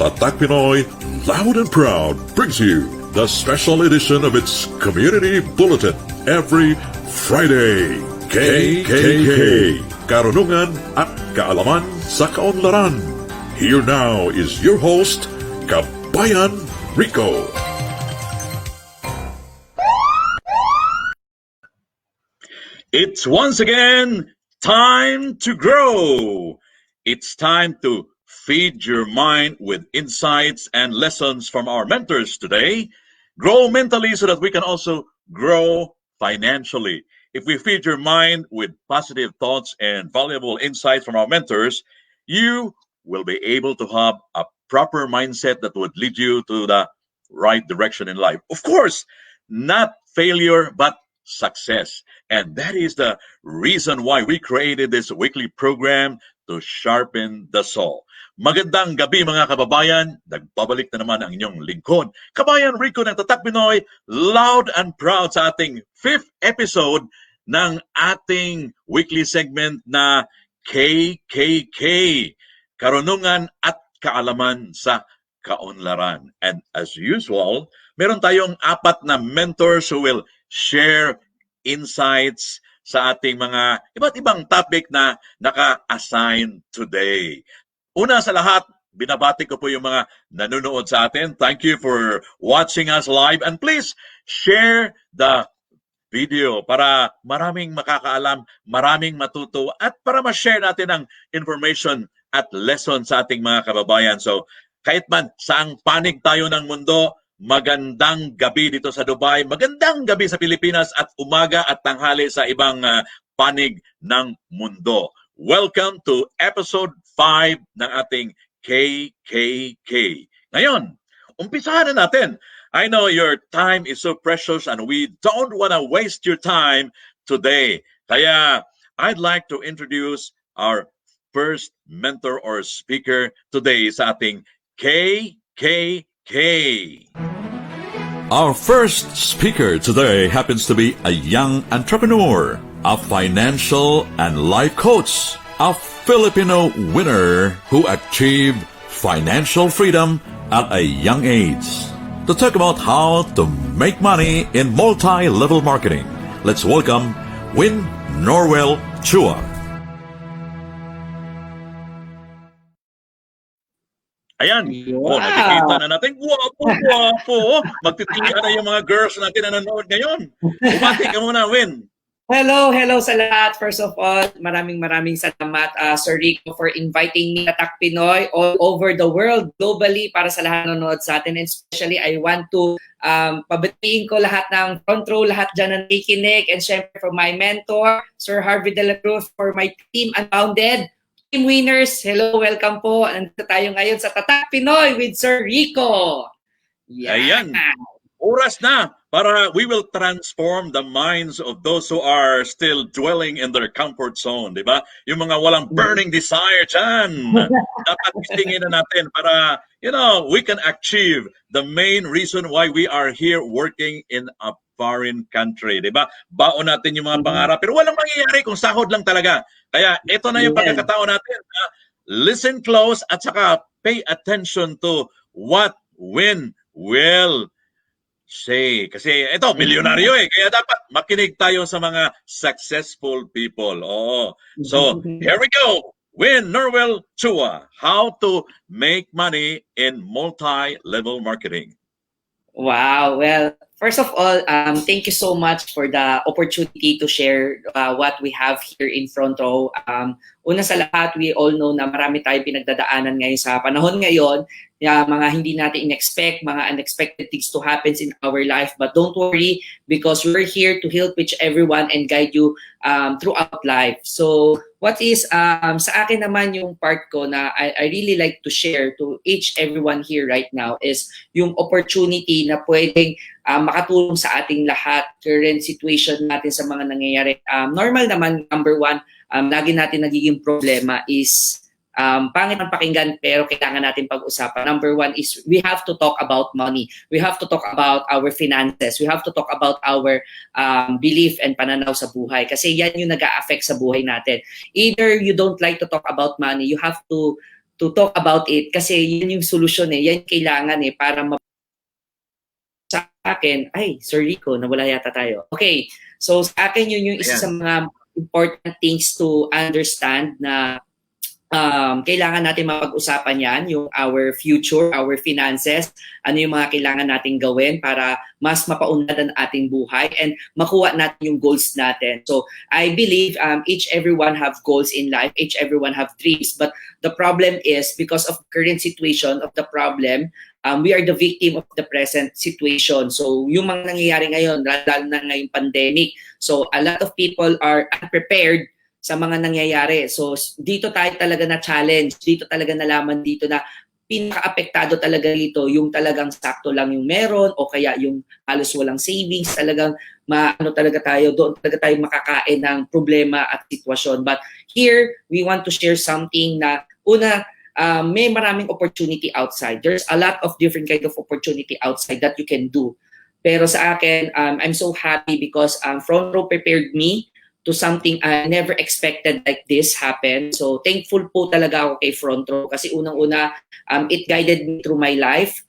Tatak Pinoy, loud and proud, brings you the special edition of its Community Bulletin every Friday. KKK, Karunungan at Kaalaman sa Kaunlaran. Here now is your host, Kabayan Rico. It's once again time to grow. It's time to feed your mind with insights and lessons from our mentors today. Grow mentally so that we can also grow financially. If we feed your mind with positive thoughts and valuable insights from our mentors, you will be able to have a proper mindset that would lead you to the right direction in life. Of course, not failure, but success. And that is the reason why we created this weekly program to sharpen the soul. Magandang gabi mga kababayan, nagbabalik na naman ang inyong lingkod. Kabayan Rico ng Tatak Pinoy, loud and proud sa ating 5th episode ng ating weekly segment na KKK, Karunungan at Kaalaman sa Kaunlaran. And as usual, meron tayong 4 na mentors who will share insights sa ating mga iba't ibang topic na naka-assign today. Una sa lahat, binabati ko po yung mga nanonood sa atin. Thank you for watching us live. And please share the video para maraming makakaalam, maraming matuto, at para ma-share natin ang information at lesson sa ating mga kababayan. So, kahit man saang panig tayo ng mundo, magandang gabi dito sa Dubai, magandang gabi sa Pilipinas, at umaga at tanghali sa ibang panig ng mundo. Welcome to episode 5 ng ating KKK. Ngayon, umpisahan na natin. I know your time is so precious and we don't want to waste your time today. Kaya I'd like to introduce our first mentor or speaker today sa ating KKK. Our first speaker today happens to be a young entrepreneur, a financial and life coach, a Filipino winner who achieved financial freedom at a young age. To talk about how to make money in multi-level marketing, let's welcome Win Norwell Chua. Ayan. Oh, nakikita na natin. Guwapo. Magtitilian na yung mga girls natin na nanonood ngayon. Bumati ka muna, Win. Hello sa lahat. First of all, maraming salamat, Sir Rico, for inviting me at Pinoy all over the world, globally, para sa lahat na nanonood sa atin. And especially, I want to pabatiin ko lahat ng front row, lahat dyan na nakikinig. And syempre, for my mentor, Sir Harvey De La Cruz, for my team, Unbounded. Team winners, hello, welcome po. Nandito tayo ngayon sa Tatak Pinoy with Sir Rico. Yeah. Ayan. Oras na para we will transform the minds of those who are still dwelling in their comfort zone, di ba? Yung mga walang burning desire dyan. Dapat istingin na natin para, we can achieve the main reason why we are here working in a foreign country, di ba? Baon natin yung mga pangarap, pero walang mangyayari kung sahod lang talaga. Kaya ito na yung pagkakataon natin. Listen close at saka pay attention to what Win will say. Kasi ito, milyonaryo Kaya dapat makinig tayo sa mga successful people. Oo. So, here we go. Win Norwell Chua. How to make money in multi-level marketing. Wow. Well, first of all, thank you so much for the opportunity to share what we have here in front row. Una sa lahat, we all know na marami tayong pinagdadaanan ngayon sa panahon ngayon. Mga hindi natin in-expect, mga unexpected things to happen in our life. But don't worry, because we're here to help each everyone and guide you throughout life. So what is, sa akin naman yung part ko na I really like to share to each everyone here right now is yung opportunity na pwedeng makatulong sa ating lahat, current situation natin sa mga nangyayari. Normal naman, number one, lagi natin nagiging problema is pangit ang pakinggan pero kailangan natin pag-usapan. Number one is we have to talk about money. We have to talk about our finances. We have to talk about our belief and pananaw sa buhay. Kasi yan yung nag-a-affect sa buhay natin. Either you don't like to talk about money, you have to talk about it kasi yun yung solusyon yan yung kailangan para sa akin, Sir Rico, nawala yata tayo. Okay, so sa akin yun yung isa sa mga important things to understand na kailangan natin mapag-usapan yan, yung our future, our finances, ano yung mga kailangan natin gawin para mas mapaunlad ang ating buhay and makuha natin yung goals natin. So I believe each everyone have goals in life, each everyone have dreams, but the problem is because of current situation of the problem, we are the victim of the present situation. So yung mga nangyayari ngayon, lalo na ngayong pandemic, so a lot of people are unprepared sa mga nangyayari. So dito tayo talaga na challenge, dito talaga nalaman dito na pinaka-apektado talaga dito yung talagang sakto lang yung meron o kaya yung halos walang savings, talagang talaga tayo, doon talaga tayo makakain ng problema at sitwasyon. But here, we want to share something na una, may maraming opportunity outside. There's a lot of different kind of opportunity outside that you can do. Pero sa akin, I'm so happy because Front Row prepared me to something I never expected like this happen. So thankful po talaga ako kay Front Row kasi unang-una, it guided me through my life.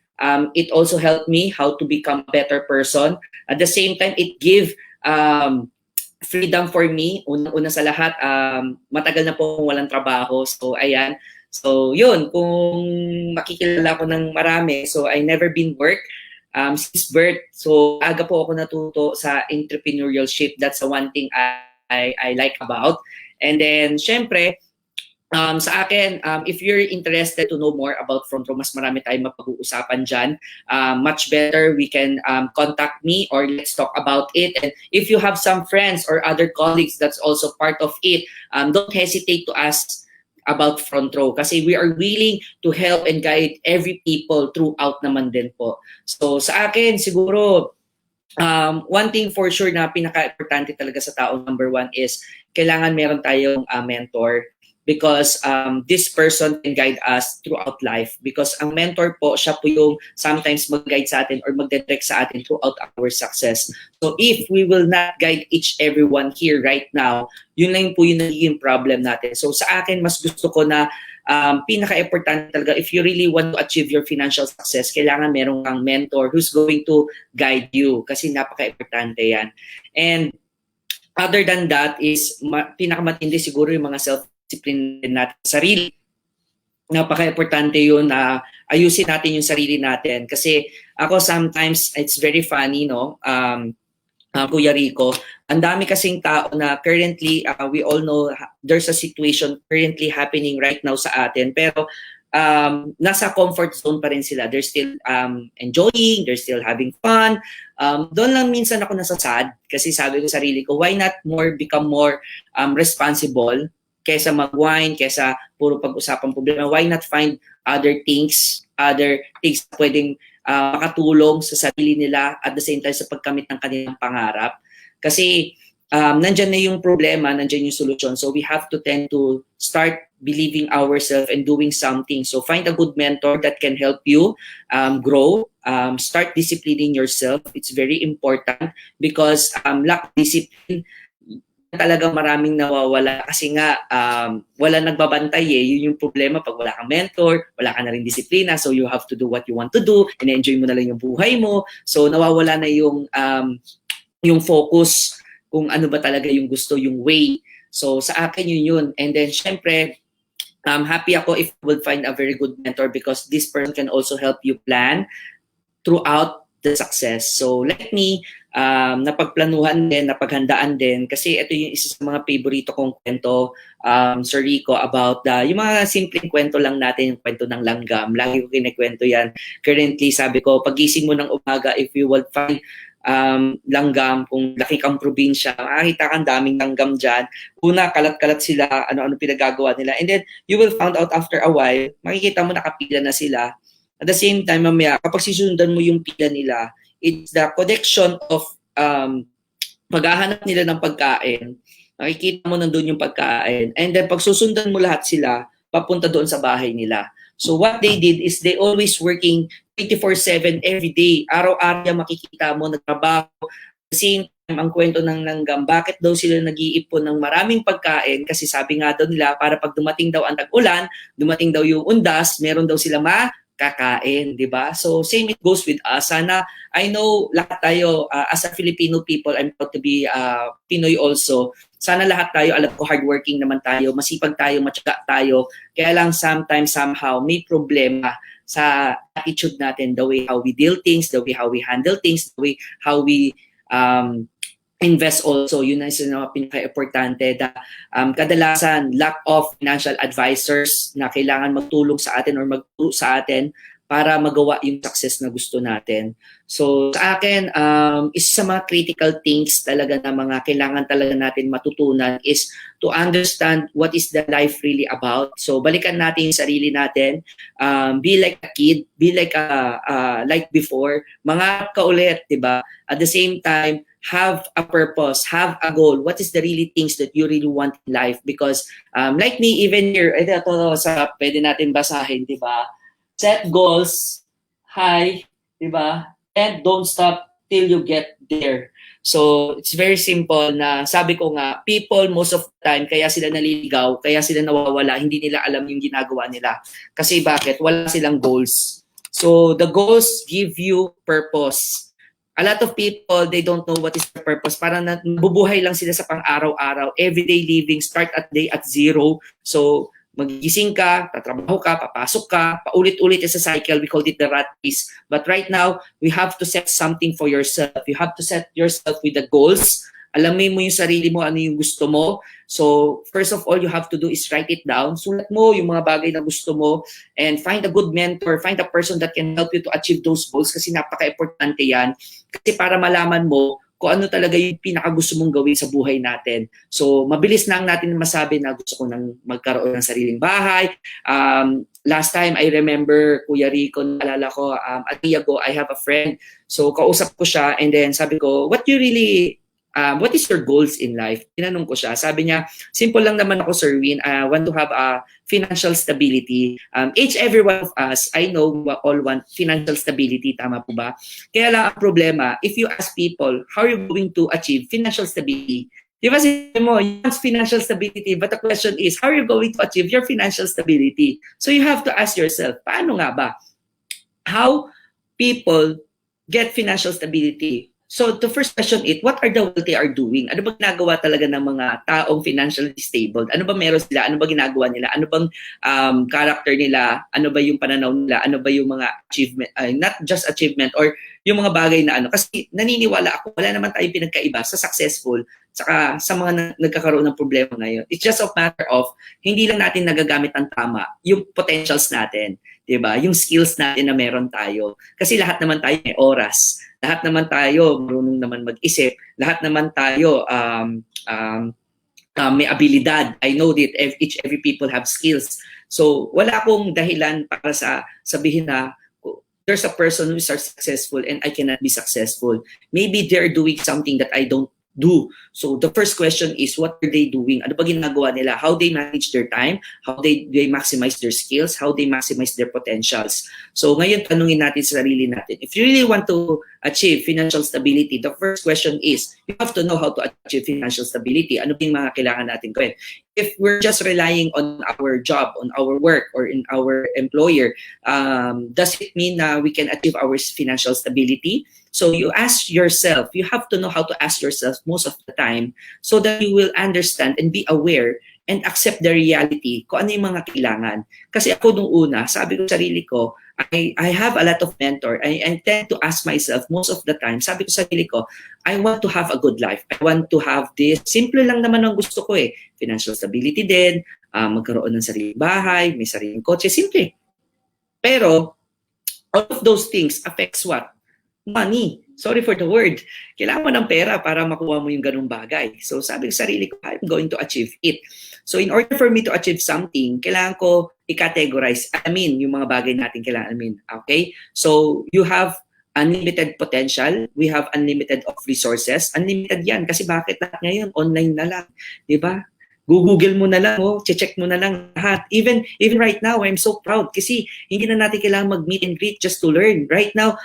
It also helped me how to become a better person. At the same time, it gave freedom for me. Unang-una sa lahat, matagal na po akong walang trabaho. So ayan. So yun, kung makikilala ko ng marami, so I never been work since birth. So aga po ako natuto sa entrepreneurship. That's the one thing I like about. And then, syempre, sa akin, if you're interested to know more about Front Row, mas marami tayong mapag-uusapan dyan. Much better, we can contact me or let's talk about it. And if you have some friends or other colleagues that's also part of it, don't hesitate to ask about Front Row kasi we are willing to help and guide every people throughout naman din po. So sa akin, siguro, one thing for sure na pinaka-importante talaga sa tao, number one is kailangan meron tayong mentor. because this person can guide us throughout life. Because ang mentor po, siya po yung sometimes mag-guide sa atin or mag-direct sa atin throughout our success. So if we will not guide each everyone here right now, yun lang po yung nagiging problem natin. So sa akin, mas gusto ko na pinaka-importante talaga, if you really want to achieve your financial success, kailangan meron kang mentor who's going to guide you kasi napaka-importante yan. And other than that is pinakamatindi siguro yung mga self-discipline natin sa sarili. Napaka-importante yun na ayusin natin yung sarili natin. Kasi ako sometimes, it's very funny, no? Kuya Rico, ang dami kasing tao na currently, we all know there's a situation currently happening right now sa atin. Pero nasa comfort zone pa rin sila. They're still enjoying, they're still having fun. Doon lang minsan ako nasasad kasi sabi ko sa sarili ko, why not become more responsible kesa mag-wine, kesa puro pag-usapang problema. Why not find other things na pwedeng makatulong sa sarili nila at the same time sa pagkamit ng kanilang pangarap. Kasi nandyan na yung problema, nandyan yung solusyon. So we have to tend to start believing ourselves and doing something. So find a good mentor that can help you grow. Start disciplining yourself. It's very important because lack of discipline, talaga maraming nawawala kasi nga wala nagbabantay Yun yung problema pag wala kang mentor, wala ka na rin disiplina, so you have to do what you want to do, and enjoy mo na lang yung buhay mo. So nawawala na yung focus kung ano ba talaga yung gusto, yung way. So sa akin yun. And then syempre, happy ako if you will find a very good mentor because this person can also help you plan throughout the success. So let me napagplanuhan din, napaghandaan din kasi ito yung isa sa mga favorito kong kwento, Sir Rico, about yung mga simpleng kwento lang natin, yung kwento ng langgam. Lagi ko kinikwento yan. Currently, sabi ko, pagising mo ng umaga, if you will find langgam, kung laki kang probinsya, makakita kang daming langgam dyan. Una, kalat-kalat sila, ano-ano pinagagawa nila. And then, you will find out after a while, makikita mo nakapila na sila. At the same time, mamaya, kapag sisundan mo yung pila nila, it's the connection of paghahanap nila ng pagkain. Makikita mo nandun yung pagkain. And then pag susundan mo lahat sila, papunta doon sa bahay nila. So what they did is they always working 24/7 every day. Araw-araw makikita mo nagtrabaho. At the same time, ang kwento ng langgam, bakit daw sila nag-iipon ng maraming pagkain? Kasi sabi nga daw nila, para pag dumating daw ang tag-ulan, dumating daw yung undas, meron daw sila kakain, di ba? So same it goes with us. Sana, I know lahat tayo, as a Filipino people, I'm proud to be Pinoy also. Sana lahat tayo, alam ko hardworking naman tayo, masipag tayo, matyaga tayo. Kaya lang sometimes, somehow, may problema sa attitude natin, the way how we deal things, the way how we handle things, the way how we invest also. Yun ang isa na pinaka-importante. Kadalasan, lack of financial advisors na kailangan magtulong sa atin or magturo sa atin para magawa yung success na gusto natin. So sa akin, isa sa mga critical things talaga na mga kailangan talaga natin matutunan is to understand what is the life really about. So balikan natin yung sarili natin. Be like a kid, be like before. Mangarap ka ulit, di ba? At the same time, have a purpose, have a goal. What is the really things that you really want in life? Because like me, even here, ito sa pwede natin basahin, di ba? Set goals high, di ba? And don't stop till you get there. So, it's very simple na sabi ko nga, people most of the time, kaya sila naliligaw, kaya sila nawawala, hindi nila alam yung ginagawa nila. Kasi bakit? Wala silang goals. So, the goals give you purpose. A lot of people, they don't know what is their purpose. Parang nabubuhay lang sila sa pang-araw-araw, everyday living, start at day at zero. So, magigising ka, tatrabaho ka, papasok ka, paulit-ulit sa cycle. We call it the rat race. But right now, we have to set something for yourself. You have to set yourself with the goals. Alamin mo yung sarili mo, ano yung gusto mo. So, first of all, you have to do is write it down. Sulat mo yung mga bagay na gusto mo and find a good mentor, find a person that can help you to achieve those goals kasi napaka-importante yan. Kasi para malaman mo kung ano talaga yung pinakagusto mong gawin sa buhay natin. So, mabilis lang natin masabi na gusto ko nang magkaroon ng sariling bahay. Last time, I remember, Kuya Rico, naalala ko, a day ago, I have a friend. So, kausap ko siya and then sabi ko, what you really what is your goals in life? Tinanong ko siya. Sabi niya, simple lang naman ako, Sir Win. I want to have a financial stability. Each every one of us, I know we all want financial stability. Tama po ba? Kaya lang ang problema, if you ask people, how are you going to achieve financial stability? Di ba sabi mo, you want financial stability, but the question is, how are you going to achieve your financial stability? So you have to ask yourself, paano nga ba? How people get financial stability? So the first question is, what are the what they are doing? Ano ba ginagawa talaga ng mga taong financially stable? Ano ba meron sila? Ano ba ginagawa nila? Ano bang character nila? Ano ba yung pananaw nila? Ano ba yung mga achievement, not just achievement, or yung mga bagay na ano? Kasi naniniwala ako, wala naman tayong pinagkaiba sa successful saka sa mga nagkakaroon ng problema ngayon. It's just a matter of hindi lang natin nagagamit ng tama yung potentials natin. 'Di ba? Yung skills natin na meron tayo. Kasi lahat naman tayo may oras. Lahat naman tayo marunong naman mag-isip. Lahat naman tayo may abilidad. I know that every people have skills. So wala akong dahilan para sabihin na there's a person who is successful and I cannot be successful. Maybe they're doing something that I don't do. So the first question is, what are they doing? Ano ba ginagawa nila? How they manage their time? How they maximize their skills? How they maximize their potentials? So ngayon, tanungin natin sa sarili natin. If you really want to achieve financial stability, the first question is, you have to know how to achieve financial stability. Ano ba yung mga kailangan natin gawin? If we're just relying on our job, on our work, or in our employer, does it mean na we can achieve our financial stability? So you ask yourself, you have to know how to ask yourself most of the time so that you will understand and be aware and accept the reality kung ano yung mga kailangan. Kasi ako nung una, sabi ko sa sarili ko, I have a lot of mentor. I tend to ask myself most of the time, sabi ko sa sarili ko, I want to have a good life. I want to have this. Simple lang naman ang gusto ko eh. Financial stability din, magkaroon ng sariling bahay, may sariling kotse, simple. Pero, all of those things affects what? Money. Sorry for the word. Kailangan mo ng pera para makuha mo yung ganung bagay. So sabi ko sa sarili ko, I'm going to achieve it. So in order for me to achieve something, kailangan ko i-categorize. Yung mga bagay natin kailangan alamin. Okay? So you have unlimited potential. We have unlimited of resources. Unlimited yan. Kasi bakit lahat ngayon? Online na lang. Diba? Google mo na lang, check mo na lang lahat. Even right now, I'm so proud kasi hindi na natin kailangan mag-meet and greet just to learn. Right now,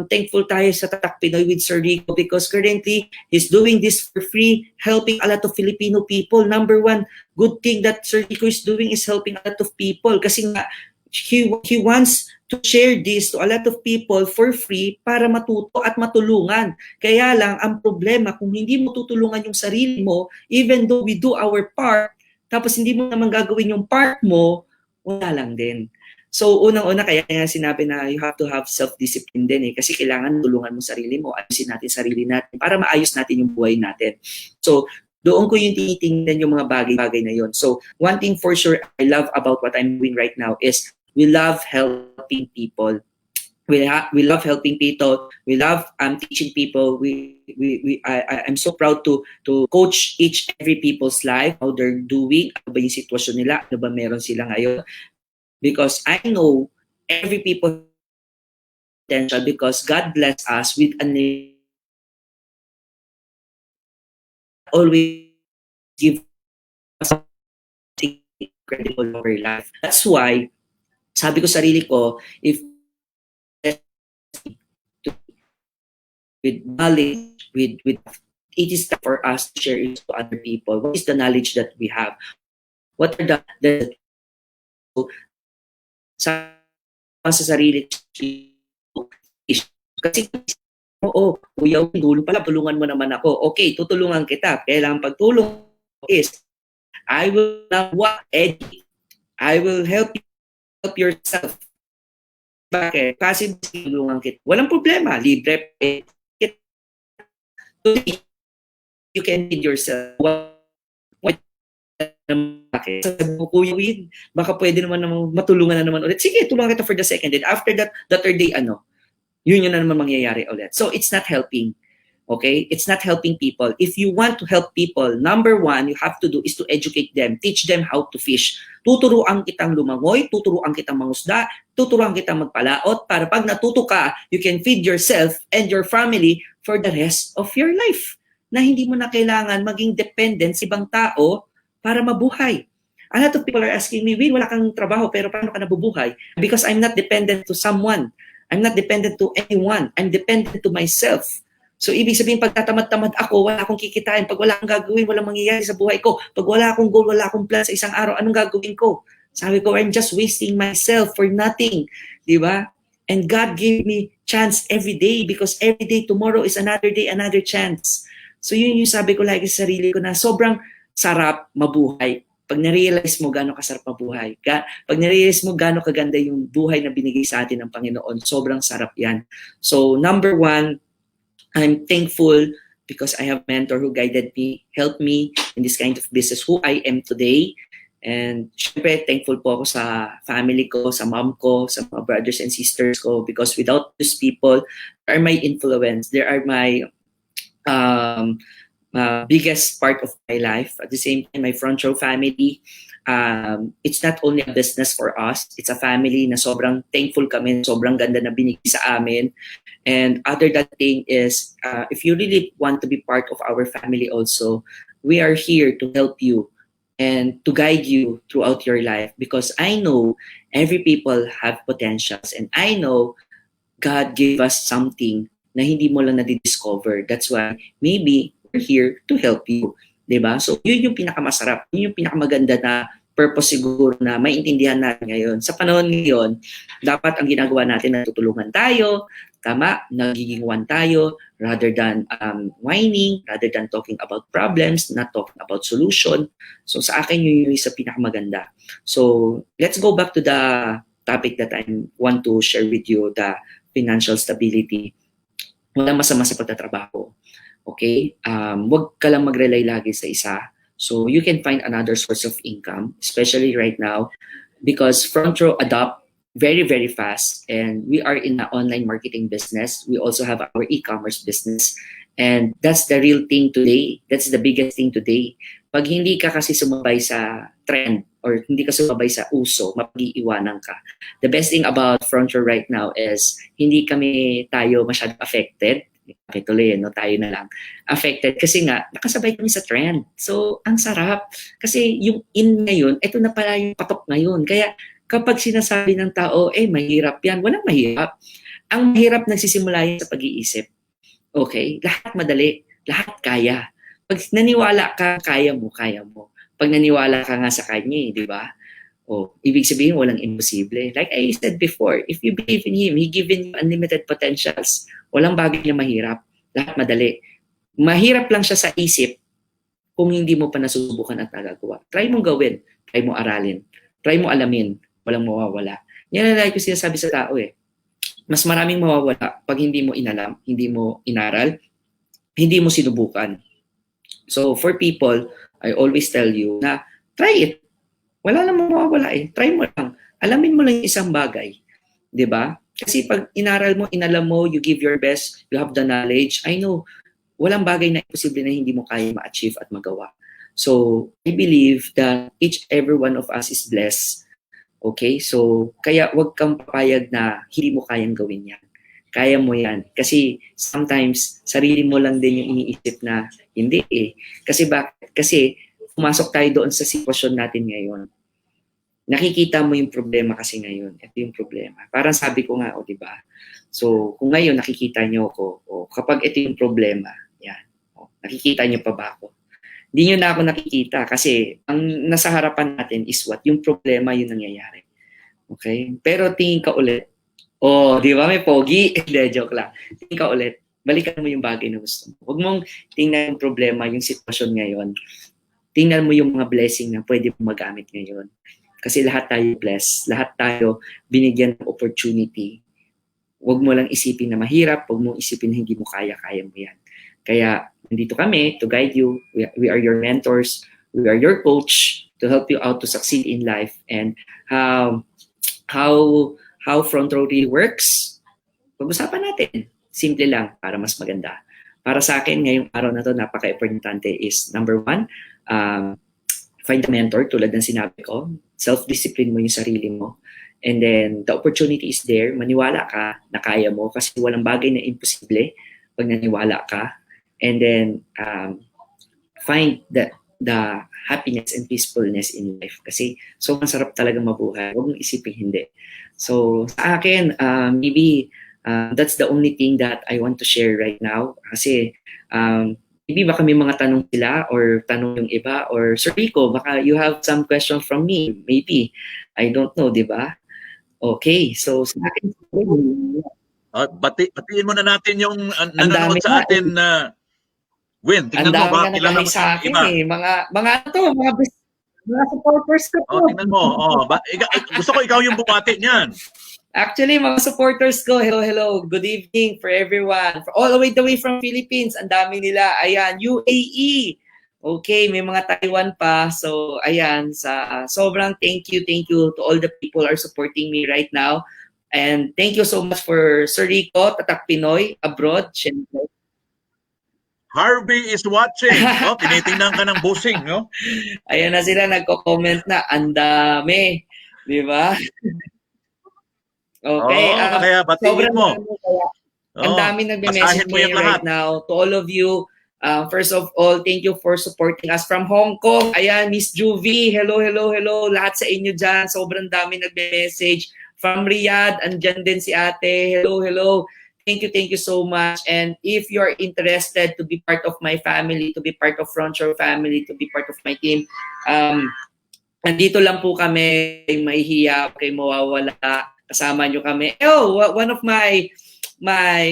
thankful tayo sa Tatak Pinoy with Sir Rico because currently, he's doing this for free, helping a lot of Filipino people. Number one, good thing that Sir Rico is doing is helping a lot of people kasi nga, he wants to share this to a lot of people for free para matuto at matulungan. Kaya lang, ang problema, kung hindi mo tutulungan yung sarili mo, even though we do our part, tapos hindi mo naman gagawin yung part mo, wala lang din. So, unang-una, kaya nga sinabi na you have to have self-discipline din eh. Kasi kailangan tulungan mo sarili mo, ayusin natin sarili natin para maayos natin yung buhay natin. So, doon ko yung tinitingnan yung mga bagay-bagay na yon. So, one thing for sure I love about what I'm doing right now is we love helping people. We love helping people. We love teaching people. I'm so proud to coach each every people's life, how they're doing, ano ba yung sitwasyon nila, ano ba meron sila ngayon. Because I know every people potential because God bless us with always give us something incredible in our life. That's why sabi ko sarili ko, if with knowledge, with it is time for us to share it to other people. What is the knowledge that we have? What are the sa sarili kasi kuya, tulungan mo naman ako. Okay, tutulungan kita. Kailangan pagtulong is I will not educate. I will help yourself. Bakit? Kasi tulungan kita. Walang problema. Libre. You can feed yourself. Bakit? Sabi mo, Kuya Win, baka pwede naman matulungan na naman ulit. Sige, tulungan kita for the second day. After that, the third day, yun na naman mangyayari ulit. So, it's not helping. Okay? It's not helping people. If you want to help people, number one, you have to do is to educate them. Teach them how to fish. Tuturuan kitang lumangoy, tuturuan kitang mangusda, tuturuan kitang magpalaot para pag natuto ka, you can feed yourself and your family for the rest of your life. na hindi mo na kailangan maging dependent sa ibang tao para mabuhay. A lot of people are asking me, Will, wala kang trabaho, pero paano ka nabubuhay? Because I'm not dependent to someone. I'm not dependent to anyone. I'm dependent to myself. So, ibig sabihin, pag tatamad-tamad ako, wala akong kikitain. Pag wala akong gagawin, walang mangyayari sa buhay ko. Pag wala akong goal, wala akong plan sa isang araw, anong gagawin ko? Sabi ko, I'm just wasting myself for nothing. Di ba? And God gave me chance every day because every day, tomorrow is another day, another chance. So, yun yung sabi ko lagi sa sarili ko na sobrang sarap mabuhay. Pag na-realize mo gano'ng kasarap mabuhay. Pag na-realize mo gano'ng kaganda yung buhay na binigay sa atin ng Panginoon, sobrang sarap yan. So, number one, I'm thankful because I have a mentor who guided me, helped me in this kind of business, who I am today. And syempre, thankful po ako sa family ko, sa mom ko, sa mga brothers and sisters ko, because without these people, they are my influence. They are my biggest part of my life. At the same time, my front row family, it's not only a business for us, it's a family na sobrang thankful kami, sobrang ganda na binigay sa amin. And other that thing is, if you really want to be part of our family also, we are here to help you and to guide you throughout your life, because I know every people have potentials, and I know God gave us something na hindi mo lang na-discover. That's why maybe we're here to help you. Diba? So yun yung pinakamasarap, yun yung pinakamaganda na purpose siguro na maintindihan natin ngayon. Sa panahon ngayon, dapat ang ginagawa natin na tutulungan tayo, tama, nagiging one tayo, rather than whining, rather than talking about problems, not talking about solution. So sa akin yun yung isa pinakamaganda. So let's go back to the topic that I want to share with you, the financial stability. Walang masama sa pagtatrabaho. Okay? Wag ka lang mag-rely lagi sa isa. So you can find another source of income, especially right now, because front row adopt very, very fast. And we are in the online marketing business. We also have our e-commerce business. And that's the real thing today. That's the biggest thing today. Pag hindi ka kasi sumabay sa trend or hindi ka sumabay sa uso, mapag-iiwanan ka. The best thing about front row right now is hindi tayo masyadong affected. Okay, tuloy, no? Tayo na lang. Affected kasi nga, nakasabay kami sa trend. So, ang sarap. Kasi yung in ngayon, ito na pala yung patok ngayon. Kaya kapag sinasabi ng tao, mahirap yan, walang mahirap. Ang mahirap nagsisimula yan sa pag-iisip. Okay? Lahat madali. Lahat kaya. Pag naniwala ka, kaya mo, kaya mo. Pag naniwala ka nga sa kanya, di ba? Ibig sabihin, walang imposible. Like I said before, if you believe in Him, He given you unlimited potentials. Walang bagay na mahirap. Lahat madali. Mahirap lang siya sa isip kung hindi mo pa nasusubukan at nagagawa. Try mong gawin. Try mo aralin. Try mo alamin. Walang mawawala. Yan ang lagi ko sinasabi sa tao eh. Mas maraming mawawala pag hindi mo inalam, hindi mo inaral, hindi mo sinubukan. So for people, I always tell you na try it. Wala namang mawawala eh. Try mo lang. Alamin mo lang yung isang bagay. 'Di ba? Kasi pag inaral mo, inalam mo, you give your best, you have the knowledge, I know, walang bagay na imposible na hindi mo kaya ma-achieve at magawa. So, I believe that each every one of us is blessed. Okay? So, kaya wag kang papayag na hindi mo kayang gawin yan. Kaya mo yan. Kasi sometimes, sarili mo lang din yung iniisip na hindi eh. Kasi bakit? Kasi pumasok tayo doon sa sitwasyon natin ngayon. Nakikita mo yung problema kasi ngayon. Ito yung problema. Parang sabi ko nga, di ba? So, kung ngayon nakikita nyo ako, kapag ito yung problema, yan. Nakikita nyo pa ba ako? Hindi nyo na ako nakikita kasi ang nasa harapan natin is what? Yung problema, yung nangyayari. Okay? Pero tingin ka ulit. Di ba? May pogi. Hindi, joke lang. Tingin ka ulit. Balikan mo yung bagay na gusto mo. Huwag mong tingnan yung problema, yung sitwasyon ngayon. Tingnan mo yung mga blessing na pwede mong magamit ngayon. Kasi lahat tayo blessed. Lahat tayo binigyan ng opportunity. Huwag mo lang isipin na mahirap. Huwag mo isipin na hindi mo kaya mo yan. Kaya nandito kami to guide you. We are your mentors. We are your coach to help you out to succeed in life. And how front row really works, pag-usapan natin. Simple lang para mas maganda. Para sa akin, ngayong araw na to, napaka-importante is number one, find a mentor tulad ng sinabi ko. Self-discipline mo yung sarili mo. And then, the opportunity is there. Maniwala ka na kaya mo kasi walang bagay na imposible pag naniwala ka. and then find the happiness and peacefulness in life. Kasi sobrang sarap talaga mabuhay. Huwag mong isipin hindi. So sa akin, maybe that's the only thing that I want to share right now. Kasi maybe baka may mga tanong sila or tanong yung iba, or Sir Rico, baka you have some questions from me. Maybe. I don't know, di ba? Okay, so sa akin, Batiin muna natin yung ang nanonood dami sa na. atin na Win, Ang tingnan mo dami ba, na kilala nag-hi mo sa yung akin iba? mga supporters ko po. Tingnan mo. Gusto ko ikaw yung bumati niyan. Actually, mga supporters ko, hello. Good evening for everyone. All the way from Philippines, ang dami nila. Ayan, UAE. Okay, may mga Taiwan pa. So, ayan, sobrang thank you to all the people who are supporting me right now. And thank you so much for Sir Rico, Tatak Pinoy, abroad. Syempre. Harvey is watching. Tinitingnan ka ng busing, no? Ayan na sila, nagko-comment na, ang dami. Di ba? Okay. Kaya batiin mo. Ang dami nagme-message mo yung right lahat. now. To all of you, first of all, thank you for supporting us from Hong Kong. Ayan, Miss Juvie, hello. Lahat sa inyo dyan. Sobrang dami nagme-message. From Riyadh, andyan din si ate. Hello. Thank you so much. And if you're interested to be part of my family, to be part of Front Shore family, to be part of my team, nandito lang po kami, mahihiya, kayo mawawala, kasama nyo kami. One of my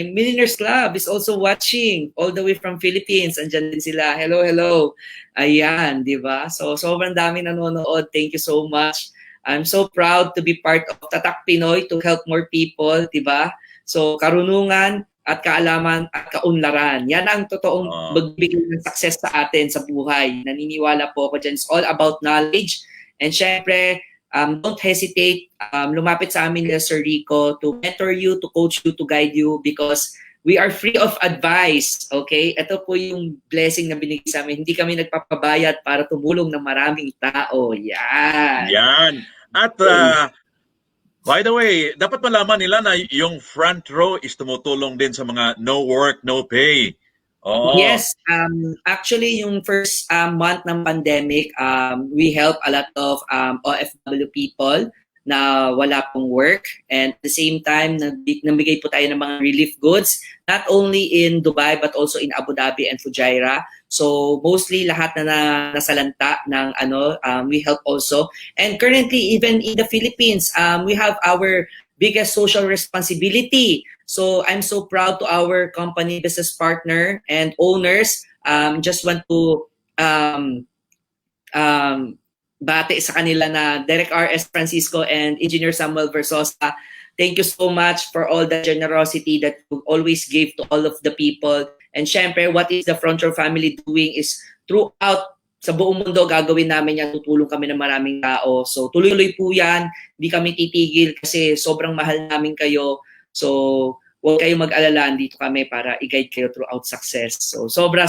Millionaires Club is also watching all the way from Philippines. Andyan din sila. Hello. Ayan, di ba? So, sobrang dami nanonood. Thank you so much. I'm so proud to be part of Tatak Pinoy to help more people, di ba? So, karunungan at kaalaman at kaunlaran. Yan ang totoong magbibigay ng success sa atin sa buhay. Naniniwala po ako dyan. It's all about knowledge. And syempre, don't hesitate. Lumapit sa amin nila Sir Rico to mentor you, to coach you, to guide you, because we are free of advice. Okay? Ito po yung blessing na binigay sa amin. Hindi kami nagpapabayad para tumulong ng maraming tao. Yan. At by the way, dapat malaman nila na yung front row is tumutulong din sa mga no work, no pay. Yes, actually yung first month ng pandemic, we help a lot of OFW people na wala pong work, and at the same time nabigay po tayo ng mga relief goods not only in Dubai but also in Abu Dhabi and Fujairah. So mostly lahat na nasalanta ng we help also. And currently even in the Philippines, we have our biggest social responsibility. So I'm so proud to our company business partner and owners. Just want to bati sa kanila na Derek R.S. Francisco and Engineer Samuel Versosa. Thank you so much for all the generosity that you always give to all of the people. And syempre, what is the Frontier family doing is throughout sa buong mundo, gagawin namin yan, tutulong kami ng maraming tao. So tuloy-tuloy po yan, hindi kami titigil kasi sobrang mahal namin kayo. So huwag kayong mag-alala, dito kami para i-guide kayo throughout success. So sobra.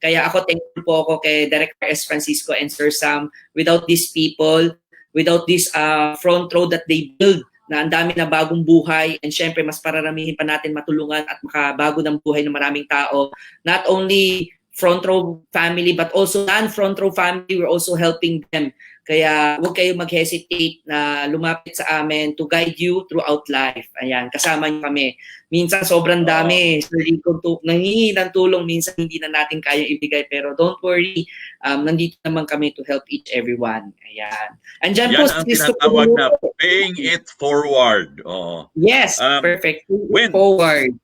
Kaya ako thankful po ako kay Derek R.S. Francisco and Sir Sam. Without these people, without this front row that they build, na ang dami na bagong buhay, and syempre mas pararamihin pa natin matulungan at makabago ng buhay ng maraming tao. Not only front row family but also non-front row family, we're also helping them. Kaya huwag kayo mag-hesitate na lumapit sa amin to guide you throughout life. Ayan, kasama niyo kami. Minsan sobrang dami, Sir Rico, nangihingi ng tulong, minsan hindi na natin kaya ibigay, pero don't worry, nandito naman kami to help each everyone. Ayan. Andyan yan po ang tinatawag na paying it forward. Yes, perfect. Win. Forward.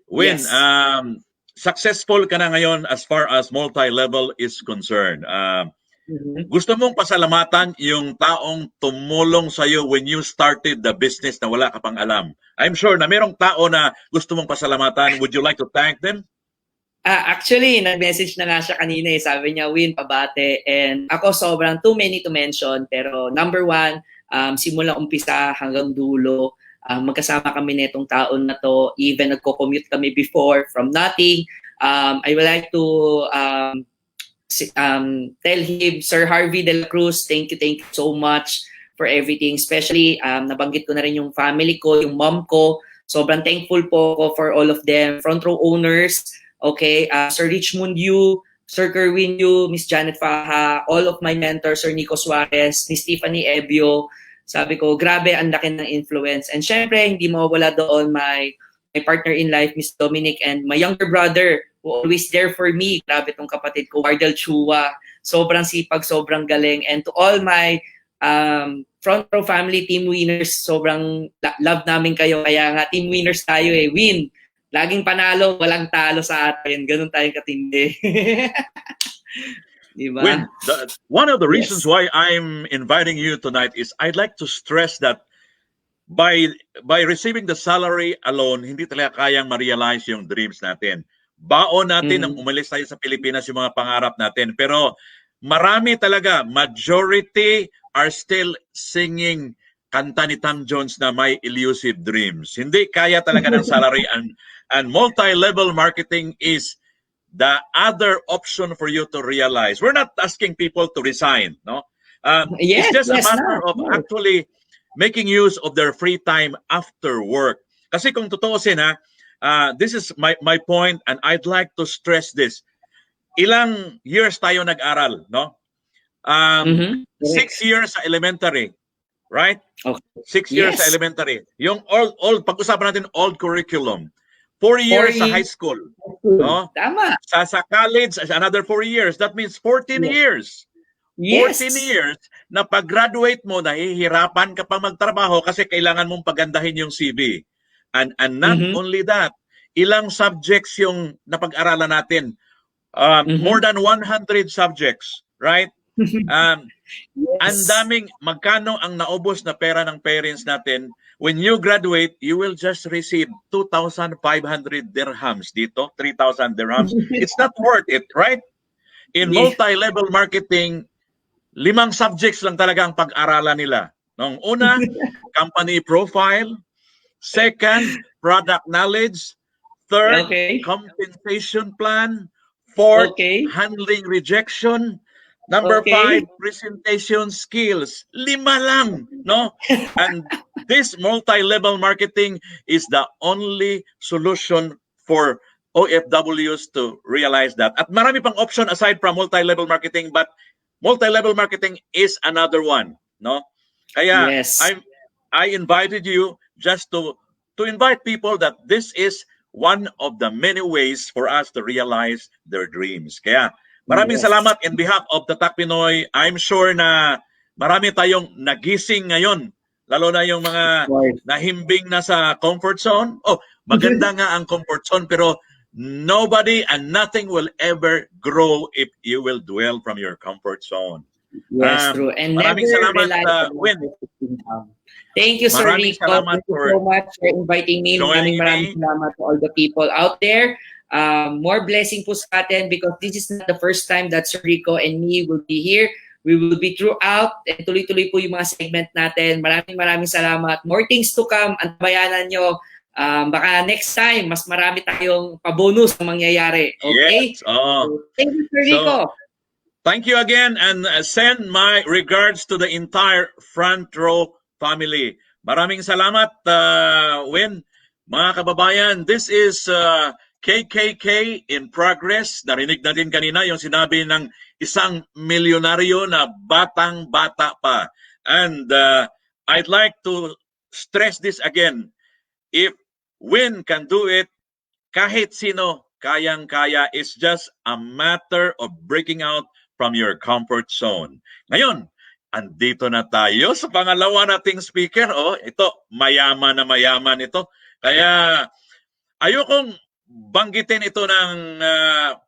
Win, Yes. Successful ka na ngayon as far as multi-level is concerned. Gusto mong pasalamatan yung taong tumulong sa'yo when you started the business na wala ka pang alam. I'm sure na merong tao na gusto mong pasalamatan. Would you like to thank them? Actually, nag-message na nga siya kanina. Sabi niya, Win, pabate. And ako sobrang too many to mention. Pero number one, simula umpisa hanggang dulo, magkasama kami netong taon na to. Even nagko-commute kami before from nothing. I would like to tell him, Sir Harvey de la Cruz, thank you so much for everything. Especially, nabanggit ko na rin yung family ko, yung mom ko. Sobrang thankful po ako for all of them. Front row owners, Okay, Sir Richmond Yu, Sir Kerwin Yu, Miss Janet Faha, all of my mentors, Sir Nico Suarez, Miss Tiffany Ebio. Sabi ko, grabe, ang laki ng influence. And syempre, hindi mawawala doon my partner in life, Miss Dominic, and my younger brother, who always there for me. Grabe tong kapatid ko, Wardel Chua. Sobrang sipag, sobrang galing. And to all my front row family, team winners, sobrang love namin kayo. Kaya nga, team winners tayo eh. Win! Laging panalo, walang talo sa atin. Ganun tayong katindi. Diba? When one of the reasons why I'm inviting you tonight is I'd like to stress that by receiving the salary alone, hindi talaga kayang ma-realize yung dreams natin. Baon natin ang umalis tayo sa Pilipinas yung mga pangarap natin. Pero marami talaga, majority are still singing kanta ni Tom Jones na may elusive dreams. Hindi kaya talaga ng salary and multi-level marketing is the other option for you to realize. We're not asking people to resign, no? It's just a matter of actually making use of their free time after work. Kasi kung tutuusin this is my point and I'd like to stress this. Ilang years tayo nag-aral, no? 6 years sa elementary, right? Okay. 6 years sa elementary. Yung old pag-usapan natin old curriculum. 4 years sa high school. No? Tama. Sa college, another 4 years. That means 14 years. Yes. 14 years na pag-graduate mo, nahihirapan ka pang magtrabaho kasi kailangan mong pagandahin yung CV. And not only that, ilang subjects yung napag-aralan natin. More than 100 subjects, right? Ang daming, magkano ang naubos na pera ng parents natin. When you graduate, you will just receive 2,500 dirhams dito, 3,000 dirhams. It's not worth it, right? In multi-level marketing, 5 subjects lang talaga ang pag-aralan nila. Nung una, company profile. Second, product knowledge. Third, compensation plan. Fourth, handling rejection. Number 5, presentation skills. 5 lang, no? And this multi-level marketing is the only solution for OFWs to realize that. At marami pang option aside from multi-level marketing, but multi-level marketing is another one, no? Kaya I invited you just to invite people that this is one of the many ways for us to realize their dreams. Kaya maraming salamat in behalf of the Tatak Pinoy. I'm sure na marami tayong nagising ngayon, lalo na yung mga nahimbing na sa comfort zone. Oh, maganda nga ang comfort zone, pero nobody and nothing will ever grow if you will dwell from your comfort zone. Yes, true. And maraming salamat, Win. Thank you, Sir Rico. Thank you so much for inviting me. Maraming salamat to all the people out there. More blessing po sa atin because this is not the first time that Sir Rico and me will be here. We will be throughout and tuloy-tuloy po yung mga segment natin. Maraming salamat. More things to come. Antabayanan nyo. Baka next time, mas marami tayong pabonus na mangyayari. Okay? Yes. Thank you, Sir Rico. Thank you again and send my regards to the entire front row family. Maraming salamat, Win. Mga kababayan, this is KKK in progress. Narinig natin kanina yung sinabi ng isang milyonaryo na batang-bata pa. And I'd like to stress this again. If Win can do it, kahit sino kayang-kaya. It's just a matter of breaking out from your comfort zone. Ngayon, andito na tayo sa pangalawa nating speaker. Oh, ito, mayaman na mayaman ito. Kaya ayokong banggitin ito ng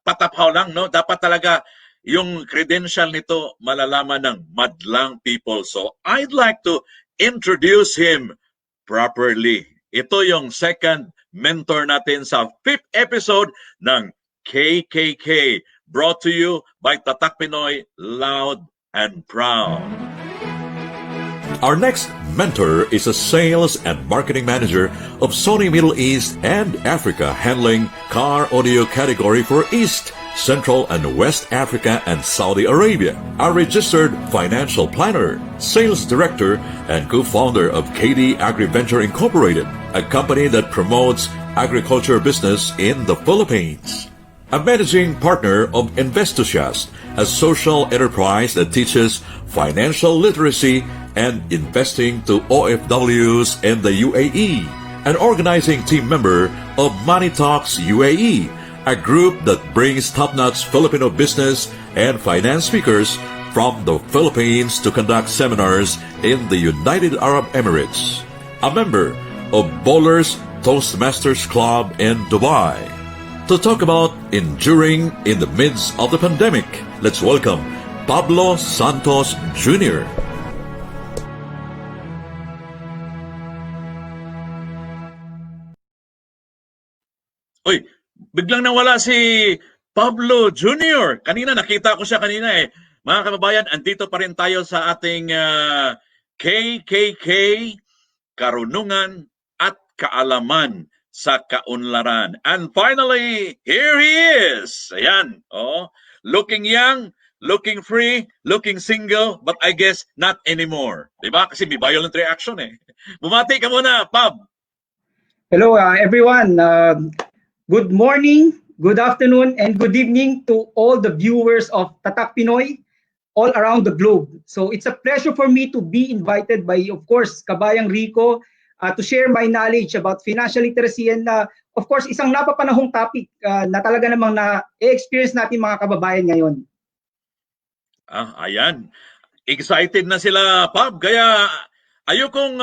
pataphaw lang, no? Dapat talaga yung credential nito malalaman ng madlang people. So I'd like to introduce him properly. Ito yung second mentor natin sa 5th episode ng KKK, brought to you by Tatak Pinoy, Loud and Proud. Our next mentor is a sales and marketing manager of Sony Middle East and Africa, handling car audio category for East, Central and West Africa and Saudi Arabia. A registered financial planner, sales director, and co-founder of KD AgriVenture Incorporated, a company that promotes agriculture business in the Philippines. a managing partner of Investusiast, a social enterprise that teaches financial literacy and investing to OFWs in the UAE, an organizing team member of Money Talks UAE, a group that brings top-notch Filipino business and finance speakers from the Philippines to conduct seminars in the United Arab Emirates, a member of Bowlers Toastmasters Club in Dubai. To talk about enduring in the midst of the pandemic, let's welcome Pablo Santos Jr. Uy, biglang nawala si Pablo Jr. Kanina, nakita ko siya kanina eh. Mga kababayan, andito pa rin tayo sa ating KKK, Karunungan at Kaalaman sa Kaunlaran. And finally, here he is. Ayan, oh, looking young, looking free, looking single, but I guess not anymore. Diba? Kasi may violent reaction eh. Bumati ka muna, Pab. Hello, everyone. Good morning, good afternoon, and good evening to all the viewers of Tatak Pinoy all around the globe. So it's a pleasure for me to be invited by, of course, Kabayan Rico to share my knowledge about financial literacy and, of course, isang napapanahong topic na talaga namang na-experience natin mga kababayan ngayon. Ayan. Excited na sila, Pab. Kaya ayokong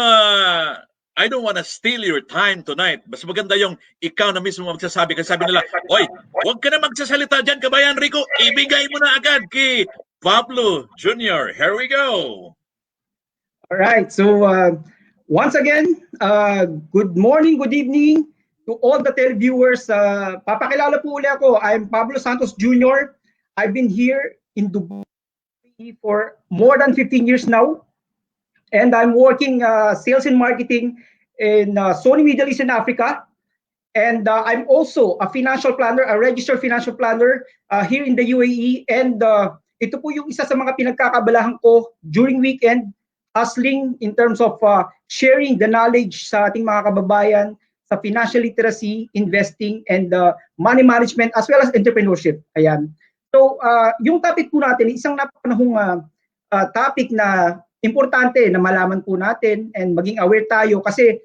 I don't wanna steal your time tonight. Mas maganda yung ikaw na mismo magsasabi. Kasi sabi nila, oy, huwag ka na magsasalita dyan, Kabayan Rico. Ibigay mo na agad kay Pablo Jr. Here we go. All right. So once again, good morning, good evening to all the televiewers. Papakilala po ulit ako. I'm Pablo Santos Jr. I've been here in Dubai for more than 15 years now. And I'm working sales and marketing in Sony Middle East and Africa. And I'm also a financial planner, a registered financial planner here in the UAE. And ito po yung isa sa mga pinagkakabalahan ko during weekend, hustling in terms of sharing the knowledge sa ating mga kababayan sa financial literacy, investing, and money management, as well as entrepreneurship. Ayan. So yung topic po natin, isang napapanahong topic na importante na malaman po natin and maging aware tayo kasi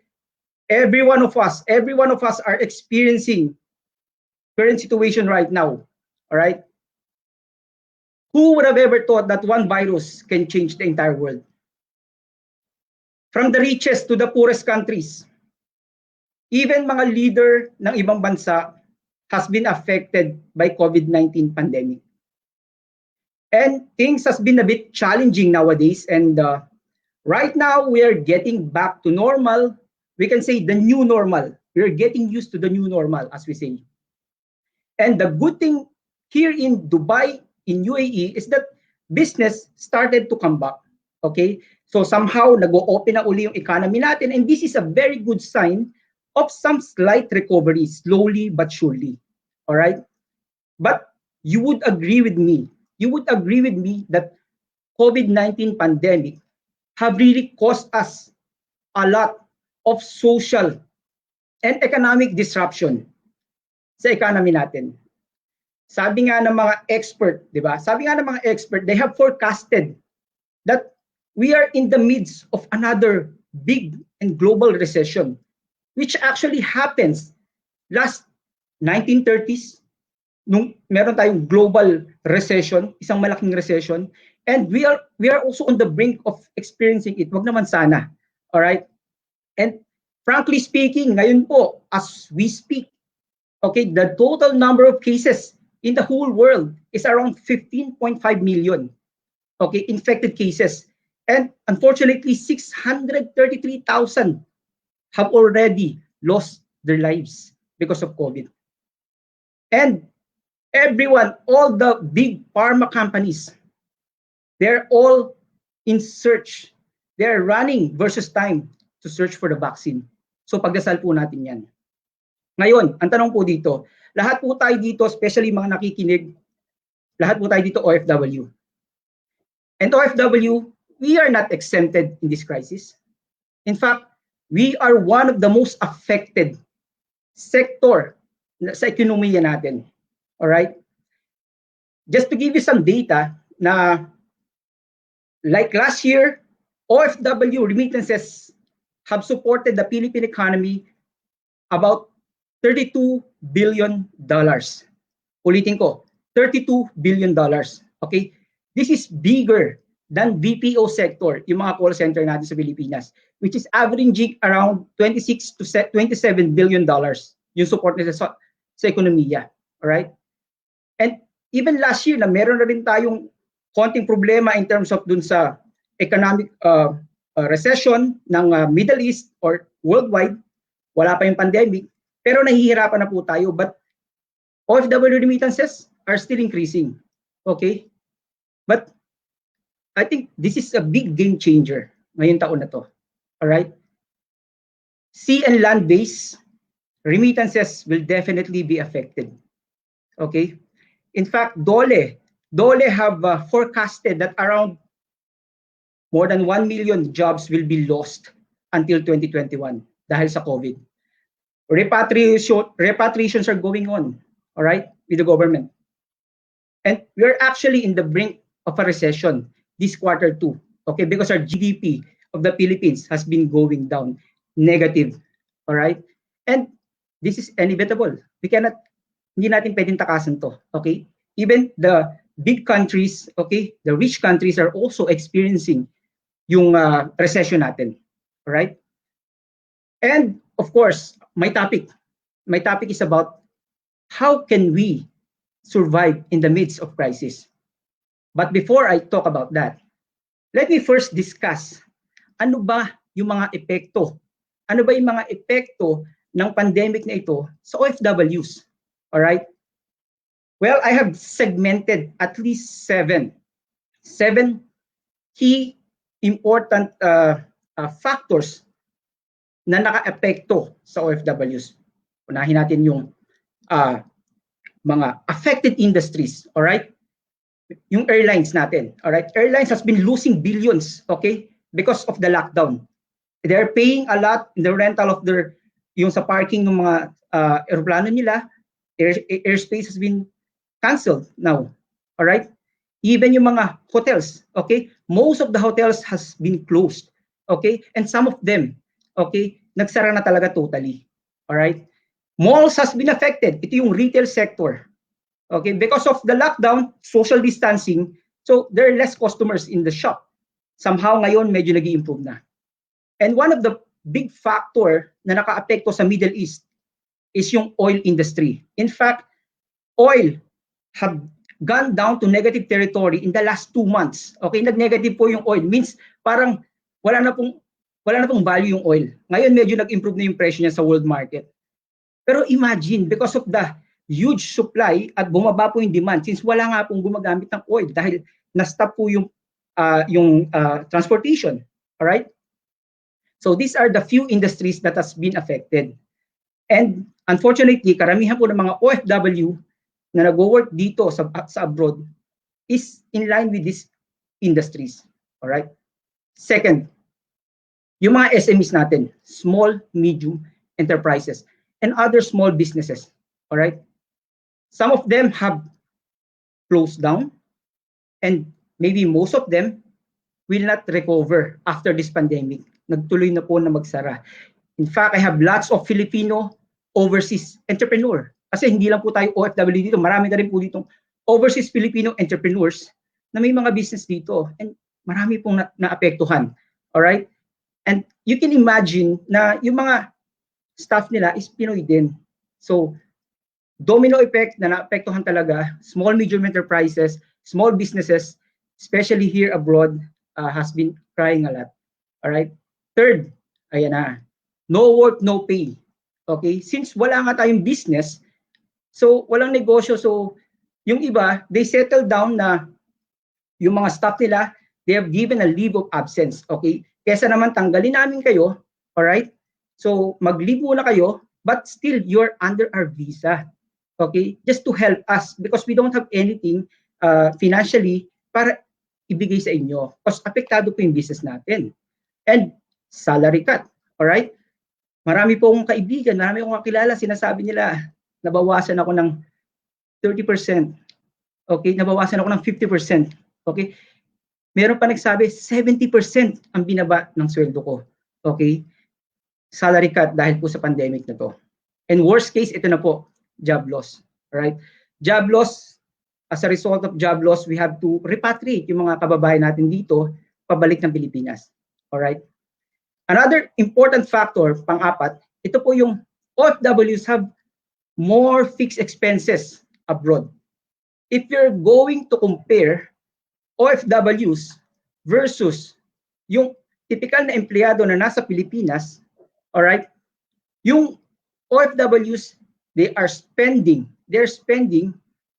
every one of us are experiencing current situation right now. All right? Who would have ever thought that one virus can change the entire world? From the richest to the poorest countries, even mga leader ng ibang bansa has been affected by COVID-19 pandemic. And things has been a bit challenging nowadays. And right now, we are getting back to normal. We can say the new normal. We are getting used to the new normal, as we say. And the good thing here in Dubai, in UAE, is that business started to come back. Okay? So somehow, nag-o-open na uli yung economy natin. And this is a very good sign of some slight recovery, slowly but surely. All right? But you would agree with me that COVID-19 pandemic have really caused us a lot of social and economic disruption sa economy natin. Sabi nga ng mga expert, di ba? Sabi nga ng mga expert, they have forecasted that we are in the midst of another big and global recession, which actually happens last 1930s, nung meron tayong global recession, isang malaking recession, and we are also on the brink of experiencing it. Wag naman sana. All right? And frankly speaking, ngayon po, as we speak, okay, the total number of cases in the whole world is around 15.5 million. Okay, infected cases. And unfortunately, 633,000 have already lost their lives because of COVID. And everyone, all the big pharma companies, they're all in search. They're running versus time to search for the vaccine. So pagdasal po natin yan. Ngayon, ang tanong po dito, lahat po tayo dito, especially mga nakikinig, lahat po tayo dito OFW. And OFW, we are not exempted in this crisis. In fact, we are one of the most affected sector sa ekonomiya natin. All right? Just to give you some data, na like last year, OFW remittances have supported the Philippine economy about $32 billion. Ulitin ko, $32 billion. Okay? This is bigger than BPO sector, yung mga call center natin sa Pilipinas, which is averaging around 26 to 27 billion dollars yung support nila sa ekonomiya. Alright? And even last year, na meron na rin tayong konting problema in terms of dun sa economic recession ng Middle East or worldwide, wala pa yung pandemic, pero nahihirapan na po tayo. But OFW remittances are still increasing. Okay? But I think this is a big game changer ngayong taon na to. Alright? Sea and land-based remittances will definitely be affected. Okay? In fact, DOLE have forecasted that around more than 1 million jobs will be lost until 2021 dahil sa COVID. Repatriations are going on, all right, with the government. And we're actually in the brink of a recession this quarter too, okay, because our GDP of the Philippines has been going down negative, all right? And this is inevitable. Hindi natin pwedeng takasan to, okay? Even the big countries, okay, the rich countries are also experiencing yung recession natin, all right? And of course, my topic is about how can we survive in the midst of crisis. But before I talk about that, let me first discuss ano ba yung mga epekto? Ano ba yung mga epekto ng pandemic na ito sa OFWs? All right? Well, I have segmented at least seven key important factors na naka-epekto sa OFWs. Unahin natin yung mga affected industries, all right? Yung airlines natin, all right? Airlines has been losing billions, okay? Because of the lockdown. They're paying a lot in the rental of their, yung sa parking ng mga aeroplano nila, airspace has been canceled now, all right? Even yung mga hotels, okay? Most of the hotels has been closed, okay? And some of them, okay, nagsara na talaga totally, all right? Malls has been affected. Ito yung retail sector. Okay, because of the lockdown, social distancing, so there are less customers in the shop. Somehow ngayon medyo nag-i-improve na. And one of the big factor na naka-apekto sa Middle East is yung oil industry. In fact, oil have gone down to negative territory in the last 2 months. Okay, nag-negative po yung oil. Means parang wala na pong value yung oil. Ngayon medyo nag-improve na yung presyo niya sa world market. Pero imagine, because of the huge supply at bumaba po yung demand since wala nga pong gumagamit ng oil dahil na-stop po yung transportation. All right? So these are the few industries that has been affected. And unfortunately, karamihan po ng mga OFW na nag-work dito sa abroad is in line with these industries. All right? Second, yung mga SMEs natin, small, medium enterprises, and other small businesses. All right? Some of them have closed down, and maybe most of them will not recover after this pandemic. Nagtuloy na po na magsara. In fact, I have lots of Filipino overseas entrepreneur. Kasi hindi lang po tayo OFW dito, marami na rin po ditong overseas Filipino entrepreneurs na may mga business dito. And marami pong naapektuhan. Alright? And you can imagine na yung mga staff nila is Pinoy din. So, domino effect na naapektuhan talaga, small, medium enterprises, small businesses, especially here abroad, has been crying a lot. All right. Third, ayan na, no work, no pay. Okay. Since wala nga tayong business, so walang negosyo, so yung iba, they settle down na yung mga staff nila, they have given a leave of absence. Okay. Kesa naman tanggalin namin kayo, all right. So mag-leave muna kayo, but still you're under our visa. Okay, just to help us because we don't have anything financially para ibigay sa inyo because apektado po yung business natin. And salary cut, all right? Marami po akong kaibigan, marami akong kakilala, sinasabi nila, nabawasan ako ng 30%. Okay, nabawasan ako ng 50%. Okay, meron pa nagsabi 70% ang binaba ng sweldo ko. Okay, salary cut dahil po sa pandemic na to. And worst case, ito na po, job loss. Alright, job loss, as a result of job loss, we have to repatriate yung mga kababayan natin dito pabalik ng Pilipinas. Alright, another important factor, pang-apat, ito po yung OFWs have more fixed expenses abroad. If you're going to compare OFWs versus yung typical na empleyado na nasa Pilipinas, alright, yung OFWs, they're spending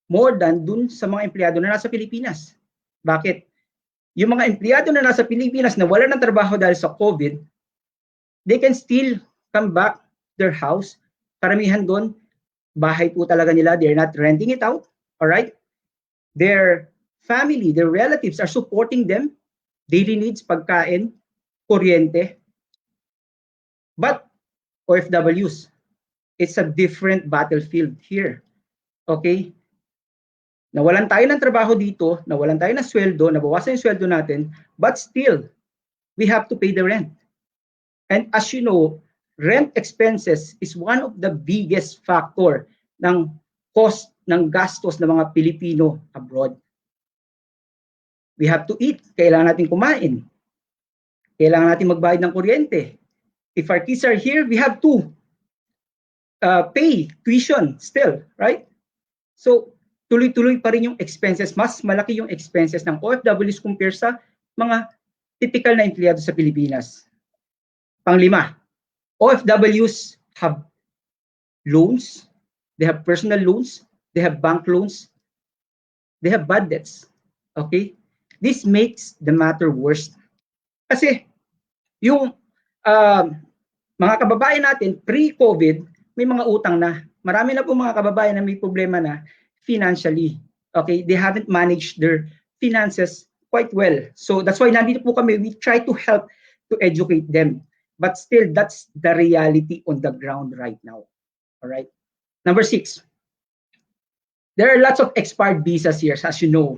more than dun sa mga empleyado na nasa Pilipinas. Bakit? Yung mga empleyado na nasa Pilipinas na wala ng trabaho dahil sa COVID, they can still come back their house. Karamihan doon, bahay po talaga nila, they're not renting it out. Alright? Their family, their relatives are supporting them, daily needs, pagkain, kuryente. But OFWs, it's a different battlefield here. Okay? Nawalan tayo ng trabaho dito, nawalan tayo ng sweldo, nabawasan yung sweldo natin, but still, we have to pay the rent. And as you know, rent expenses is one of the biggest factor ng cost ng gastos ng mga Pilipino abroad. We have to eat. Kailangan natin kumain. Kailangan natin magbayad ng kuryente. If our kids are here, we have to pay tuition still, right? So, tuloy-tuloy pa rin yung expenses. Mas malaki yung expenses ng OFWs compare sa mga typical na empleyado sa Pilipinas. Panglima, OFWs have loans, they have personal loans, they have bank loans, they have bad debts. Okay? This makes the matter worse. Kasi yung mga kababayan natin pre-COVID, may mga utang na. Marami na po mga kababayan na may problema na financially. Okay? They haven't managed their finances quite well. So that's why nandito po kami, we try to help to educate them. But still, that's the reality on the ground right now. All right? Number 6. There are lots of expired visas here, as you know.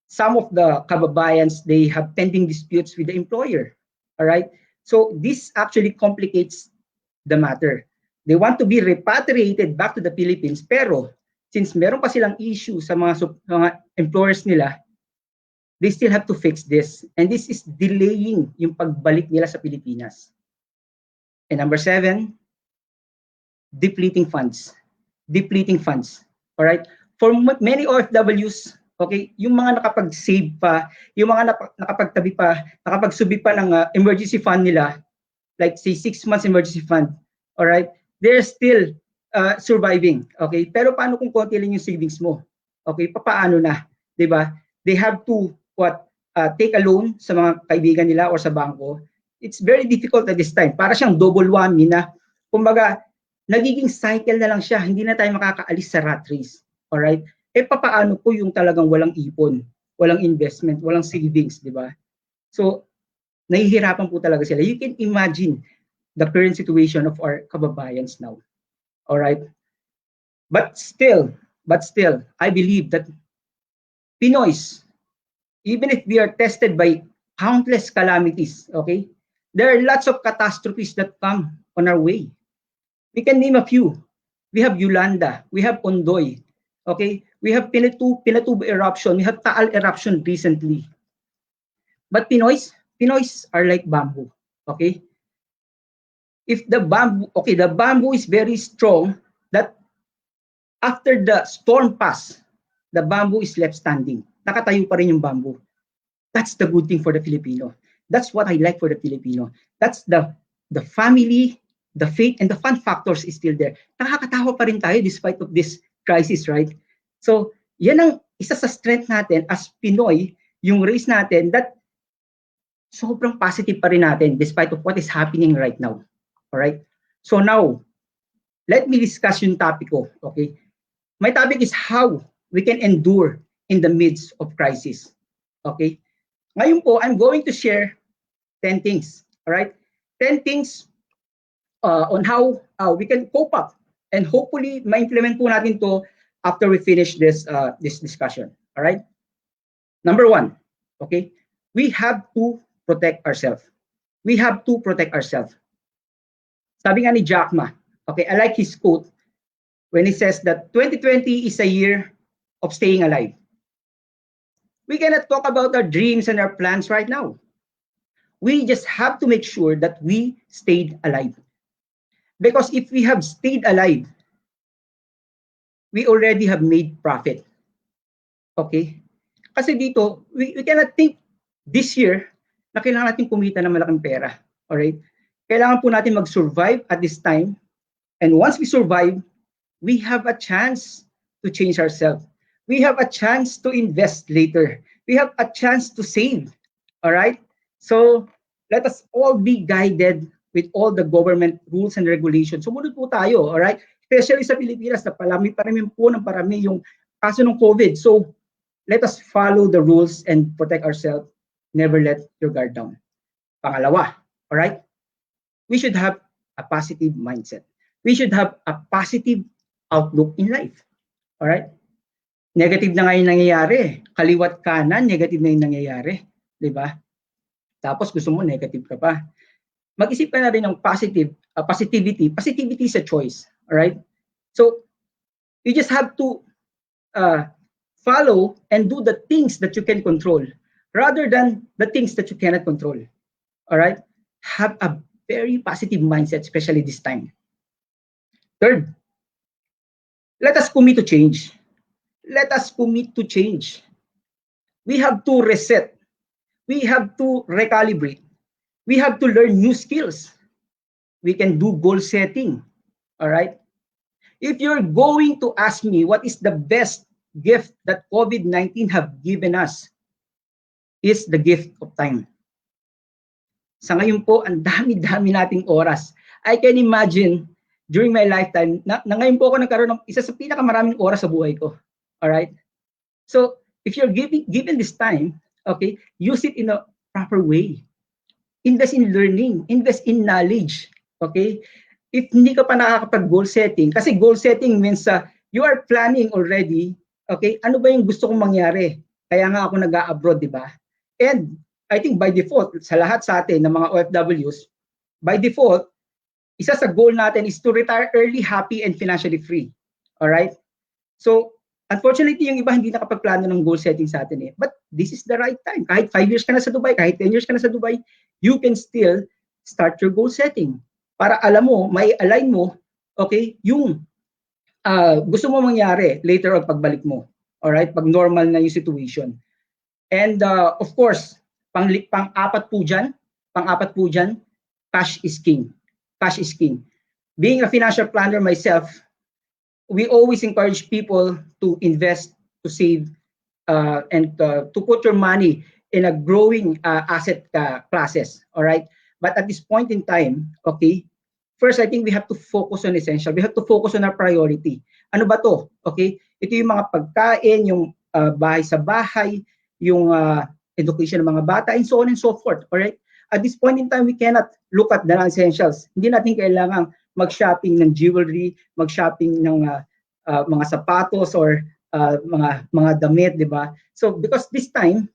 Some of the kababayans, they have pending disputes with the employer. All right? So this actually complicates the matter. They want to be repatriated back to the Philippines, pero since meron pa silang issue sa mga employers nila, they still have to fix this. And this is delaying yung pagbalik nila sa Pilipinas. And number 7, depleting funds. Depleting funds. All right? For many OFWs, okay, yung mga nakapag-save pa, yung mga nakapagtabi pa, nakapagsubi pa ng emergency fund nila, like say 6 months emergency fund, all right, they're still surviving, okay? Pero paano kung konti lang yung savings mo? Okay, paano na, 'di ba? They have to take a loan sa mga kaibigan nila or sa bangko. It's very difficult at this time. Para siyang double whammy na, kumbaga, nagiging cycle na lang siya, hindi na tayo makakaalis sa rat race. Alright? Papaano po yung talagang walang ipon, walang investment, walang savings, di ba? So, nahihirapan po talaga sila. You can imagine the current situation of our kababayans now. Alright? But still, I believe that Pinoys, even if we are tested by countless calamities, okay, there are lots of catastrophes that come on our way. We can name a few. We have Yolanda, we have Ondoy, okay, we have Pinatubo eruption, we have Taal eruption recently. But Pinoys are like bamboo, okay? If the bamboo is very strong, that after the storm pass, the bamboo is left standing. Nakatayo pa rin yung bamboo. That's the good thing for the Filipino. That's what I like for the Filipino. That's the family, the faith, and the fun factors is still there. Nakakatawa pa rin tayo despite of this crisis, right? So, yan ang isa sa strength natin as Pinoy, yung race natin, that sobrang positive pa rin natin despite of what is happening right now. Alright? So now, let me discuss yung topic ko, okay? My topic is how we can endure in the midst of crisis. Okay? Ngayon po, I'm going to share 10 things. Alright? 10 things on how we can cope up and hopefully ma-implement po natin to after we finish this this discussion. All right. Number one, okay, we have to protect ourselves. We have to protect ourselves. Sabi nga ni Jack Ma, okay, I like his quote when he says that 2020 is a year of staying alive. We cannot talk about our dreams and our plans right now. We just have to make sure that we stayed alive. Because if we have stayed alive, we already have made profit. Okay? Kasi dito, we cannot think this year na kailangan natin kumita ng malaking pera. Alright? Kailangan po natin mag-survive at this time. And once we survive, we have a chance to change ourselves. We have a chance to invest later. We have a chance to save. Alright? So, let us all be guided with all the government rules and regulations. Sumunod po tayo, alright? Especially sa Pilipinas, na parami po ng parami yung kaso ng COVID. So, let us follow the rules and protect ourselves. Never let your guard down. Pangalawa, alright? We should have a positive mindset. We should have a positive outlook in life. Alright? Negative na nga yung nangyayari. Kaliwat kanan, negative na yung nangyayari. Diba? Tapos gusto mo negative ka pa. Mag-isip ka na rin ng positivity. Positivity is a choice. Alright? So, you just have to follow and do the things that you can control rather than the things that you cannot control. Alright? Have a very positive mindset, especially this time. Third, let us commit to change. Let us commit to change. We have to reset. We have to recalibrate. We have to learn new skills. We can do goal setting. All right? If you're going to ask me what is the best gift that COVID-19 have given us, is the gift of time. Sa ngayon po, ang dami-dami nating oras. I can imagine during my lifetime, na ngayon po ako nagkaroon ng isa sa pinakamaraming oras sa buhay ko. Alright? So, if you're given this time, okay, use it in a proper way. Invest in learning, invest in knowledge. Okay? If hindi ka pa nakakapag-goal setting, kasi goal setting means you are planning already, okay, ano ba yung gusto kong mangyari? Kaya nga ako nag-a-abroad, di ba? And I think by default, sa lahat sa atin ng mga OFWs, by default, isa sa goal natin is to retire early, happy, and financially free. Alright? So, unfortunately, yung iba hindi nakapagplano ng goal setting sa atin eh. But this is the right time. Kahit 5 years ka na sa Dubai, kahit 10 years ka na sa Dubai, you can still start your goal setting. Para alam mo, may align mo, okay, yung gusto mo mangyari later on pagbalik mo. Alright? Pag normal na yung situation. And of course, pang-apat po dyan, cash is king. Cash is king. Being a financial planner myself, we always encourage people to invest, to save, and to put your money in a growing asset classes. All right. But at this point in time, okay, first I think we have to focus on essential. We have to focus on our priority. Ano ba to? Okay, ito yung mga pagkain, yung bahay sa bahay, yung education ng mga bata, and so on and so forth. All right. At this point in time, we cannot look at the non-essentials. Hindi natin kailangang mag-shopping ng jewelry, mag-shopping ng mga sapatos or mga damit, di ba? So because this time,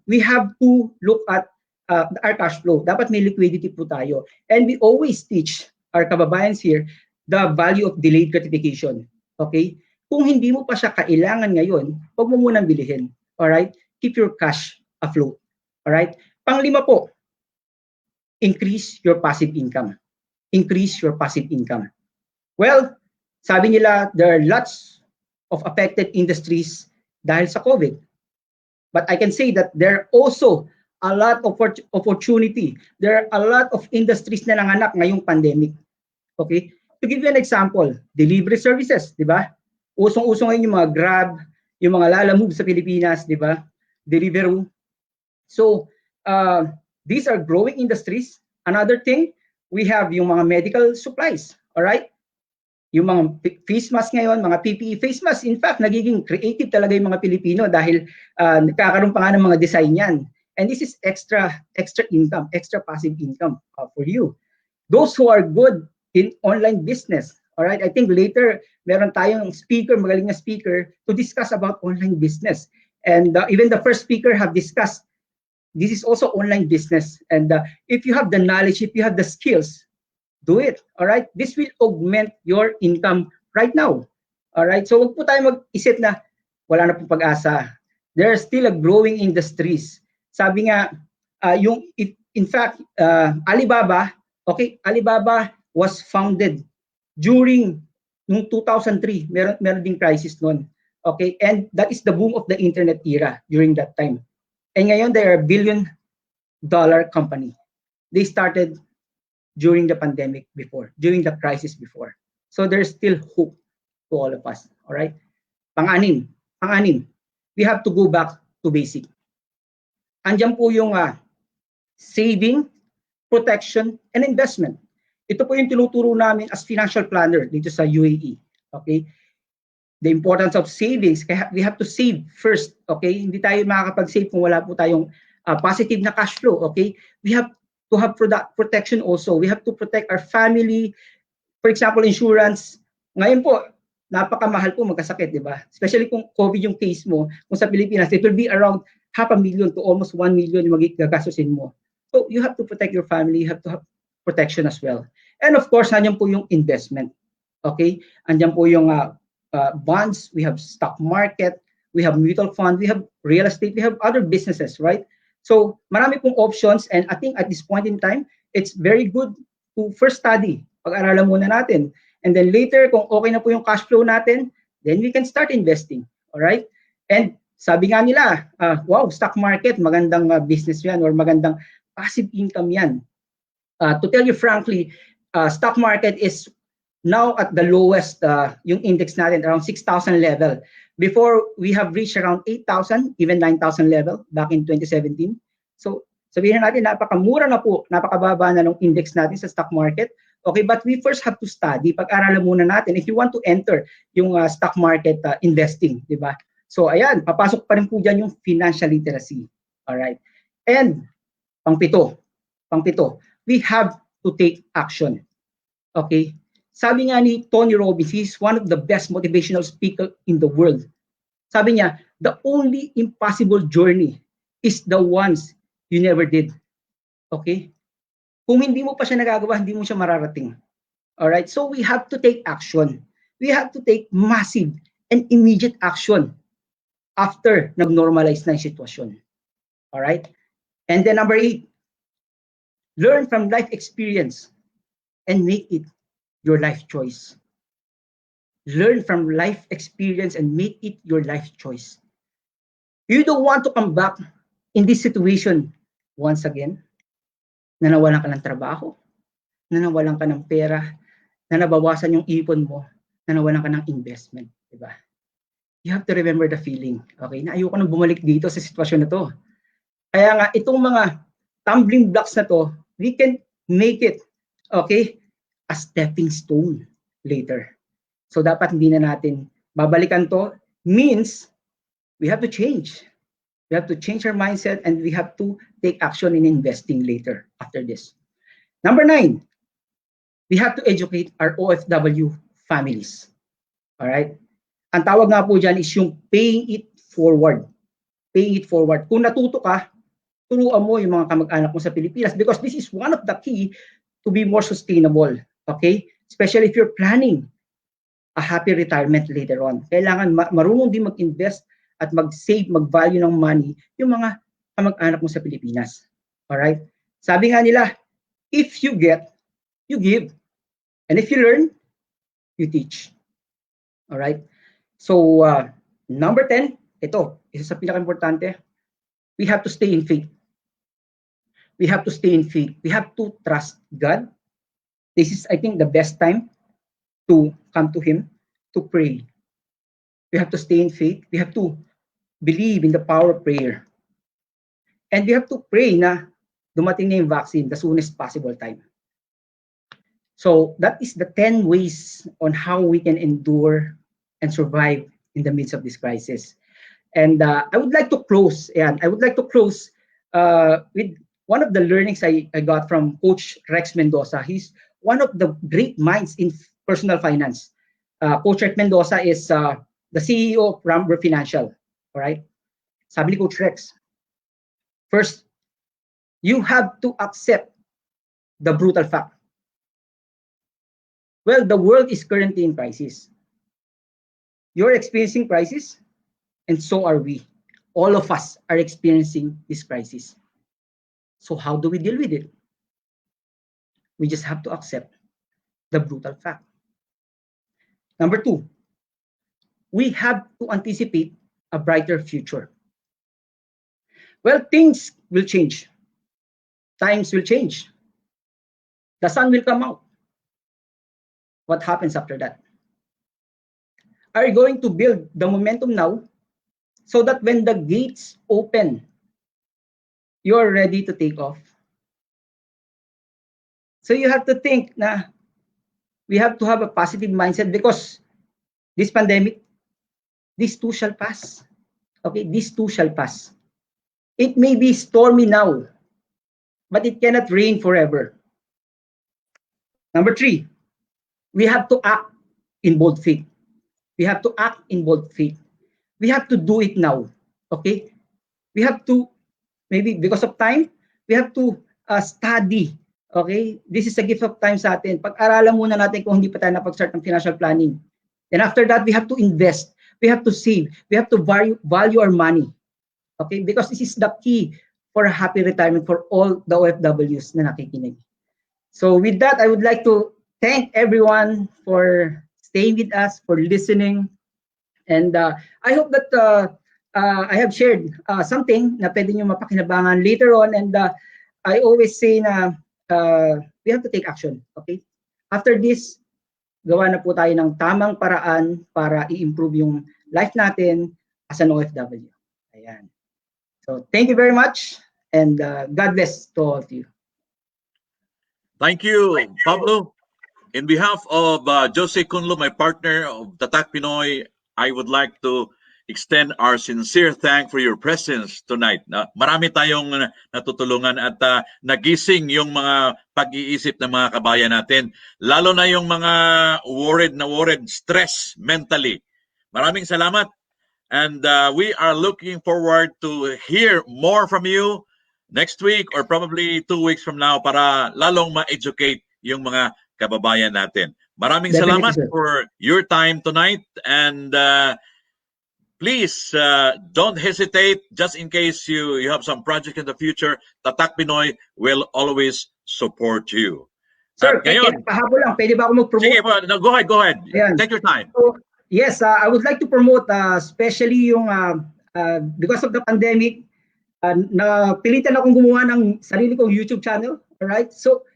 we have to look at our cash flow. Dapat may liquidity po tayo. And we always teach our kababayans here the value of delayed gratification. Okay? Kung hindi mo pa siya kailangan ngayon, huwag mo munang bilihin. Alright? Keep your cash afloat. Alright? Panglima po, increase your passive income. Increase your passive income. Well, sabi nila, there are lots of affected industries dahil sa COVID. But I can say that there are also a lot of opportunity. There are a lot of industries na nanganak ngayong pandemic. Okay? To give you an example, delivery services, di ba? Usong-usong ngayon yung mga Grab, yung mga Lalamove sa Pilipinas, di ba? Deliveroo. So, these are growing industries. Another thing, we have yung mga medical supplies, all right? Yung mga face mask ngayon, mga PPE face mask, in fact, nagiging creative talaga yung mga Pilipino dahil nagkakaroon pa nga ng mga design yan. And this is extra income, extra passive income for you. Those who are good in online business, Alright, I think later, meron tayong speaker, magaling na speaker, to discuss about online business. And even the first speaker have discussed, this is also online business. And if you have the knowledge, if you have the skills, do it. Alright, this will augment your income right now. Alright, so wag po tayo mag-isip na wala na pong pag-asa. There are still a growing industries. Sabi nga, in fact, Alibaba, okay, Alibaba was founded during nung 2003, meron ding crisis noon. Okay, and that is the boom of the internet era during that time. And ngayon, they are a billion-dollar company. They started during the pandemic before, during the crisis before. So there's still hope to all of us. All right. Pang-anim, we have to go back to basic. Andiyan po yung saving, protection, and investment. Ito po yung tinuturo namin as financial planner dito sa UAE. Okay? The importance of savings, kaya we have to save first. Okay? Hindi tayo makakapag-save kung wala po tayong positive na cash flow. Okay? We have to have protection also. We have to protect our family. For example, insurance. Ngayon po, napakamahal po magkasakit, di ba? Especially kung COVID yung case mo, kung sa Pilipinas, it will be around 500,000 to almost 1 million yung magigagastusin mo. So you have to protect your family, you have to have protection as well. And of course, nandiyan po yung investment. Okay? Andiyan po yung bonds, we have stock market, we have mutual fund, we have real estate, we have other businesses, right? So marami pong options, and I think at this point in time, it's very good to first study. Pag-aralan muna natin. And then later, kung okay na po yung cash flow natin, then we can start investing. All right? And sabi nga nila, wow, stock market, magandang business yan or magandang passive income yan. To tell you frankly, stock market is now at the lowest, yung index natin, around 6,000 level. Before, we have reached around 8,000, even 9,000 level back in 2017. So, sabihin natin, napakamura na po, napakababa na ng index natin sa stock market. Okay, but we first have to study. Pag-aralan muna natin if you want to enter yung stock market investing, di ba? So, ayan, papasok pa rin po dyan yung financial literacy. Alright. And, pangpito, we have to take action. Okay? Sabi nga ni Tony Robbins, he's one of the best motivational speaker in the world. Sabi niya, the only impossible journey is the ones you never did. Okay? Kung hindi mo pa siya nagagawa, hindi mo siya mararating. Alright? So we have to take action. We have to take massive and immediate action after nag-normalize na yung sitwasyon. Alright? And then number 8, learn from life experience and make it your life choice. Learn from life experience and make it your life choice. You don't want to come back in this situation once again, na nawalan ka ng trabaho, na nawalan ka ng pera, na nabawasan yung ipon mo, na nawalan ka ng investment, di ba? You have to remember the feeling, okay? Na ayoko nang bumalik dito sa sitwasyon na to. Kaya nga, itong mga tumbling blocks na to, we can make it, okay, a stepping stone later. So dapat hindi na natin babalikan to, means we have to change. We have to change our mindset and we have to take action in investing later after this. Number 9, we have to educate our OFW families. All right? Ang tawag nga po dyan is yung paying it forward. Paying it forward. Kung natuto ka, turuan mo yung mga kamag-anak mo sa Pilipinas because this is one of the key to be more sustainable. Okay? Especially if you're planning a happy retirement later on. Kailangan marunong din mag-invest at mag-save, mag-value ng money yung mga kamag-anak mo sa Pilipinas. Alright? Sabi nga nila, if you get, you give. And if you learn, you teach. Alright? So, number 10, ito, isa sa pinaka-importante, we have to stay in faith. We have to stay in faith. We have to trust God. This is, I think, the best time to come to Him, to pray. We have to stay in faith. We have to believe in the power of prayer. And we have to pray na dumating na yung vaccine the soonest possible time. So that is the 10 ways on how we can endure and survive in the midst of this crisis. And I would like to close, with one of the learnings I got from Coach Rex Mendoza. He's one of the great minds in personal finance. Coach Rex Mendoza is the CEO of Ramber Financial. All right? Sabi ni Coach Rex, first, you have to accept the brutal fact. Well, the world is currently in crisis. You're experiencing crisis, and so are we. All of us are experiencing this crisis. So how do we deal with it? We just have to accept the brutal fact. Number two, we have to anticipate a brighter future. Well, things will change. Times will change. The sun will come out. What happens after that? Are you going to build the momentum now so that when the gates open, you're ready to take off? So you have to think na we have to have a positive mindset because this pandemic, this too shall pass. Okay, this too shall pass. It may be stormy now, but it cannot rain forever. Number three, we have to act in bold faith. We have to act in bold faith. We have to do it now. Okay? We have to, maybe because of time, we have to study. Okay? This is a gift of time sa atin. Pag-aralan muna natin kung hindi pa tayo napag-start ng financial planning. Then after that, we have to invest. We have to save. We have to value our money. Okay? Because this is the key for a happy retirement for all the OFWs na nakikinig. So with that, I would like to thank everyone for staying with us, for listening. And I hope that I have shared something na pwede nyo mapakinabangan later on. And I always say na we have to take action. Okay? After this, gawa na po tayo ng tamang paraan para i-improve yung life natin as an OFW. Ayan. So thank you very much. And God bless to all of you. Thank you, Pablo. In behalf of Jose Cunlo, my partner of Tatak Pinoy, I would like to extend our sincere thanks for your presence tonight. Marami tayong natutulungan at nagising yung mga pag-iisip ng mga kabayan natin, lalo na yung mga worried, stress mentally. Maraming salamat. And we are looking forward to hear more from you next week or probably 2 weeks from now para lalong ma-educate yung mga kababayan natin. Maraming Definitely, salamat sir. for your time tonight, and please don't hesitate just in case you have some project in the future. Tatak Pinoy will always support you. Sir, At ngayon, pahabol lang, pwede ba ako mag-promote? sige, no, go ahead. Ayan. Take your time. So, yes, I would like to promote especially yung because of the pandemic, napilitan akong gumawa ng sarili kong YouTube channel. Alright? So,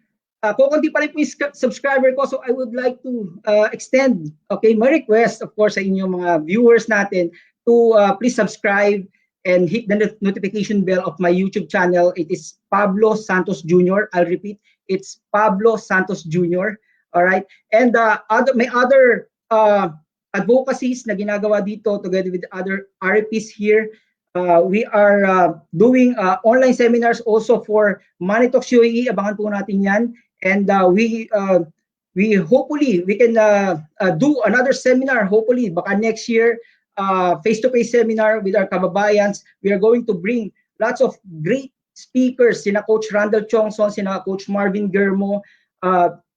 kukunti pa rin po yung subscriber ko, so I would like to extend, okay, my request, of course, sa inyong mga viewers natin to please subscribe and hit the notification bell of my YouTube channel. It is Pablo Santos Jr. I'll repeat, it's Pablo Santos Jr. All right, and my other advocacies na ginagawa dito together with other RPs here. We are doing online seminars also for Money Talks UAE. Abangan po natin yan. And we hopefully we can do another seminar. Hopefully, baka next year, face-to-face seminar with our kababayans. We are going to bring lots of great speakers, sina Coach Randall Chongson, sina Coach Marvin Germo,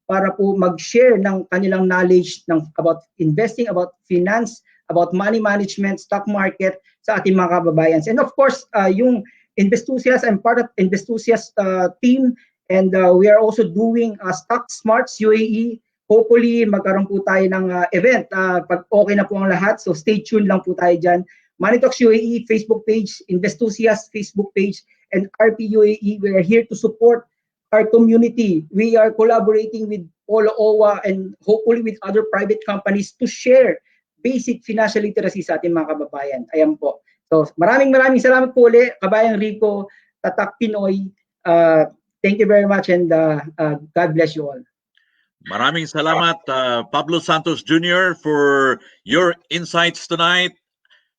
para po mag-share ng kanilang knowledge about investing, about finance, about money management, stock market sa ating mga kababayans. And of course, yung Investusias, I'm part of Investusias team, and we are also doing Stock Smarts UAE. Hopefully, magkaroon po tayo ng event pag okay na po ang lahat. So stay tuned lang po tayo dyan. Money Talks UAE Facebook page, Investusias Facebook page, and RP UAE. We are here to support our community. We are collaborating with Polo OWA and hopefully with other private companies to share basic financial literacy sa ating mga kababayan. Ayan po. So maraming salamat po ulit, Kabayan Rico, Tatak Pinoy. Thank you very much, and God bless you all. Maraming salamat, Pablo Santos Jr. for your insights tonight.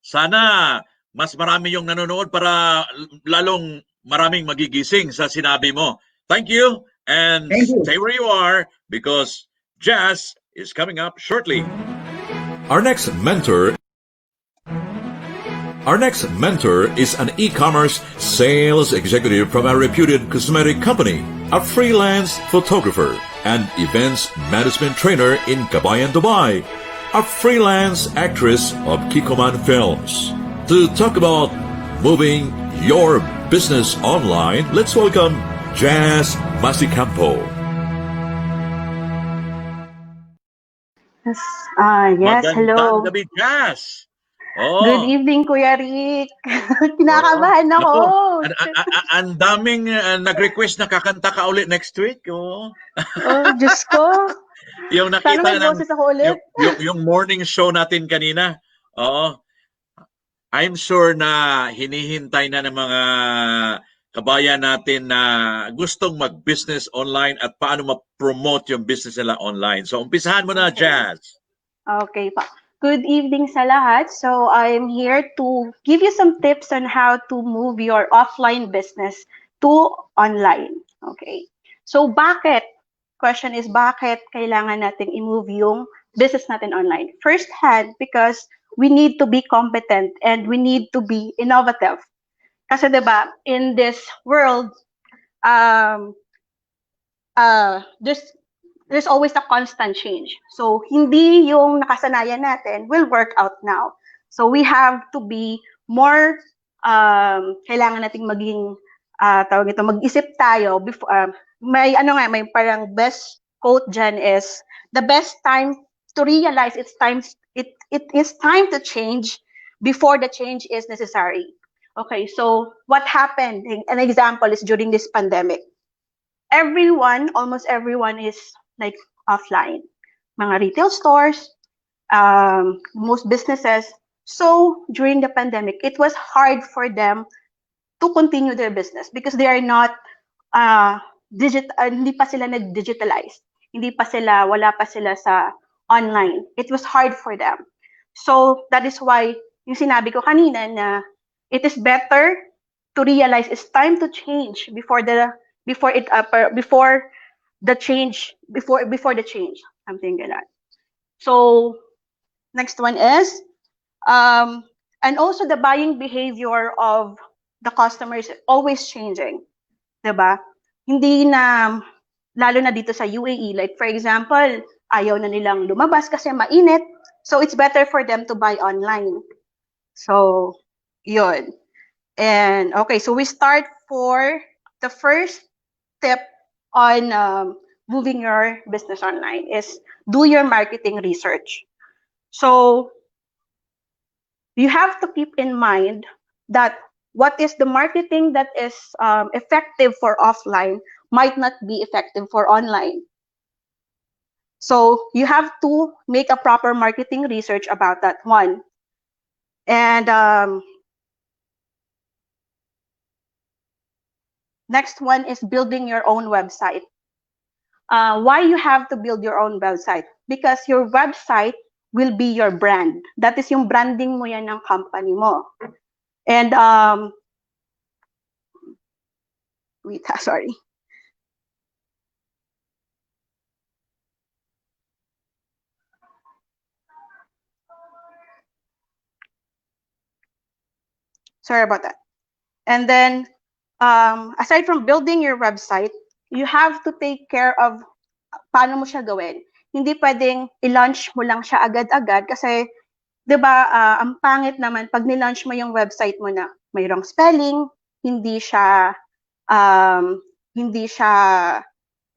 Sana mas marami yung nanonood para lalong maraming magigising sa sinabi mo. Thank you, and Thank you. stay where you are because jazz is coming up shortly. Our next mentor is an e-commerce sales executive from a reputed cosmetic company, a freelance photographer, and events management trainer in Kabayan, Dubai, a freelance actress of Kikoman Films. To talk about moving your business online, let's welcome Jazz Masicampo. Yes, yes, Magandang hello. gabi, Jazz. Good evening, Kuya Rick. Kinakabahan ako. Nako, ang daming nag-request na kakanta ka ulit next week. Oh, Diyos ko. Yung Sana may nakita ng boses ako ulit. yung morning show natin kanina. Oo. I'm sure na hinihintay na ng mga kabayan natin na gustong mag-business online at paano ma-promote yung business nila online. So, umpisahan mo na, Okay. Jazz. Okay pa. Good evening sa lahat. So, I'm here to give you some tips on how to move your offline business to online. Okay. So, bakit? Question is, bakit kailangan nating i-move yung business natin online? First hand, because we need to be competent and we need to be innovative. Kasi 'di ba, in this world, there's always a constant change. So hindi yung nakasanayan natin will work out now. So we have to be more, kailangan nating maging tawag ito, mag-isip tayo before, may parang best quote dyan is the best time to realize it is time to change before the change is necessary. Okay, so what happened? An example is during this pandemic. Almost everyone is like offline. Mga retail stores, most businesses. So during the pandemic, it was hard for them to continue their business because they are not hindi pa sila nag-digitalize. Wala pa sila sa online. It was hard for them. So that is why yung sinabi ko kanina na it is better to realize it's time to change before the change, something like that. So next one is and also the buying behavior of the customers always changing, 'di ba? Hindi na, lalo na dito sa UAE, like for example, ayaw na nilang lumabas kasi mainit, so it's better for them to buy online. So yun. And okay, so we start for the first tip on moving your business online is do your marketing research. So you have to keep in mind that what is the marketing that is effective for offline might not be effective for online. So you have to make a proper marketing research about that one. And next one is building your own website. Why you have to build your own website? Because your website will be your brand. That is yung branding mo yan ng company mo. And sorry. Sorry about that. And then aside from building your website, you have to take care of paano mo siya gawin. Hindi pwedeng i-launch mo lang siya agad-agad kasi 'di ba ang pangit naman pag ni-launch mo yung website mo na may wrong spelling, hindi siya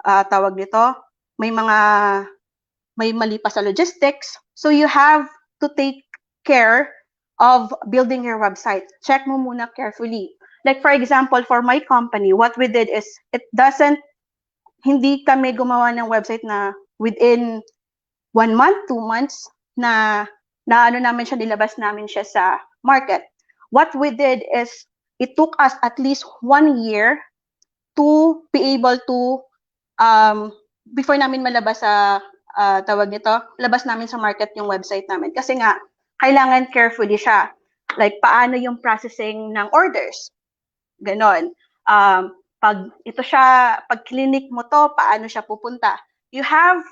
tawag nito, may mali pa sa logistics. So you have to take care of building your website. Check mo muna carefully. Like for example, for my company, what we did is hindi kami gumawa ng website na within 1 month, 2 months na nilabas namin siya sa market. What we did is it took us at least 1 year to be able to before namin malabas sa labas namin sa market yung website namin. Kasi nga, kailangan carefully siya. Like, paano yung processing ng orders? Ganon. Pag clinic mo to, paano siya pupunta? You have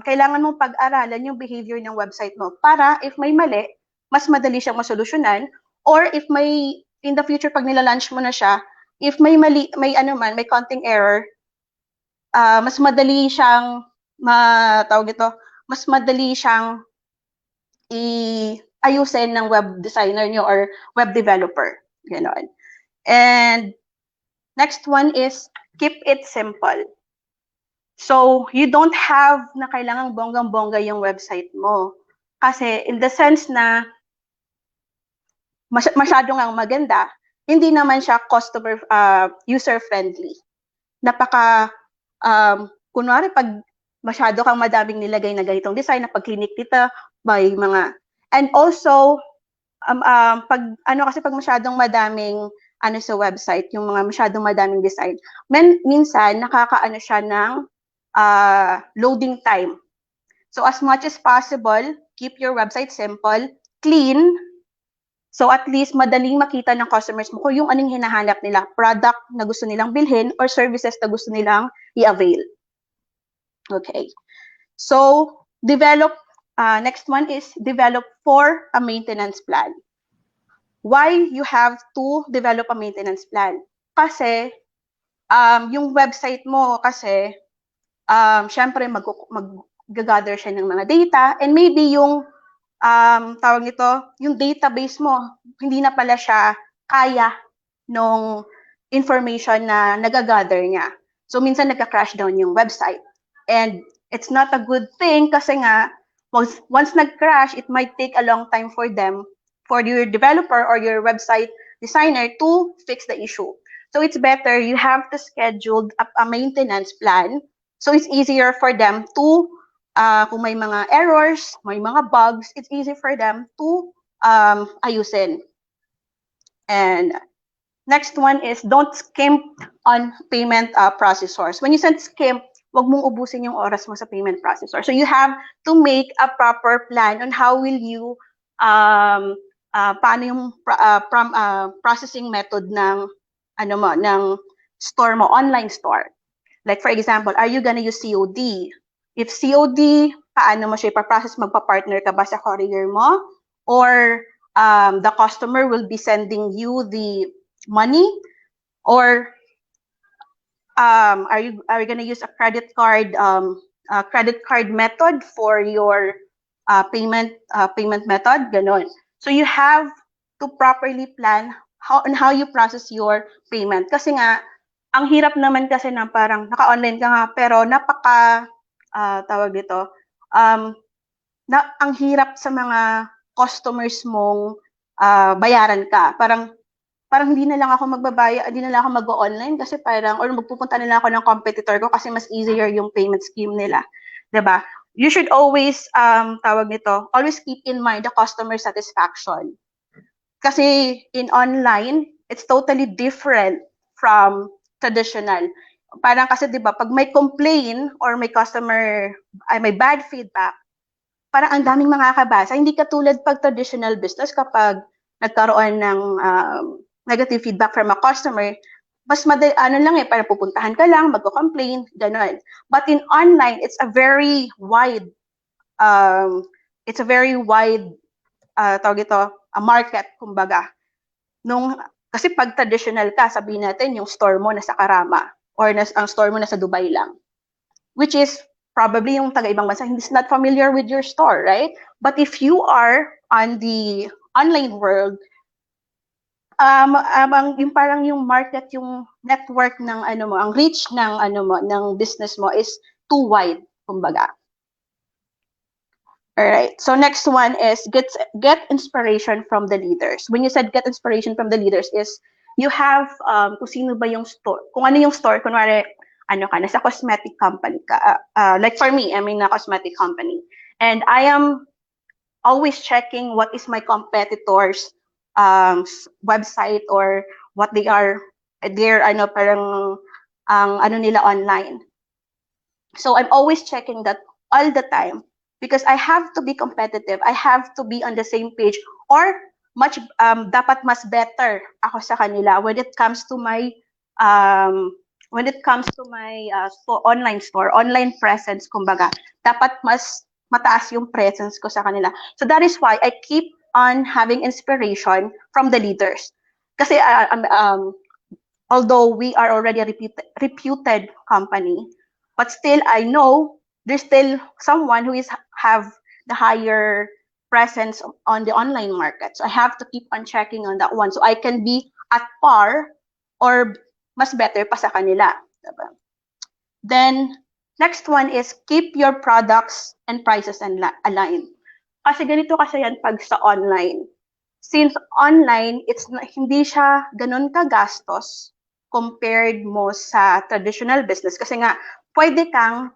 kailangan mong pag-aralan yung behavior ng website mo para if may mali, mas madali siyang masolusyonan, or if may in the future pag nila-launch mo na siya, if may mali, may konting error, mas madali siyang mas madali siyang ayusin ng web designer nyo or web developer. Ganon. And next one is keep it simple. So, you don't have na kailangang bonggang-bongga yung website mo. Kasi in the sense na masyadong ang maganda, hindi naman siya customer user-friendly. Kunwari pag masyado kang madaming nilagay na ganitong design, na pag-clinic dito, by mga, and also, kasi pag masyadong madaming sa website, yung mga masyadong madaming design, minsan nakakaano siya ng loading time. So as much as possible, keep your website simple, clean, so at least madaling makita ng customers mo kung yung anong hinahanap nila, product na gusto nilang bilhin or services na gusto nilang i-avail. Okay. So next one is develop for a maintenance plan. Why you have to develop a maintenance plan? Kasi yung website mo kasi syempre mag-gather siya ng mga data, and maybe yung yung database mo hindi na pala siya kaya nung information na nagagather niya. So minsan nagka-crash down yung website, and it's not a good thing kasi nga once nag-crash, it might take a long time for your developer or your website designer to fix the issue. So it's better you have to schedule a maintenance plan, so it's easier for them to kung may mga errors, may mga bugs, it's easy for them to ayusin. And next one is don't skimp on payment processors. When you said skimp, wag mong ubusin yung oras mo sa payment processor. So you have to make a proper plan on how will you paano yung processing method ng ng store mo, online store. Like for example, are you gonna use COD? If COD, paano mo siya ipaprocess? Magpa-partner ka ba sa courier mo? Or the customer will be sending you the money? Or are you gonna use a credit card method for your payment method? Ganon. So you have to properly plan how you process your payment. Kasi nga, ang hirap naman kasi na parang naka-online ka nga, pero ang hirap sa mga customers mong bayaran ka. Parang hindi na lang ako mag-online kasi parang, or magpupunta na lang ako ng competitor ko kasi mas easier yung payment scheme nila. Diba? You should always, always keep in mind the customer satisfaction. Kasi in online, it's totally different from traditional. Parang kasi 'di ba, pag may complaint or may customer may bad feedback, parang ang daming makakabasa. Hindi katulad pag traditional business, kapag nagkaroon ng negative feedback from a customer, mas lang parang pupuntahan ka lang, magko-complain, gano'n. But in online, it's a very wide a market, kumbaga. Kasi pag traditional ka, sabihin natin yung store mo nasa Karama or ang store mo nasa Dubai lang, which is probably yung taga-ibang bansa hindi not familiar with your store, right? But if you are on the online world, yung parang yung market, yung network ng ang reach ng ng business mo is too wide, kumbaga. All right. So next one is get inspiration from the leaders. When you said get inspiration from the leaders, is you have kung sino ba yung store, kung ano yung store, kunwari nasa cosmetic company ka. Like for me, I'm in a cosmetic company, and I am always checking what is my competitors' website or what their parang nila online. So I'm always checking that all the time, because I have to be competitive. I have to be on the same page, or dapat mas better ako sa kanila when it comes to my when it comes to my store, online presence, kumbaga, dapat mas mataas yung presence ko sa kanila. So that is why I keep on having inspiration from the leaders. Kasi although we are already a reputed company, but still I know there's still someone who have the higher presence on the online market. So I have to keep on checking on that one so I can be at par or mas better pa sa kanila. Diba? Then, next one is keep your products and prices aligned. Kasi ganito kasi yan pag sa online. Since online, hindi siya ganun kagastos compared mo sa traditional business. Kasi nga, pwede kang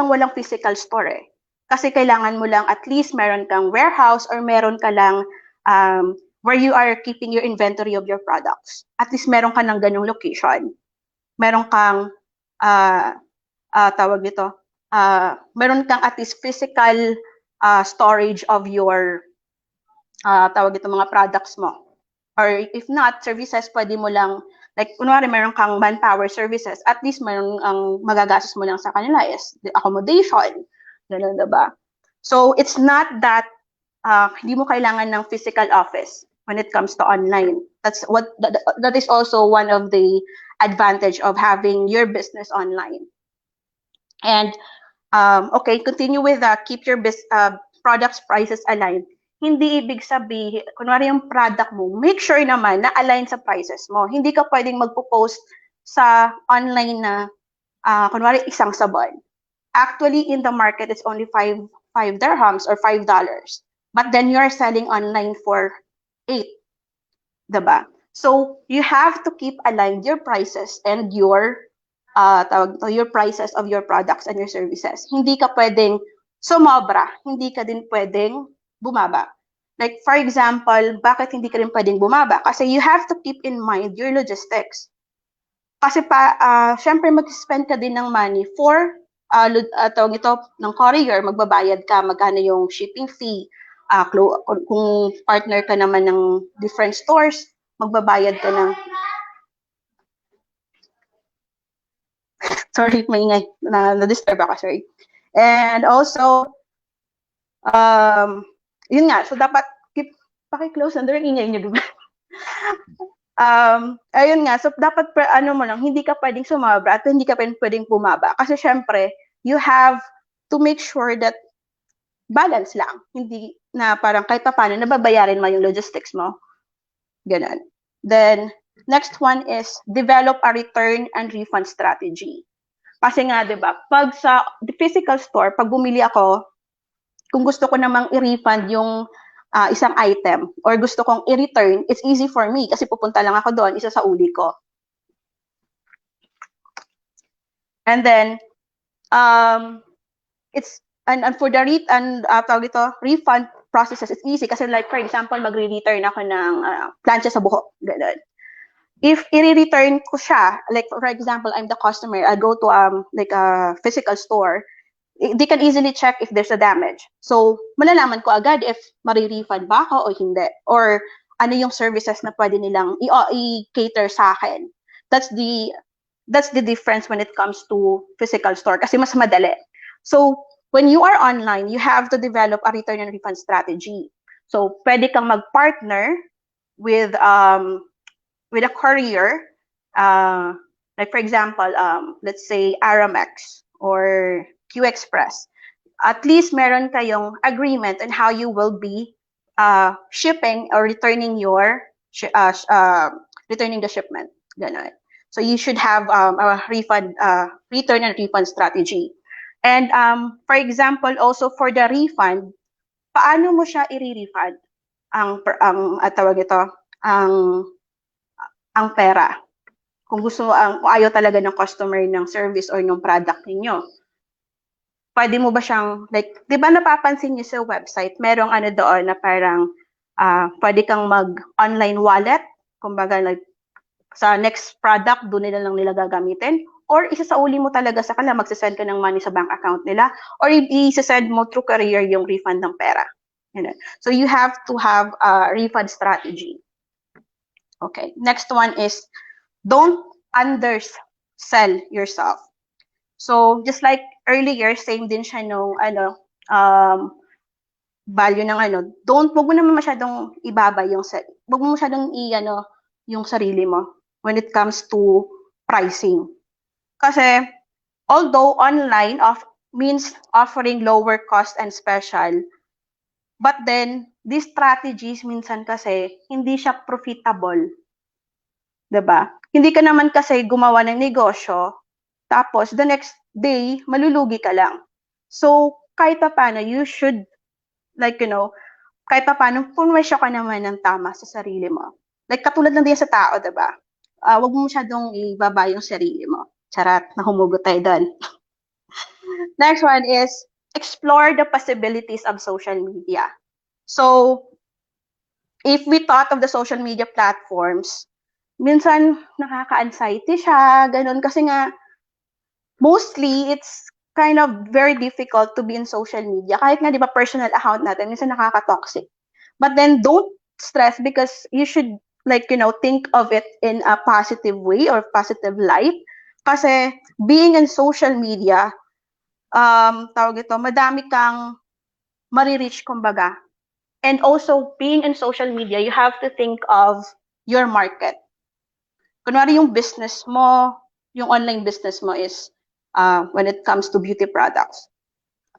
walang physical store eh. Kasi kailangan mo lang at least meron kang warehouse or meron ka lang where you are keeping your inventory of your products. At least meron ka ng ganung location. Meron kang tawag dito, meron kang at least physical storage of your tawag dito mga products mo. Or if not, services, pwede mo lang, like kunwari meron kang manpower services, at least meron ang magagastos mo lang sa kanila is the accommodation. Ganun, diba? So it's not that hindi mo kailangan ng physical office when it comes to online. That is also one of the advantage of having your business online. And okay, continue with keep your products prices aligned. Hindi ibig sabihin, kunwari yung product mo, make sure naman na align sa prices mo. Hindi ka pwedeng magpo-post sa online na kunwari isang sabon. Actually, in the market, it's only 5 dirhams or $5. But then you're selling online for 8. Diba? So you have to keep aligned your prices and your prices of your products and your services. Hindi ka pwedeng sumobra, hindi ka din pwedeng bumaba. Like for example, bakit hindi ka din pwedeng bumaba? Kasi you have to keep in mind your logistics. Kasi syempre mag-spend ka din ng money for tawag ito ng courier, magbabayad ka, magkano yung shipping fee. Kung partner ka naman ng different stores, magbabayad ka ng sorry, maingay, na-disturb ako, sorry. And also, yun nga, so dapat paki-close na doon, ingay nyo, diba? Ayun nga, so dapat ano mo lang, hindi ka pwedeng sumabra at hindi ka pwedeng bumaba. Kasi syempre, you have to make sure that balance lang. Hindi na parang kahit paano, nababayarin mo yung logistics mo. Ganun. Then, next one is develop a return and refund strategy. Kasi nga, di ba, pag sa physical store, pag bumili ako, kung gusto ko namang i-refund yung isang item or gusto kong i-return, it's easy for me kasi pupunta lang ako doon, isa sa uli ko. And then, and for the refund processes, it's easy kasi like for example, magre-return ako ng plancha sa buhok, ganun. If i-return ko siya, like for example, I'm the customer, I go to like a physical store, they can easily check if there's a damage. So, malalaman ko agad if mari-refund ba ako o hindi. Or ano yung services na pwede nilang i-cater sa akin. That's the difference when it comes to physical store kasi mas madali. So, when you are online, you have to develop a return and refund strategy. So, pwede kang mag-partner with a courier, like for example, let's say Aramex or Q Express. At least meron kayong agreement on how you will be shipping or returning returning the shipment. Ganun. So you should have a return and refund strategy. And for example, also for the refund, paano mo siya i-refund ang pera? Kung ayaw talaga ng customer ng service or ng product ninyo. Pwede mo ba siyang, like, di ba napapansin niyo sa website, merong ano doon na parang pwede kang mag-online wallet, kumbaga like, sa next product, doon nila gagamitin, or isasauli mo talaga sa kanila, magsasend ka ng money sa bank account nila, or isasend mo through courier yung refund ng pera. So you have to have a refund strategy. Okay, next one is don't undersell yourself. So just like earlier, same din siya nung value ng wag mo naman masyadong ibaba yung wag mo masyadong yung sarili mo when it comes to pricing. Kasi although online means offering lower cost and special, but then these strategies minsan kasi hindi siya profitable. 'Di ba? Hindi ka naman kasi gumawa ng negosyo tapos the next day malulugi ka lang. So kahit paano you should kahit paano pumasya ka naman ng tama sa sarili mo. Like katulad lang din sa tao, 'di ba? Wag mo masyadong ibaba yung sarili mo. Charat, nahumugot tayo doon. Next one is explore the possibilities of social media. So, if we thought of the social media platforms, minsan nakaka-anxiety siya, ganun. Kasi nga, mostly, it's kind of very difficult to be in social media. Kahit nga, di ba, personal account natin, minsan nakaka-toxic. But then, don't stress because you should, think of it in a positive way or positive light. Kasi, being in social media, madami kang marireach, kumbaga. And also, being in social media, you have to think of your market. Kunwari yung business mo, yung online business mo is when it comes to beauty products.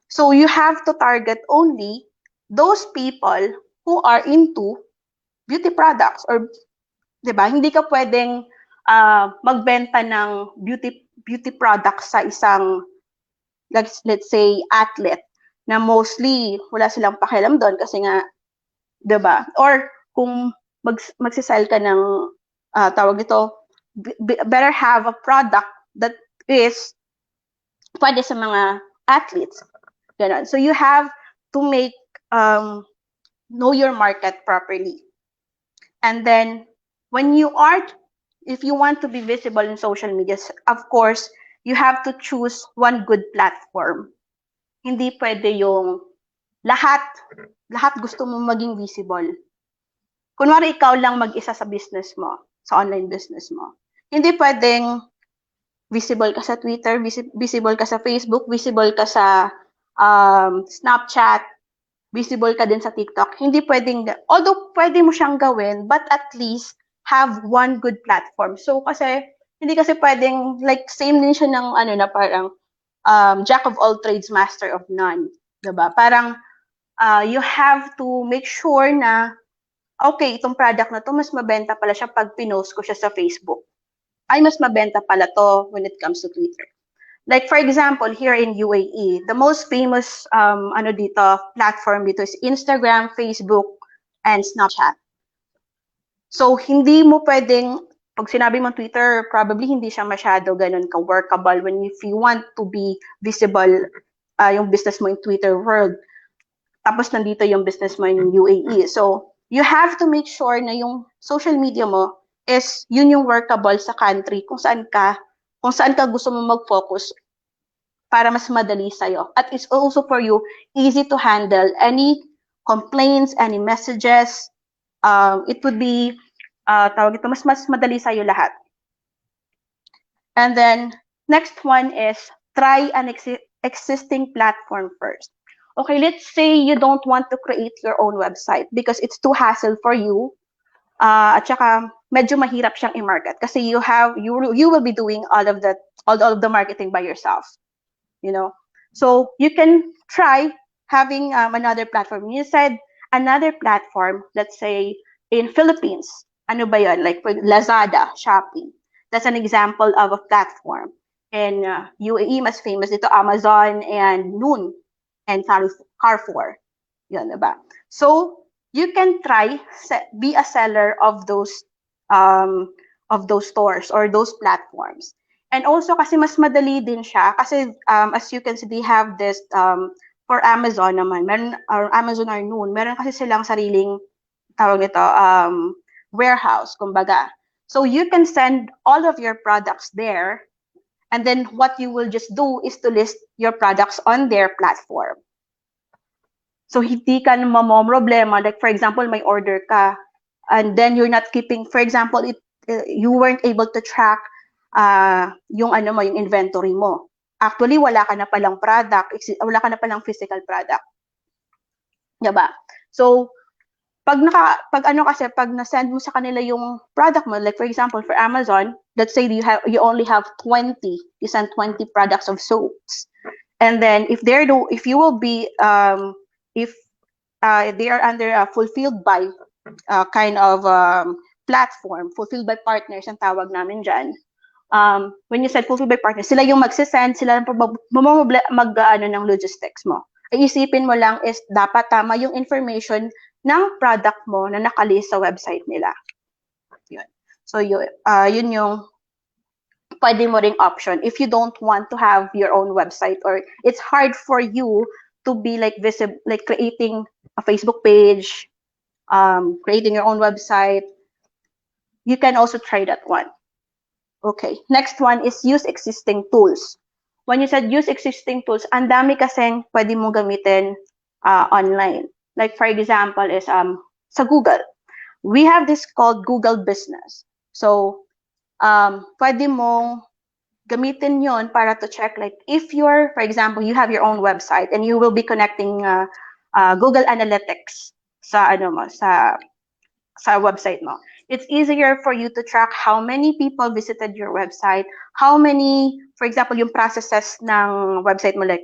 So you have to target only those people who are into beauty products or 'di ba? Hindi ka pwedeng magbenta ng beauty products sa isang let's say athlete na mostly wala silang pakialam doon kasi nga 'di ba? Or kung magsisell ka ng better have a product that is pwede sa mga athletes. Ganun. So you have to make know your market properly. And then if you want to be visible in social media, of course, you have to choose one good platform. Hindi pwede yung lahat gusto mo maging visible. Kunwari ikaw lang mag-isa sa business mo, sa online business mo. Hindi pwedeng visible ka sa Twitter, visible ka sa Facebook, visible ka sa Snapchat, visible ka din sa TikTok. Hindi pwedeng, although pwede mo siyang gawin, but at least have one good platform. So kasi, hindi kasi pwedeng, same din siya ng parang jack of all trades, master of none. Diba? Parang, you have to make sure na, okay, itong product na to, mas mabenta pala siya pag pinost ko siya sa Facebook. Ay, mas mabenta pala to when it comes to Twitter. Like, for example, here in UAE, the most famous platform dito is Instagram, Facebook, and Snapchat. So, hindi mo pwedeng, pag sinabi mo Twitter, probably hindi siya masyado ganun ka-workable if you want to be visible yung business mo in Twitter world. Tapos nandito yung business mo in UAE. So, you have to make sure na yung social media mo is yun yung workable sa country kung saan ka gusto mo mag-focus para mas madali sa'yo. At it's also for you easy to handle any complaints, any messages. It would be, mas madali sa'yo lahat. And then, next one is try an existing platform first. Okay, let's say you don't want to create your own website because it's too hassle for you. At saka medyo mahirap siyang i-market kasi you will be doing all of the marketing by yourself, so you can try having another platform. You said another platform, let's say in Philippines, ano ba yun, like Lazada, Shopee, that's an example of a platform. In UAE, mas famous dito Amazon and Noon and Carrefour, yun, diba? So you can try be a seller of those stores or those platforms. And also kasi mas madali din siya kasi as you can see, they have this for Amazon naman, Amazon or Noon, meron kasi silang sariling warehouse, kumbaga. So you can send all of your products there, and then what you will just do is to list your products on their platform. So, hindi ka problema. Like, for example, may order ka, and then you're not keeping, for example, you weren't able to track yung ano mo, yung inventory mo. Actually, wala ka na palang product, wala ka na palang physical product. Diba? So, pag na-send mo sa kanila yung product mo, like for example, for Amazon, let's say you only have 20, you send 20 products of soaps. And then if you will be if they are under a fulfilled by kind of platform, fulfilled by partners ang tawag namin dyan. When you said fulfilled by partners, sila yung magsisend, sila mag-ano ng logistics mo. Iisipin mo lang is dapat tama yung information ng product mo na nakalist sa website nila. Yun. So yun yung pwede mo ring option if you don't want to have your own website, or it's hard for you to be like visible, like creating a Facebook page, creating your own website. You can also try that one. Okay, next one is use existing tools. When you said use existing tools, ang dami kasing pwede mong gamitin online. Like for example is sa Google. We have this called Google Business. So pwede mong gamitin yon para to check, like if you're, for example, you have your own website and you will be connecting Google Analytics sa ano mo, sa website mo. It's easier for you to track how many people visited your website, how many, for example, yung processes ng website mo, like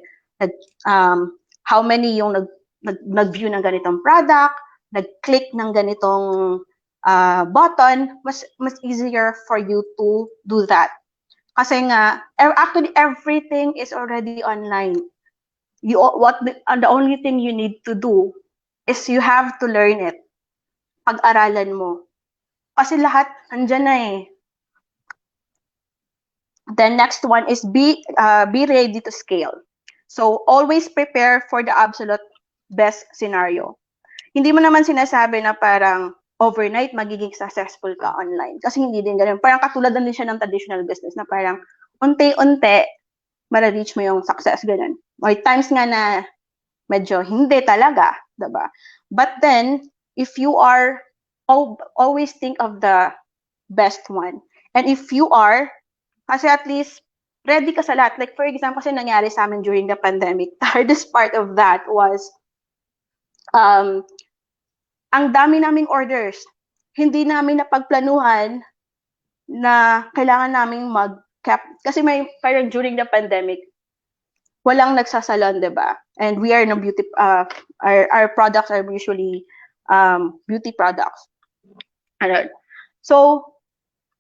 how many yung nag-view ng ganitong product, nag-click ng ganitong button. Mas easier for you to do that. Kasi nga, actually everything is already online. The only thing you need to do is you have to learn it. Pag-aralan mo. Kasi lahat andyan na eh. Then next one is be ready to scale. So always prepare for the absolute best scenario. Hindi mo naman sinasabi na parang overnight magiging successful ka online. Kasi hindi din ganun. Parang katulad din siya ng traditional business na parang unti-unti mara-reach mo yung success. Ganun. May times nga na medyo hindi talaga. Diba? But then, if you are, always think of the best one. And if you are, kasi at least, ready ka sa lahat. Like for example, kasi nangyari sa amin during the pandemic, the hardest part of that was, ang dami naming orders. Hindi namin napagplanuhan na kailangan naming mag-cap. Kasi may, parang during the pandemic, walang nagsasalon, diba? And we are in a beauty, our products are usually beauty products. So,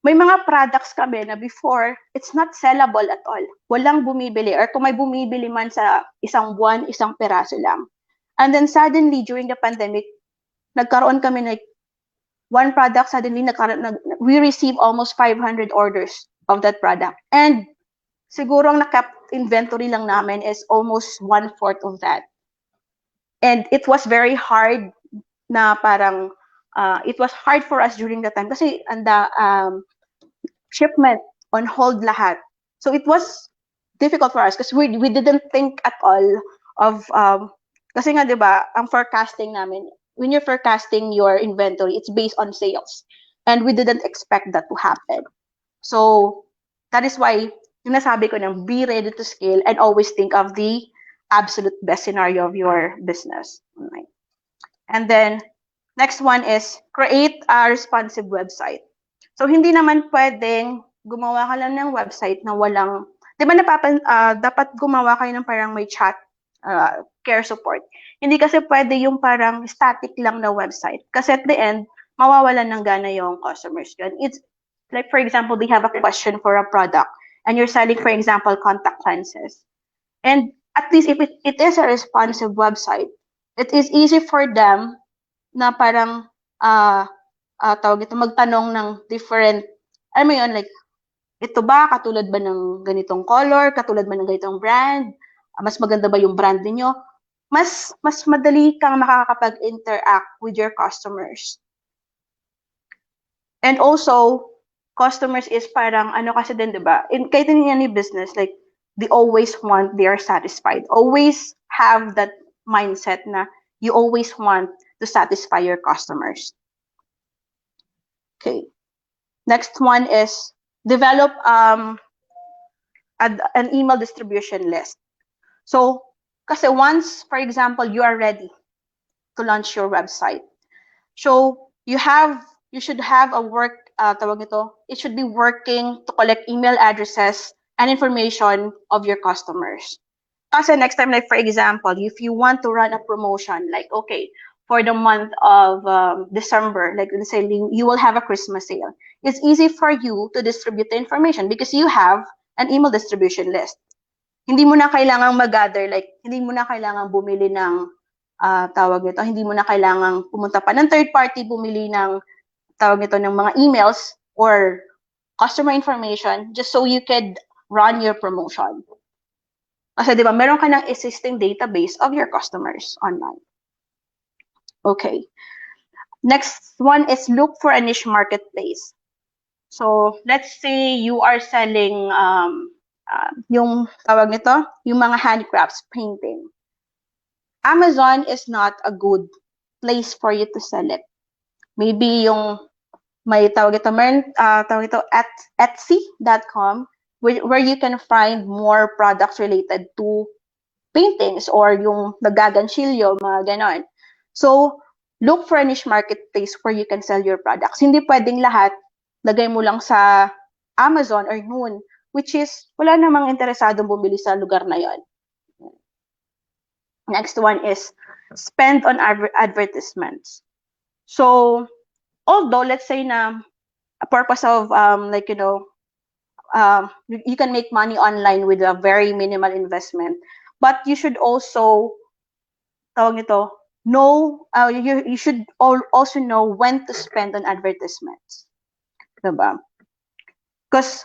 may mga products kami na before, it's not sellable at all. Walang bumibili. Or kung may bumibili man sa isang buwan, isang peraso lang. And then suddenly, during the pandemic, nagkaroon kami like one product, suddenly we received almost 500 orders of that product. And siguro ang naka inventory lang namin is almost 1/4 of that. And it was very hard na parang, it was hard for us during that time kasi shipment on hold lahat. So it was difficult for us because we didn't think at all of, kasi nga diba, ang forecasting namin, when you're forecasting your inventory, it's based on sales. And we didn't expect that to happen. So that is why, yung nasabi ko ng be ready to scale and always think of the absolute best scenario of your business. And then, next one is create a responsive website. So, hindi naman pwedeng gumawa ka lang ng website na walang, di ba dapat gumawa kayo ng parang may chat, care support. Hindi kasi pwede yung parang static lang na website. Kasi at the end, mawawalan ng gana yung customers. It's like, for example, they have a question for a product and you're selling, for example, contact lenses. And at least if it is a responsive website, it is easy for them na parang tawag ito, magtanong ng different, alam mo yun, like, ito ba, katulad ba ng ganitong color, katulad ba ng ganitong brand, mas maganda ba yung brand niyo? Mas madali kang makakapag-interact with your customers. And also, customers is parang, ano kasi din, diba? Kahit in any business, like, they always want, they are satisfied. Always have that mindset na you always want to satisfy your customers. Okay. Next one is develop an email distribution list. So, kasi once, for example, you are ready to launch your website, so you should have a tawag nito, it should be working to collect email addresses and information of your customers. Kasi next time, like for example, if you want to run a promotion, like okay, for the month of December, like let's say you will have a Christmas sale, it's easy for you to distribute the information because you have an email distribution list. Hindi mo na kailangang mag-gather, like hindi mo na kailangang bumili ng tawag nito, hindi mo na kailangang pumunta pa ng third party, bumili ng tawag nito ng mga emails or customer information just so you could run your promotion. Kasi di ba, meron ka ng existing database of your customers online. Okay. Next one is look for a niche marketplace. So, let's say you are selling yung tawag nito, yung mga handicrafts, painting. Amazon is not a good place for you to sell it. Maybe yung may tawag ito at Etsy.com where you can find more products related to paintings or yung nagaganchilyo, mga ganon. So, look for a niche marketplace where you can sell your products. Hindi pwedeng lahat, lagay mo lang sa Amazon or Noon, which is, wala namang interesadong bumili sa lugar na yon. Next one is, spend on advertisements. So, although, let's say na, a purpose of, you can make money online with a very minimal investment, but you should also, tawag nito, you should also know when to spend on advertisements. Diba? Because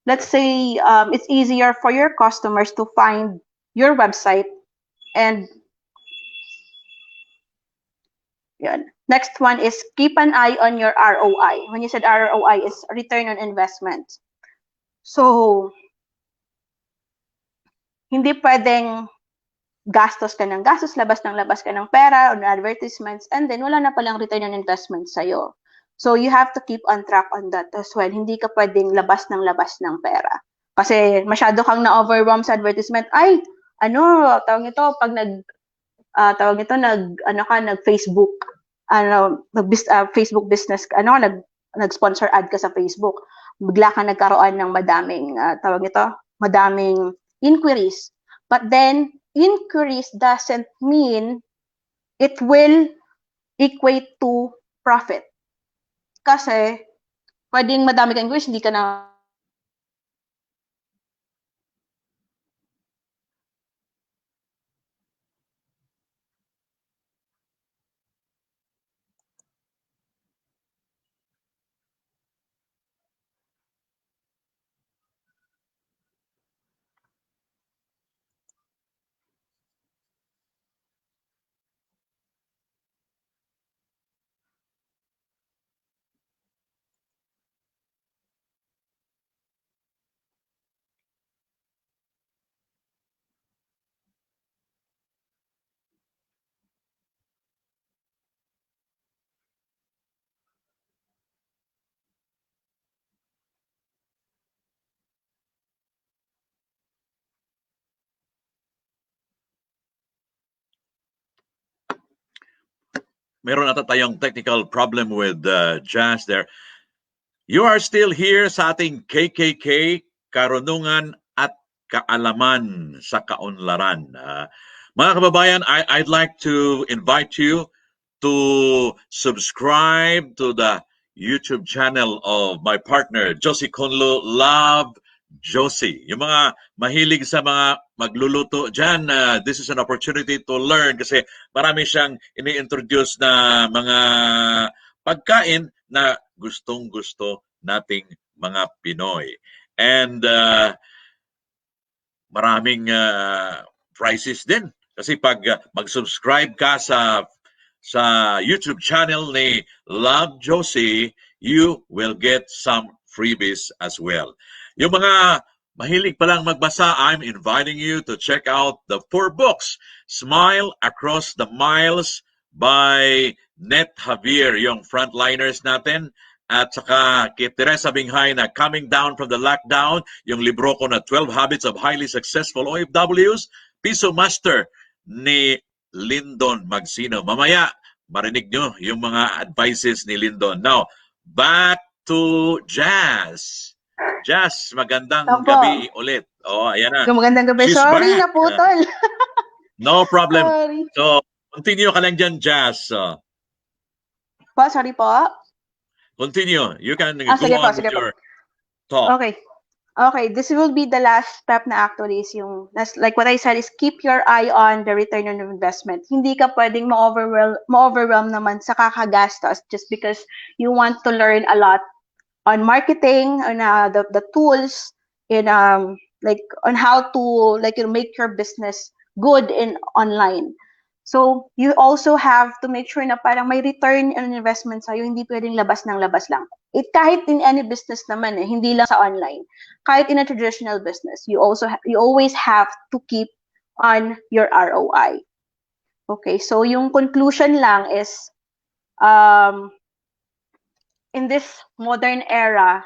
let's say it's easier for your customers to find your website and yun. Next one is keep an eye on your ROI. When you said ROI is return on investment. So, hindi pwedeng gastos ka ng gastos, labas ka ng pera on advertisements, and then wala na palang return on investment sa'yo. So, you have to keep on track on that as well. Hindi ka pwedeng labas ng pera. Kasi masyado kang na-overwhelm sa advertisement. Ay, tawag ito, pag nag-Facebook, Facebook business, nag-sponsor ad ka sa Facebook, bigla ka nagkaroon ng madaming inquiries. But then, inquiries doesn't mean it will equate to profit. Kasi, pwedeng madami kang inquiries, hindi ka na Meron ata tayong technical problem with Jazz there. You are still here sa ating KKK, Karunungan at Kaalaman sa Kaunlaran. Mga kababayan, I'd like to invite you to subscribe to the YouTube channel of my partner, Josie Conlo, Love Josie. Yung mga mahilig sa mga magluluto dyan, this is an opportunity to learn kasi marami siyang ini-introduce na mga pagkain na gustong-gusto nating mga Pinoy. And maraming prizes din. Kasi pag mag-subscribe ka sa YouTube channel ni Love Josie, you will get some freebies as well. Yung mga mahilig palang magbasa, I'm inviting you to check out the 4 books. Smile Across the Miles by Net Javier, yung frontliners natin. At saka kay Teresa Binghay na Coming Down from the Lockdown, yung libro ko na 12 Habits of Highly Successful OFWs, Piso Master ni Lyndon Magsino. Mamaya, marinig nyo yung mga advices ni Lyndon. Now, back to Jazz. Jazz, magandang Opo. gabi ulit. Oh, ayan na. Magandang gabi. She's Sorry, back. naputol. No problem. Sorry. So, continue ka lang dyan, Jazz. Sorry po. Continue. You can go Sige po, on with sige po. your talk. Okay. Okay, this will be the last step na actually is yung, like what I said, is keep your eye on the return on investment. Hindi ka pwedeng ma-overwhelm naman sa kakagastos just because you want to learn a lot on marketing, on the tools, in like on how to like make your business good in online. So you also have to make sure na parang may return on investment sa'yo, hindi pwedeng labas ng labas lang. Kahit in any business naman, hindi lang sa online. Kahit in a traditional business, you always have to keep on your ROI. Okay, so yung conclusion lang is, in this modern era,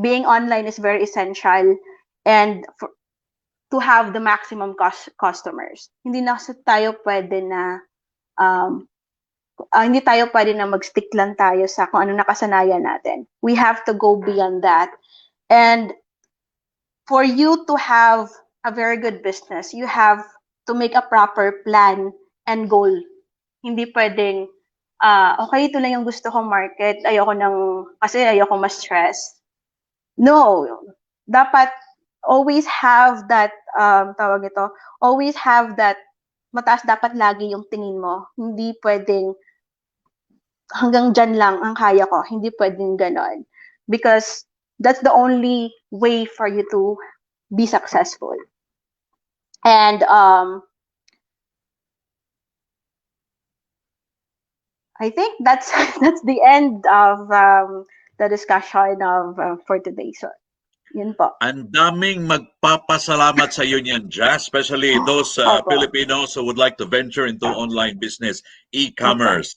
being online is very essential, and to have the maximum customers. Hindi tayo pwede na mag-stick lang tayo sa kung ano nakasanayan natin. We have to go beyond that. And for you to have a very good business, you have to make a proper plan and goal. Hindi pwedeng, okay, ito lang yung gusto kong market, kasi ayoko ma-stress. No, dapat always have that, always have that, mataas dapat lagi yung tingin mo. Hindi pwedeng, hanggang dyan lang ang kaya ko. Hindi pwedeng ganon. Because that's the only way for you to be successful. And I think that's the end of the discussion of for today. So, yun po. Ang daming magpapasalamat sa iyo niyan, Jazz, especially those Filipinos who would like to venture into online business, e-commerce.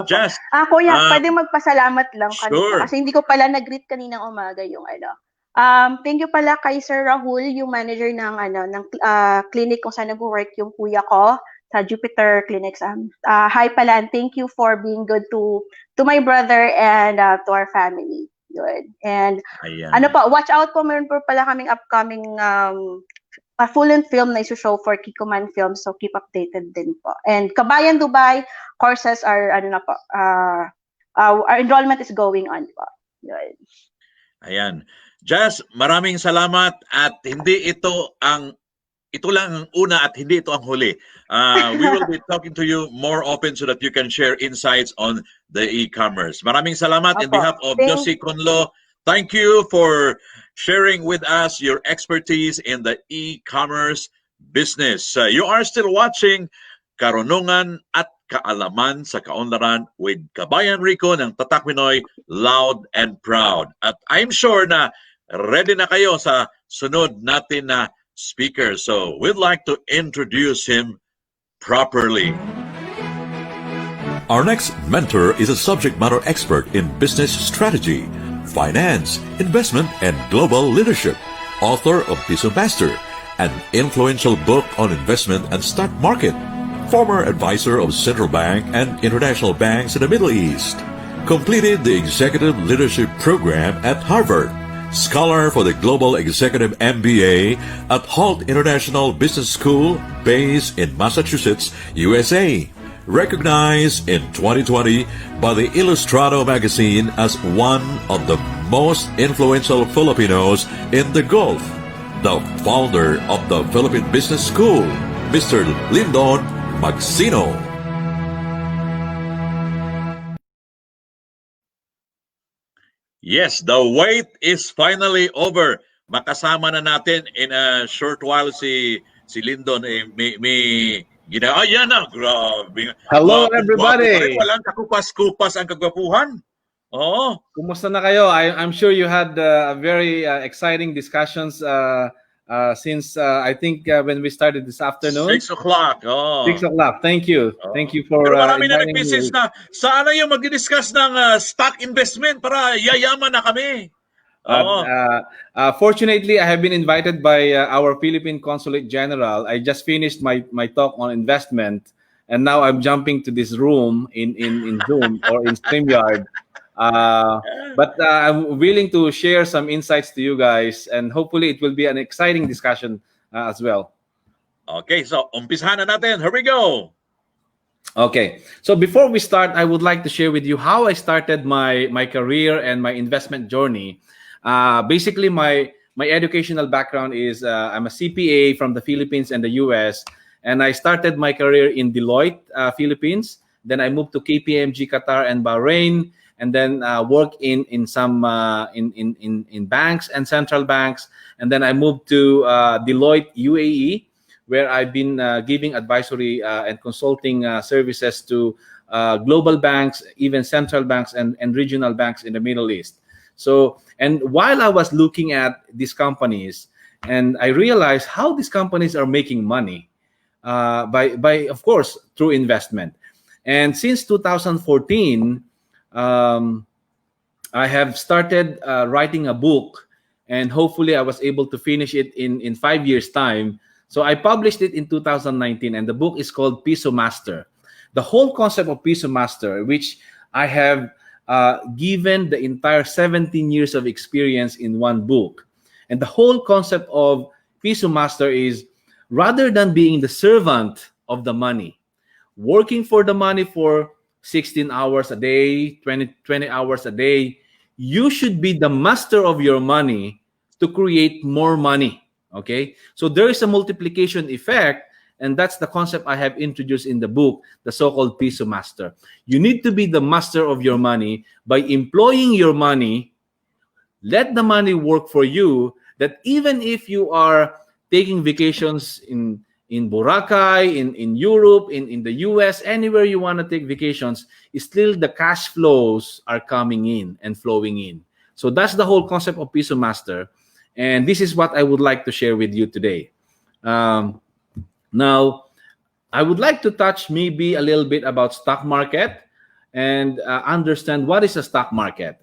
Jazz. Kuya, pwede magpasalamat lang sure. Kanina. Kasi hindi ko pala nag-greet kaninang umaga yung thank you pala kay Sir Rahul, yung manager ng clinic kung saan nag-work yung kuya ko sa Jupiter Clinics. Hi pala, and thank you for being good to my brother and to our family. Good. And watch out po, meron po pala kaming upcoming a full-length film na isushow for Kikoman Films, so keep updated din po. And Kabayan Dubai courses are our enrollment is going on po. Good. Ayan. Jazz, maraming salamat, at ito lang ang una at hindi ito ang huli. We will be talking to you more often so that you can share insights on the e-commerce. Maraming salamat. In behalf of Josie Conlo, thank you for sharing with us your expertise in the e-commerce business. You are still watching Karunungan at Kaalaman sa Kaunlaran with Kabayan Rico ng Tatak Pinoy, Loud and Proud. At I'm sure na ready na kayo sa sunod natin na speaker. So we'd like to introduce him properly. Our next mentor is a subject matter expert in business strategy, finance, investment, and global leadership. Author of Piso Master, an influential book on investment and stock market. Former advisor of central bank and international banks in the Middle East. Completed the executive leadership program at Harvard. Scholar for the Global Executive MBA at Holt International Business School based in Massachusetts, USA. Recognized in 2020 by the Ilustrado magazine as one of the most influential Filipinos in the Gulf. The founder of the Philippine Business School, Mr. Lyndon Magsino. Yes, the wait is finally over. Makasama na natin in a short while si Lyndon. Ayan na, grabe. Hello, everybody. Walang kakupas-kupas ang kagwapuhan. Oh. Kumusta na kayo? I'm sure you had very exciting discussions since I think when we started this afternoon. 6 o'clock. Oh. 6 o'clock. Thank you. Thank you for Pero marami na inviting nag-message me. na, sana yung mag-discuss ng stock investment para yayaman na kami. Oo. Fortunately, I have been invited by our Philippine Consulate General. I just finished my talk on investment, and now I'm jumping to this room in Zoom or in StreamYard. But I'm willing to share some insights to you guys, and hopefully it will be an exciting discussion as well. Okay, so umpisahan na natin. Here we go. Okay, so before we start, I would like to share with you how I started my career and my investment journey. Basically, my educational background is I'm a CPA from the Philippines and the US, and I started my career in Deloitte, Philippines. Then I moved to KPMG, Qatar, and Bahrain, and then worked in some in banks and central banks. And then I moved to Deloitte, UAE, where I've been giving advisory and consulting services to global banks, even central banks and regional banks in the Middle East. So, and while I was looking at these companies, and I realized how these companies are making money by of course, through investment. And since 2014, I have started writing a book, and hopefully I was able to finish it in 5 years' time. So I published it in 2019, and the book is called Piso Master. The whole concept of Piso Master, which I have given the entire 17 years of experience in one book. And the whole concept of Piso Master is, rather than being the servant of the money, working for the money for 16 hours a day, 20 hours a day, you should be the master of your money to create more money. Okay, so there is a multiplication effect, and that's the concept I have introduced in the book, the so-called Piso Master. You need to be the master of your money by employing your money. Let the money work for you, that even if you are taking vacations in Boracay, in Europe, in the US, anywhere you want to take vacations, still the cash flows are coming in and flowing in. So that's the whole concept of Piso Master. And this is what I would like to share with you today. Now, I would like to touch maybe a little bit about stock market and understand what is a stock market.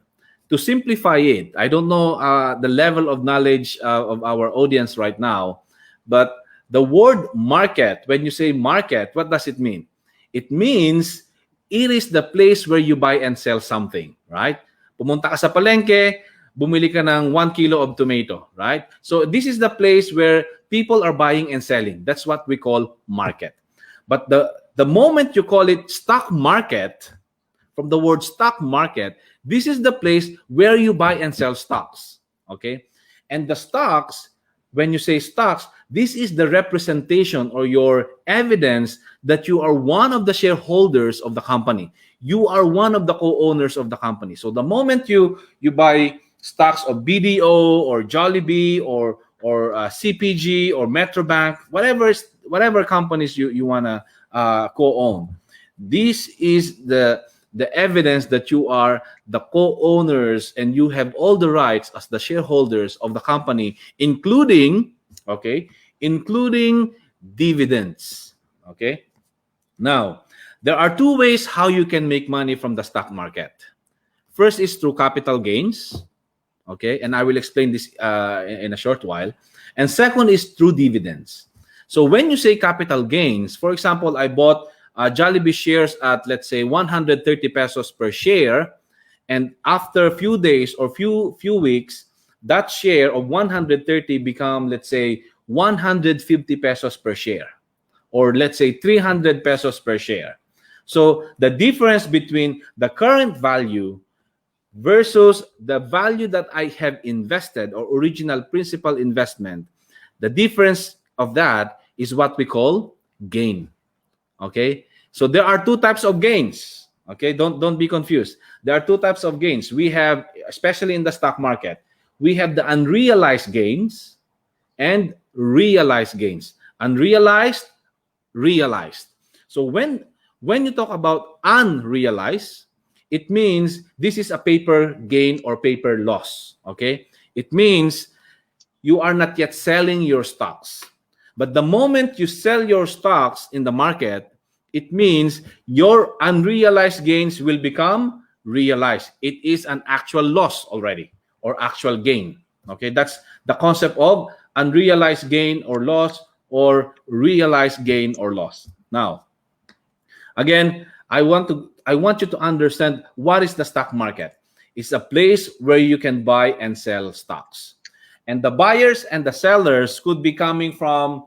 To simplify it, I don't know the level of knowledge of our audience right now, but the word market, when you say market, what does it mean? It means it is the place where you buy and sell something, right? Pumunta ka sa palengke, bumili ka ng 1 kilo of tomato, right? So this is the place where people are buying and selling. That's what we call market. But the moment you call it stock market, from the word stock market, this is the place where you buy and sell stocks, okay? And the stocks, when you say stocks, this is the representation or your evidence that you are one of the shareholders of the company. You are one of the co-owners of the company. So the moment you buy stocks of BDO or Jollibee or CPG or Metrobank, whatever companies you want to co-own, this is the evidence that you are the co-owners and you have all the rights as the shareholders of the company, including dividends. Okay. Now, there are two ways how you can make money from the stock market. First is through capital gains. Okay, and I will explain this in a short while. And second is through dividends. So when you say capital gains, for example, I bought Jollibee shares at, let's say, 130 pesos per share, and after a few days or few weeks, that share of 130 become, let's say, 150 pesos per share, or let's say 300 pesos per share. So the difference between the current value versus the value that I have invested, or original principal investment, the difference of that is what we call gain. Okay, so there are two types of gains. Okay, don't be confused. There are two types of gains. We have, especially in the stock market, we have the unrealized gains and realized gains. Unrealized, realized. So when you talk about unrealized, it means this is a paper gain or paper loss. Okay, it means you are not yet selling your stocks. But the moment you sell your stocks in the market, it means your unrealized gains will become realized. It is an actual loss already, or actual gain. Okay, that's the concept of unrealized gain or loss, or realized gain or loss. Now, again, I want you to understand what is the stock market. It's a place where you can buy and sell stocks. And the buyers and the sellers could be coming from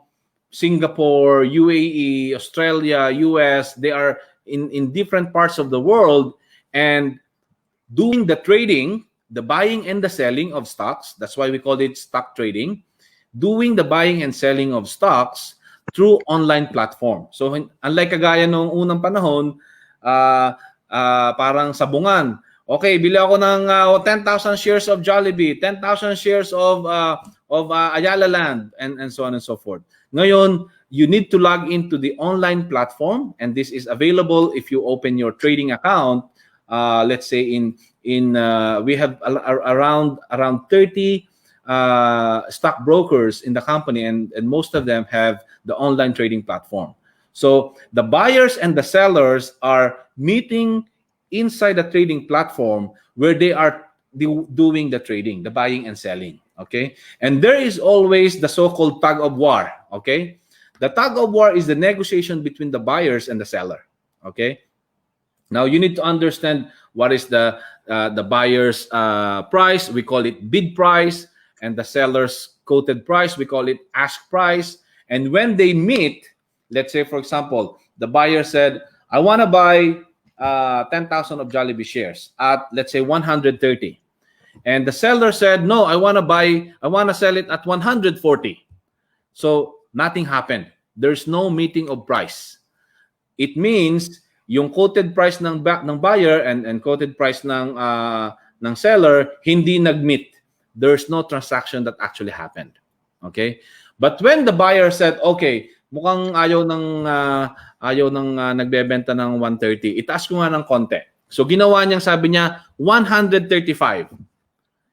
Singapore, UAE, Australia, US. They are in different parts of the world and doing the trading, the buying and the selling of stocks. That's why we call it stock trading. Doing the buying and selling of stocks through online platform. So unlike kagaya nung unang panahon, parang sabungan. Okay, bili ako ng 10,000 shares of Jollibee, 10,000 shares of Ayala Land, and so on and so forth. Ngayon, you need to log into the online platform, and this is available if you open your trading account. Let's say we have around 30 stock brokers in the company, and most of them have the online trading platform. So the buyers and the sellers are meeting inside the trading platform where they are doing the trading, the buying and selling. Okay, and there is always the so-called tug of war. Okay, the tug of war is the negotiation between the buyers and the seller. Okay, now you need to understand what is the buyer's price. We call it bid price, and the seller's quoted price, we call it ask price. And when they meet, let's say for example, the buyer said, I want to buy 10,000 of Jollibee shares at, let's say, 130. And the seller said, no, I want to sell it at 140. So nothing happened. There's no meeting of price. It means yung quoted price ng buyer and quoted price ng seller hindi nag-meet. There's no transaction that actually happened. Okay? But when the buyer said, okay, mukhang ayaw ng nagbebenta ng 130, itaas ko nga ng konti. So ginawa niyang, sabi niya 135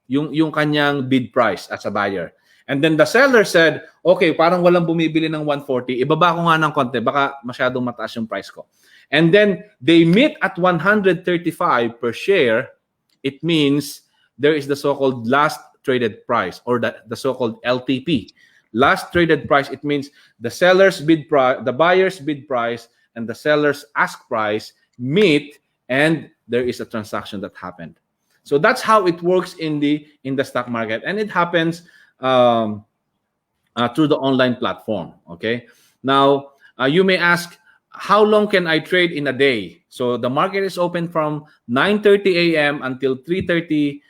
yung kanyang bid price as a buyer. And then the seller said, okay, parang walang bumibili ng 140, ibaba ko nga ng konti, baka masyadong mataas yung price ko. And then they meet at 135 per share. It means there is the so-called last traded price, or the so-called LTP. Last traded price, it means the seller's bid price, the buyer's bid price, and the seller's ask price meet, and there is a transaction that happened. So that's how it works in the stock market, and it happens through the online platform. Okay. Now you may ask, how long can I trade in a day? So the market is open from 9:30 a.m. until 3:30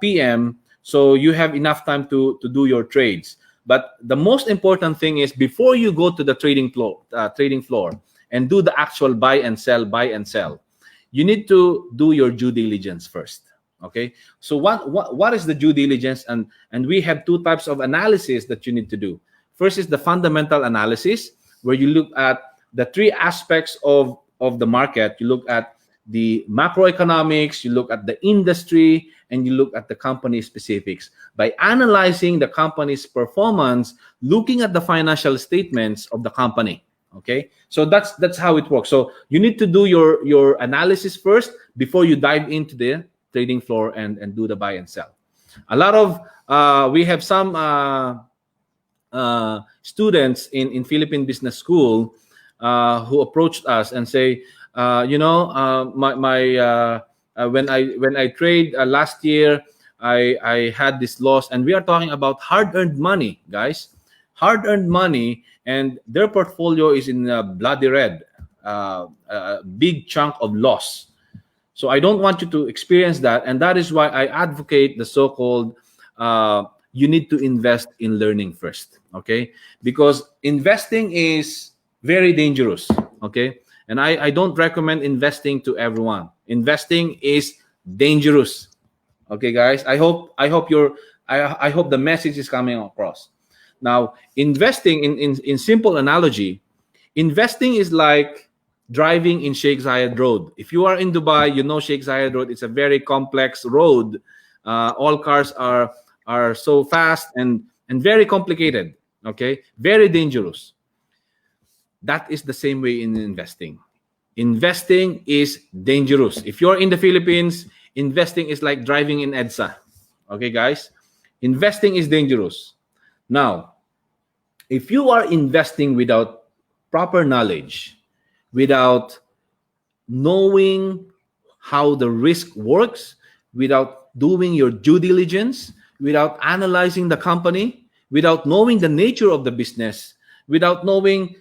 p.m. So you have enough time to do your trades. But the most important thing is, before you go to the trading floor and do the actual buy and sell, you need to do your due diligence first. Okay. So what is the due diligence? And we have two types of analysis that you need to do. First is the fundamental analysis, where you look at the three aspects of the market. You look at the macroeconomics, you look at the industry, and you look at the company specifics. By analyzing the company's performance, looking at the financial statements of the company. Okay, so that's how it works. So you need to do your analysis first before you dive into the trading floor and do the buy and sell. A lot of we have some students in Philippine Business School who approached us and say, when I trade last year, I had this loss, and we are talking about hard-earned money, guys, hard-earned money, and their portfolio is in bloody red, a big chunk of loss. So I don't want you to experience that, and that is why I advocate the so-called you need to invest in learning first, okay? Because investing is very dangerous, okay? And I don't recommend investing to everyone. Investing is dangerous, okay, guys? I hope the message is coming across. Now, investing in simple analogy, investing is like driving in Sheikh Zayed Road. If you are in Dubai, you know Sheikh Zayed Road. It's a very complex road. All cars are are so fast and very complicated. Okay, very dangerous. That is the same way in investing. Investing is dangerous. If you're in the Philippines, investing is like driving in EDSA. Okay, guys? Investing is dangerous. Now, if you are investing without proper knowledge, without knowing how the risk works, without doing your due diligence, without analyzing the company, without knowing the nature of the business, without knowing,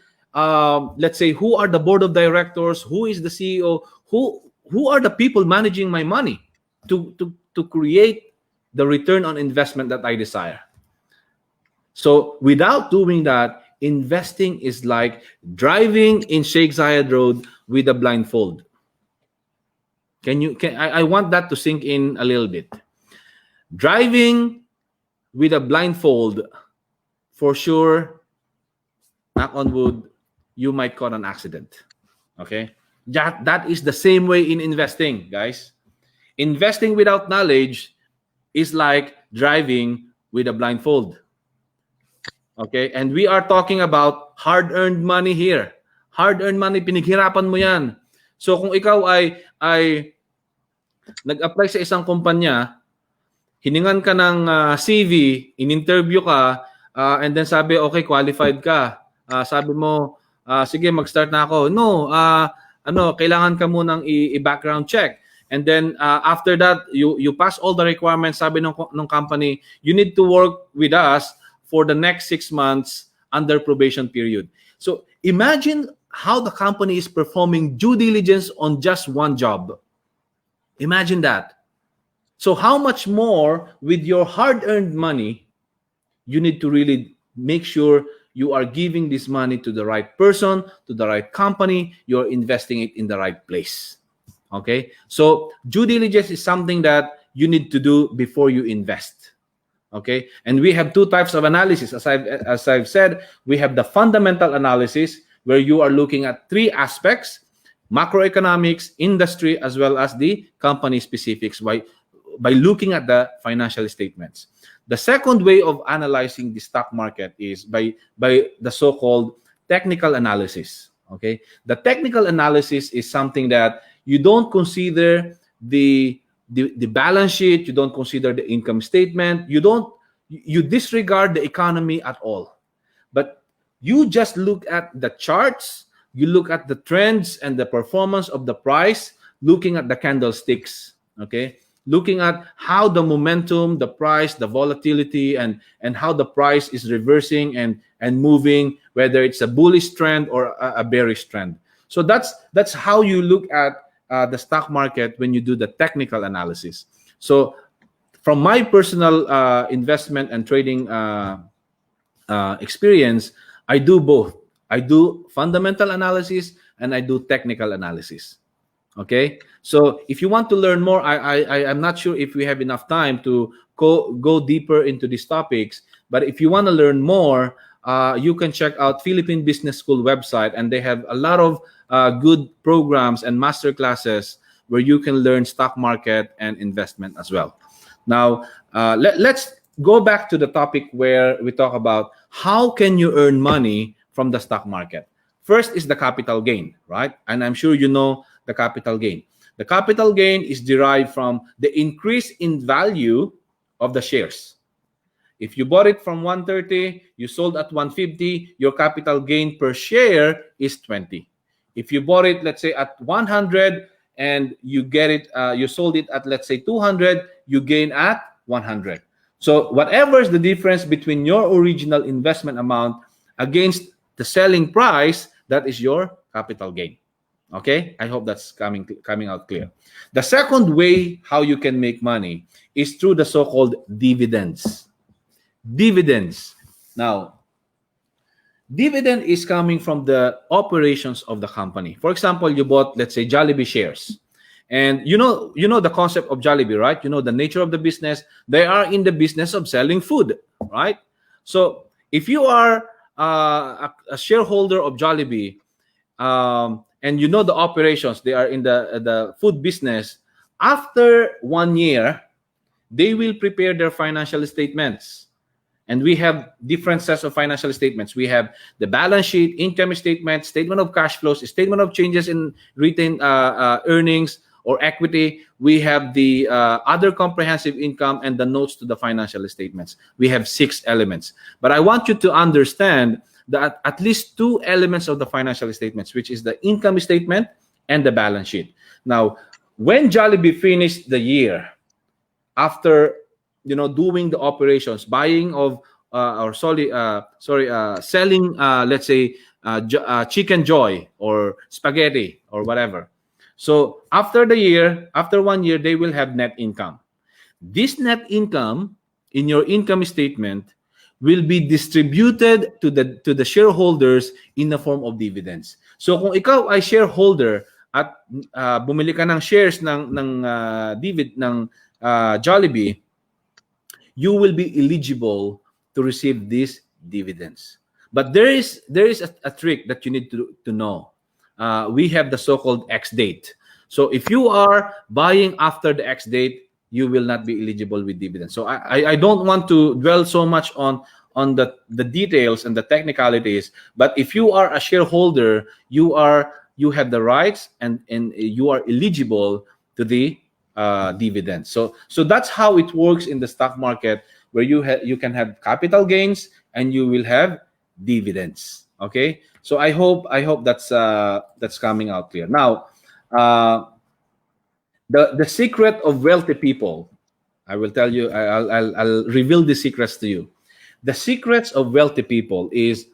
let's say, who are the board of directors, who is the CEO, who are the people managing my money to create the return on investment that I desire. So without doing that, investing is like driving in Sheikh Zayed Road with a blindfold. I want that to sink in a little bit. Driving with a blindfold, for sure, knock on wood, you might cause an accident. Okay? That is the same way in investing, guys. Investing without knowledge is like driving with a blindfold. Okay? And we are talking about hard-earned money here. Hard-earned money, pinaghirapan mo yan. So kung ikaw ay nag-apply sa isang kumpanya, hiningan ka ng CV, in-interview ka, and then sabi, okay, qualified ka. Sabi mo, sige, mag-start na ako. No, kailangan ka munang i-background check. And then after that, you pass all the requirements, sabi ng company, you need to work with us for the next 6 months under probation period. So imagine how the company is performing due diligence on just one job. Imagine that. So how much more with your hard-earned money, you need to really make sure you are giving this money to the right person, to the right company, you're investing it in the right place. Okay? So due diligence is something that you need to do before you invest. Okay? And we have two types of analysis. As I've said, we have the fundamental analysis where you are looking at 3 aspects: macroeconomics, industry, as well as the company specifics by looking at the financial statements. The second way of analyzing the stock market is by the so-called technical analysis. Okay? The technical analysis is something that you don't consider the balance sheet, you don't consider the income statement, you disregard the economy at all. But you just look at the charts, you look at the trends and the performance of the price, looking at the candlesticks, okay? Looking at how the momentum, the price, the volatility, and how the price is reversing and moving, whether it's a bullish trend or a bearish trend. So that's how you look at the stock market when you do the technical analysis. So from my personal investment and trading experience, I do both. I do fundamental analysis and I do technical analysis. Okay, so if you want to learn more, I'm not sure if we have enough time to go deeper into these topics, but if you want to learn more, you can check out Philippine Business School website, and they have a lot of good programs and master classes where you can learn stock market and investment as well. Now, let's go back to the topic where we talk about how can you earn money from the stock market. First is the capital gain, right? And I'm sure you know the capital gain. The capital gain is derived from the increase in value of the shares. If you bought it from 130, you sold at 150, your capital gain per share is 20. If you bought it, let's say at 100 and you get it, you sold it at, let's say 200, you gain at 100. So whatever is the difference between your original investment amount against the selling price, that is your capital gain. Okay, I hope that's coming out clear. The second way how you can make money is through the so-called dividends. Dividends. Now, dividend is coming from the operations of the company. For example, you bought, let's say, Jollibee shares. And you know the concept of Jollibee, right? You know the nature of the business. They are in the business of selling food, right? So if you are a shareholder of Jollibee, and you know the operations, they are in the food business, after 1 year, they will prepare their financial statements. And we have different sets of financial statements. We have the balance sheet, income statement, statement of cash flows, statement of changes in retained earnings or equity. We have the other comprehensive income and the notes to the financial statements. We have 6 elements. But I want you to understand that at least 2 elements of the financial statements, which is the income statement and the balance sheet. Now, when Jollibee finished the year, after doing the operations, buying of selling, let's say, Chicken Joy or spaghetti or whatever. So after 1 year, they will have net income. This net income in your income statement will be distributed to the shareholders in the form of dividends. So kung ikaw ay shareholder at bumili ka ng shares ng Jollibee, you will be eligible to receive these dividends. But there is a trick that you need to know. We have the so-called X date. So if you are buying after the X date, you will not be eligible with dividends. So I don't want to dwell so much on the details and the technicalities. But if you are a shareholder, you have the rights and you are eligible to the dividends. So that's how it works in the stock market, where you can have capital gains and you will have dividends. Okay, so I hope that's coming out clear. Now, the secret of wealthy people, I will tell you. I'll reveal the secrets to you. The secrets of wealthy people is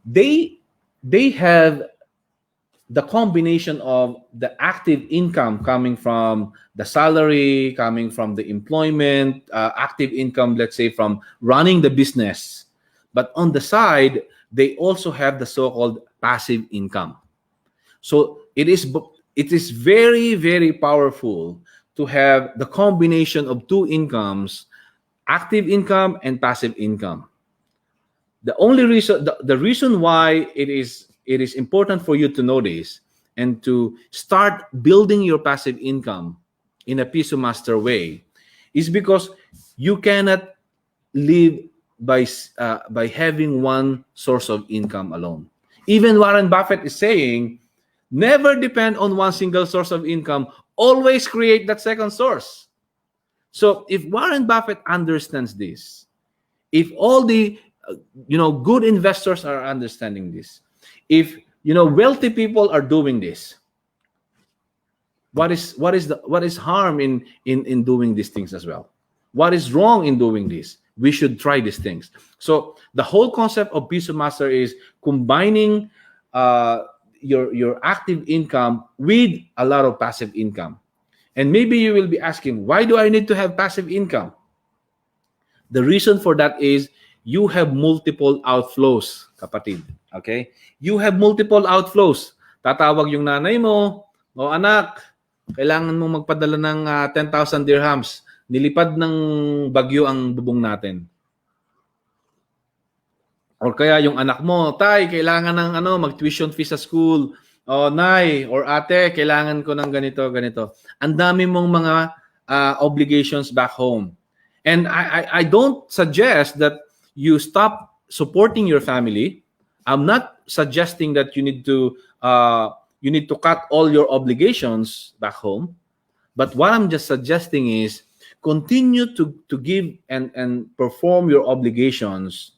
they have the combination of the active income coming from the salary, coming from the employment, active income, let's say, from running the business. But on the side, they also have the so-called passive income. So it is very, very powerful to have the combination of 2 incomes, active income and passive income. The only reason, the reason why it is important for you to know this and to start building your passive income in a Piso Master way is because you cannot live by having one source of income alone. Even Warren Buffett is saying, never depend on one single source of income. Always create that second source. So if Warren Buffett understands this, if all the good investors are understanding this, if wealthy people are doing this, what is harm in doing these things as well? What is wrong in doing this? We should try these things. So the whole concept of Piso Master is combining your active income with a lot of passive income. And maybe you will be asking, why do I need to have passive income? The reason for that is you have multiple outflows, kapatid. Okay? You have multiple outflows. Tatawag yung nanay mo, o anak, kailangan mong magpadala ng 10,000 dirhams. Nilipad ng bagyo ang bubong natin. Or kaya yung anak mo, tay, kailangan ng mag-tuition fee sa school. O nay, or ate, kailangan ko ng ganito. Ang dami mong mga obligations back home. And I don't suggest that you stop supporting your family. I'm not suggesting that you need to cut all your obligations back home. But what I'm just suggesting is continue to give and perform your obligations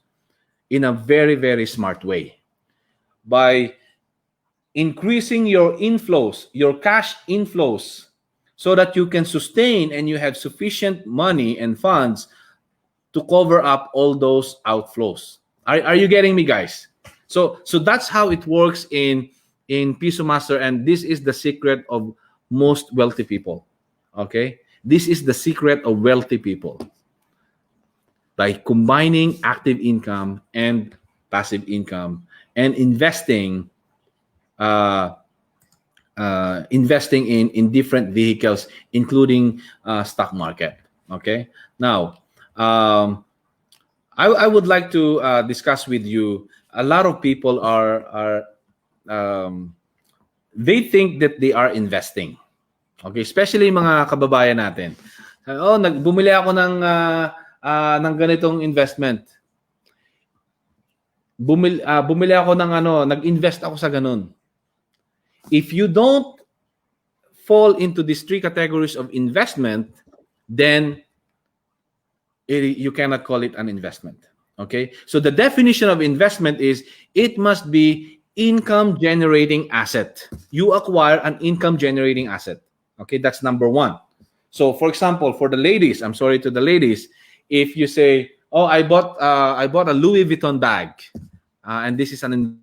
in a very, very smart way by increasing your inflows, your cash inflows, so that you can sustain and you have sufficient money and funds to cover up all those outflows. Are you getting me, guys? So that's how it works in Piso Master, and this is the secret of most wealthy people. Okay? This is the secret of wealthy people. By combining active income and passive income and investing in different vehicles, including stock market. Okay? Now, I would like to discuss with you. A lot of people they think that they are investing. Okay, especially mga kababayan natin. Bumili ako ng ganitong investment. Bumili ako ng nag-invest ako sa ganun. If you don't fall into these three categories of investment, then you cannot call it an investment. Okay? So the definition of investment is it must be income generating asset. You acquire an income generating asset. Okay, that's number one. So for example, for the ladies, I'm sorry to the ladies, if you say, "Oh, I bought a Louis Vuitton bag," and this is an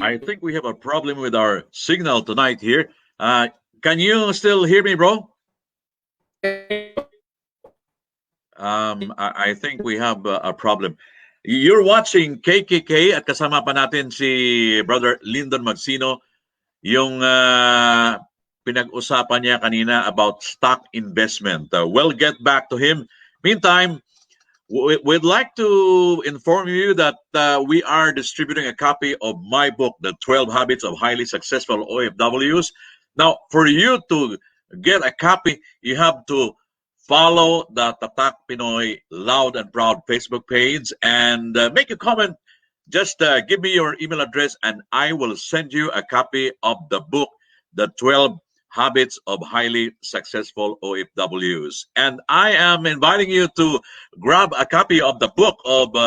I think we have a problem with our signal tonight here. Can you still hear me, bro? I think we have a problem. You're watching KKK at kasama pa natin si Brother Lyndon Magsino, yung pinag-usapan niya kanina about stock investment. We'll get back to him. Meantime, we'd like to inform you that we are distributing a copy of my book, The 12 Habits of Highly Successful OFWs. Now, for you to get a copy, you have to follow the Tatak Pinoy Loud and Proud Facebook page and make a comment. Just give me your email address and I will send you a copy of the book, The 12 Habits of Highly Successful OFWs. And I am inviting you to grab a copy of the book of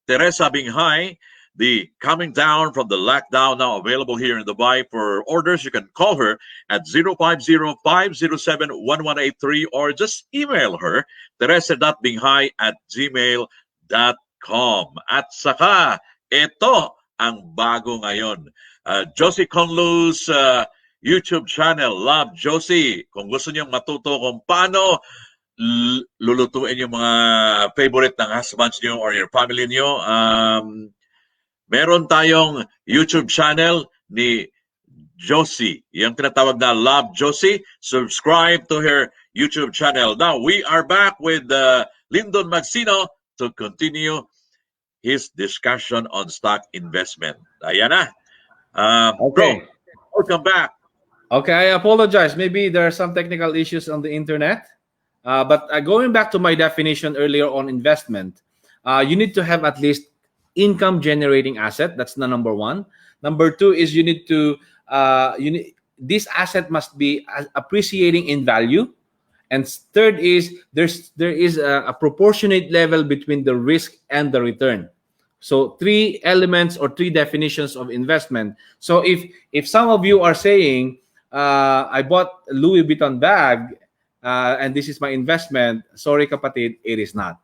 Teresa Binghai, The Coming Down from the Lockdown, now available here in Dubai. For orders, you can call her at 050-507-1183 or just email her, teresa.binghai@gmail.com. At saka, ito ang bago ngayon. Josie Conlu's YouTube channel, Love Josie. Kung gusto niyong matuto kung paano lulutuin yung mga favorite ng husbands niyo or your family niyo, meron tayong YouTube channel ni Josie, yung tinatawag na Love Josie. Subscribe to her YouTube channel. Now, we are back with Lyndon Magsino to continue his discussion on stock investment. Ayan na. Okay. Bro, welcome back. Okay, I apologize. Maybe there are some technical issues on the internet. But going back to my definition earlier on investment, you need to have at least income generating asset. That's the number one. Number two is you need to this asset must be appreciating in value. And third is there is a proportionate level between the risk and the return. So three elements or three definitions of investment. So if some of you are saying, I bought a Louis Vuitton bag and this is my investment, sorry kapatid, it is not.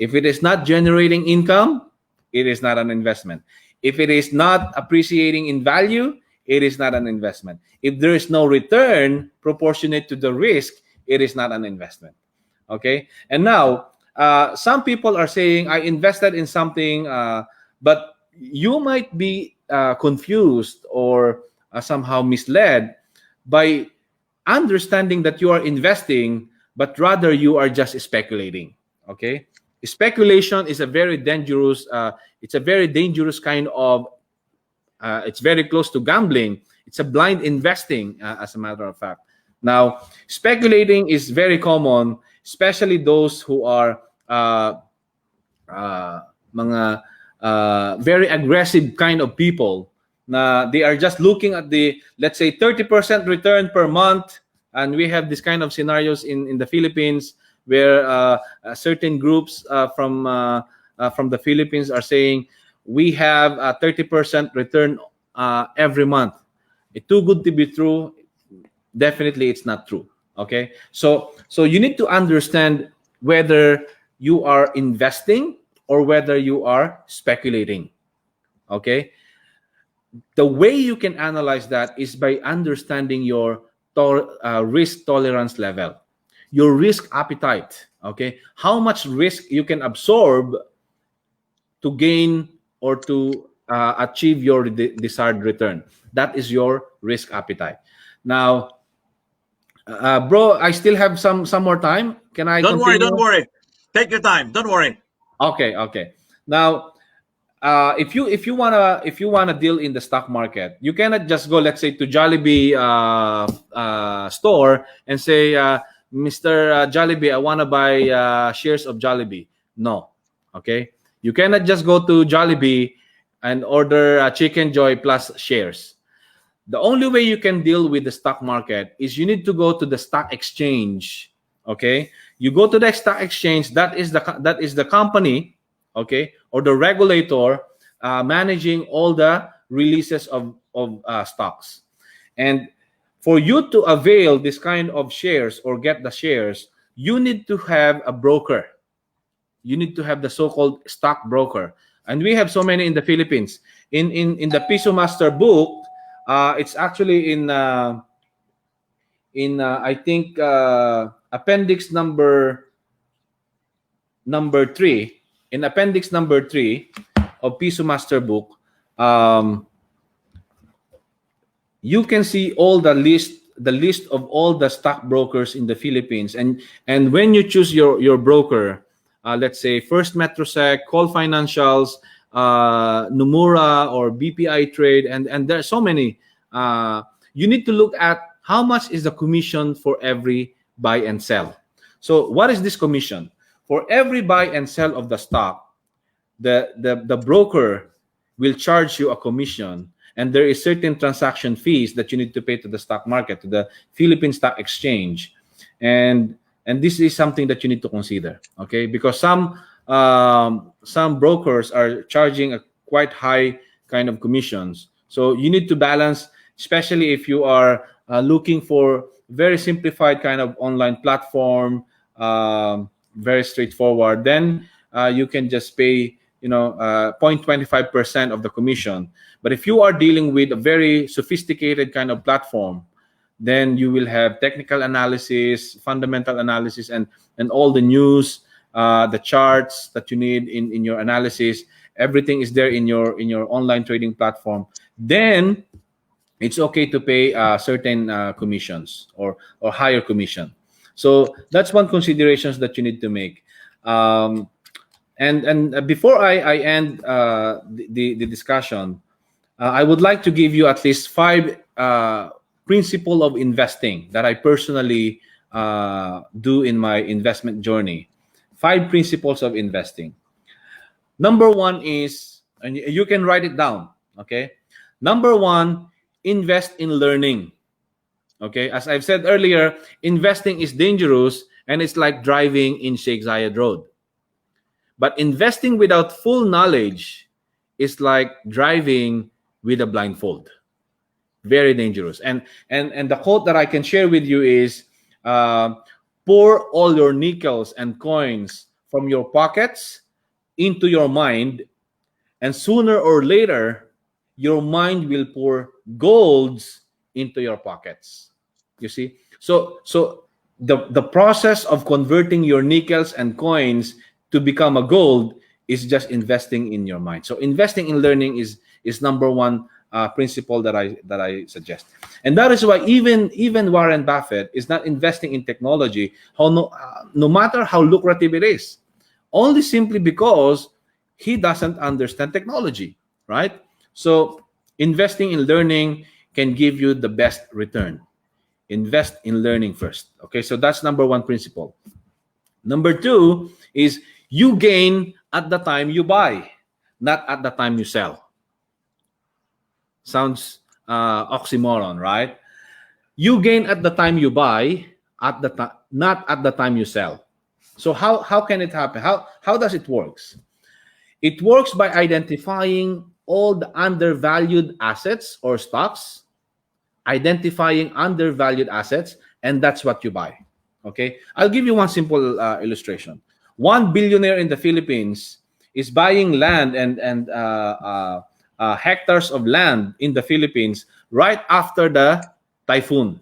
If it is not generating income, it is not an investment. If it is not appreciating in value, it is not an investment. If there is no return proportionate to the risk, it is not an investment. Okay? And now, some people are saying, I invested in something, but you might be confused or somehow misled by understanding that you are investing, but rather you are just speculating. Okay? Speculation is a very dangerous, it's a very dangerous kind of, it's very close to gambling. It's a blind investing, as a matter of fact. Now, speculating is very common, especially those who are mga very aggressive kind of people. They are just looking at the, let's say, 30% return per month. And we have this kind of scenarios in the Philippines where certain groups from the Philippines are saying we have a 30% return every month. It's too good to be true. Definitely, it's not true. Okay, so you need to understand whether you are investing or whether you are speculating. Okay, the way you can analyze that is by understanding your risk tolerance level, your risk appetite. Okay, how much risk you can absorb to gain or to achieve your desired return. That is your risk appetite. Now, bro, I still have some more time. Can I Don't worry, continue? don't worry. Take your time. Don't worry. Okay. Now, if you wanna deal in the stock market, you cannot just go, let's say, to Jollibee store and say, Mr. Jollibee, I wanna buy shares of Jollibee. No, okay. You cannot just go to Jollibee and order Chicken Joy plus shares. The only way you can deal with the stock market is you need to go to the stock exchange. Okay, you go to the stock exchange. That is the company, okay, or the regulator managing all the releases of stocks. And for you to avail this kind of shares or get the shares, you need to have a broker. You need to have the so-called stock broker. And we have so many in the Philippines. In the Piso Master book, it's actually in I think appendix number 3. In appendix number 3 of Piso Master book, you can see all the list of all the stockbrokers in the Philippines. And when you choose your broker, let's say First Metrosec, Call Financials, Nomura, or BPI Trade, and there are so many. You need to look at how much is the commission for every buy and sell. So what is this commission? For every buy and sell of the stock, the broker will charge you a commission, and there is certain transaction fees that you need to pay to the stock market, to the Philippine Stock Exchange. And this is something that you need to consider, okay? Because some brokers are charging a quite high kind of commissions. So you need to balance, especially if you are looking for very simplified kind of online platform, very straightforward. Then you can just pay 0.25% of the commission. But if you are dealing with a very sophisticated kind of platform, then you will have technical analysis, fundamental analysis, and all the news, the charts that you need in your analysis. Everything is there in your online trading platform. Then it's okay to pay certain commissions or higher commission. So that's one considerations that you need to make. And before I end the discussion, I would like to give you at least 5 principle of investing that I personally do in my investment journey. 5 principles of investing. Number 1 is, and you can write it down, okay? Number 1, invest in learning. Okay, as I've said earlier, investing is dangerous and it's like driving in Sheikh Zayed Road. But investing without full knowledge is like driving with a blindfold. Very dangerous. And the quote that I can share with you is, pour all your nickels and coins from your pockets into your mind, and sooner or later, your mind will pour golds into your pockets. You see? So the process of converting your nickels and coins to become a gold is just investing in your mind. So investing in learning is number 1 principle that I suggest. And that is why even Warren Buffett is not investing in technology, no matter how lucrative it is, only simply because he doesn't understand technology, right? So investing in learning can give you the best return. Invest in learning first. Okay, so that's number 1 principle. Number 2 is you gain at the time you buy. not at the time you sell. Sounds oxymoron, right? You gain at the time you buy, not at the time you sell. So how can it happen? How does it works? It works by identifying all the undervalued assets or stocks, identifying undervalued assets, and that's what you buy. Okay, I'll give you one simple illustration. One billionaire in the Philippines is buying land and hectares of land in the Philippines right after the typhoon,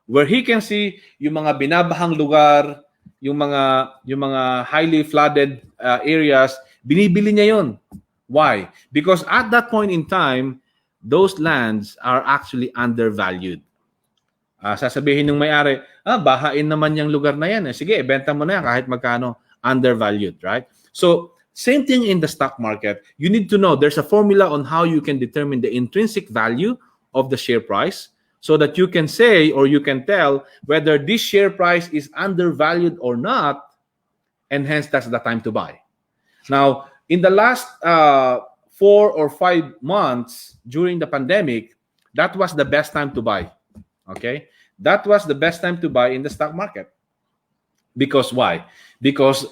where he can see yung mga binabahang lugar, yung mga highly flooded areas, binibili niya yon. Why? Because at that point in time, those lands are actually undervalued. Sasabihin ng may-ari, bahain naman yung lugar na yan. Sige, ibenta mo na yan kahit magkano, undervalued, right? So, same thing in the stock market. You need to know there's a formula on how you can determine the intrinsic value of the share price so that you can say or you can tell whether this share price is undervalued or not, and hence that's the time to buy. Now, in the last 4 or 5 months during the pandemic, that was the best time to buy. Okay? That was the best time to buy in the stock market. Because why? Because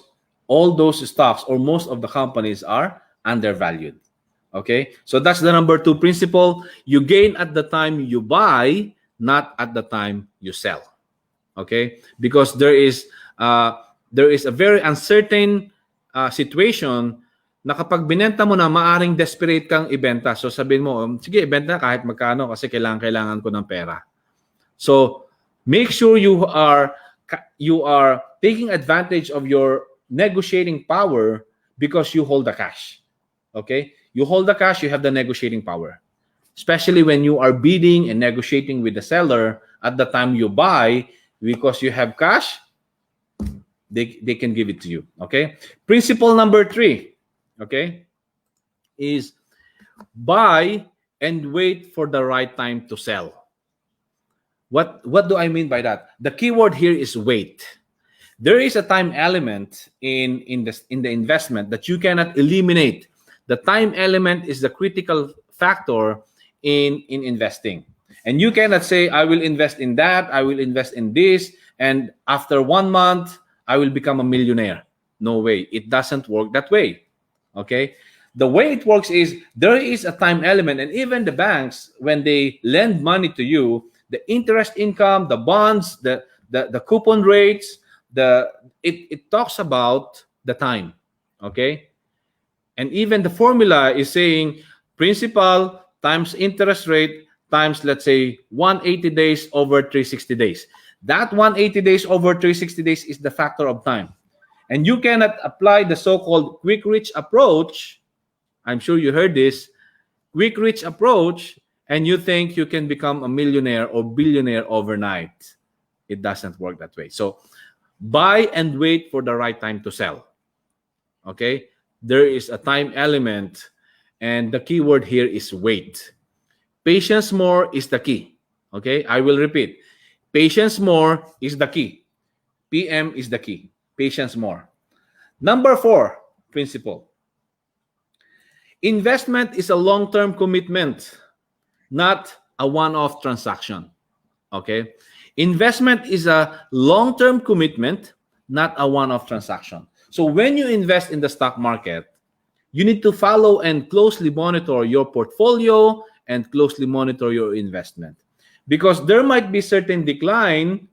all those stocks or most of the companies are undervalued. Okay? So that's the number 2 principle. You gain at the time you buy, not at the time you sell. Okay? Because there is a very uncertain situation na kapag binenta mo na, maaring desperate kang ibenta. So sabihin mo, sige, ibenta kahit magkano kasi kailangan ko ng pera. So make sure you are taking advantage of your negotiating power because you hold the cash. Okay? You hold the cash, you have the negotiating power. Especially when you are bidding and negotiating with the seller at the time you buy, because you have cash, they can give it to you. Okay? Principle number 3, okay, is buy and wait for the right time to sell. What do I mean by that? The keyword here is wait. There is a time element in the investment that you cannot eliminate. The time element is the critical factor in investing. And you cannot say, I will invest in that, I will invest in this, and after 1 month, I will become a millionaire. No way. It doesn't work that way. Okay? The way it works is there is a time element, and even the banks, when they lend money to you, the interest income, the bonds, the coupon rates, it talks about the time. Okay? And even the formula is saying principal times interest rate times, let's say, 180 days over 360 days. That 180 days over 360 days is the factor of time. And you cannot apply the so-called quick rich approach. I'm sure you heard this. Quick rich approach, and you think you can become a millionaire or billionaire overnight. It doesn't work that way. So buy and wait for the right time to sell. Okay? There is a time element, and the key word here is wait. Patience more is the key. Okay? I will repeat. Patience more is the key. PM is the key. Patience more. Number 4 principle. Investment is a long-term commitment, not a one-off transaction. Okay? Investment is a long-term commitment, not a one-off transaction. So when you invest in the stock market, you need to follow and closely monitor your portfolio and closely monitor your investment. Because there might be certain decline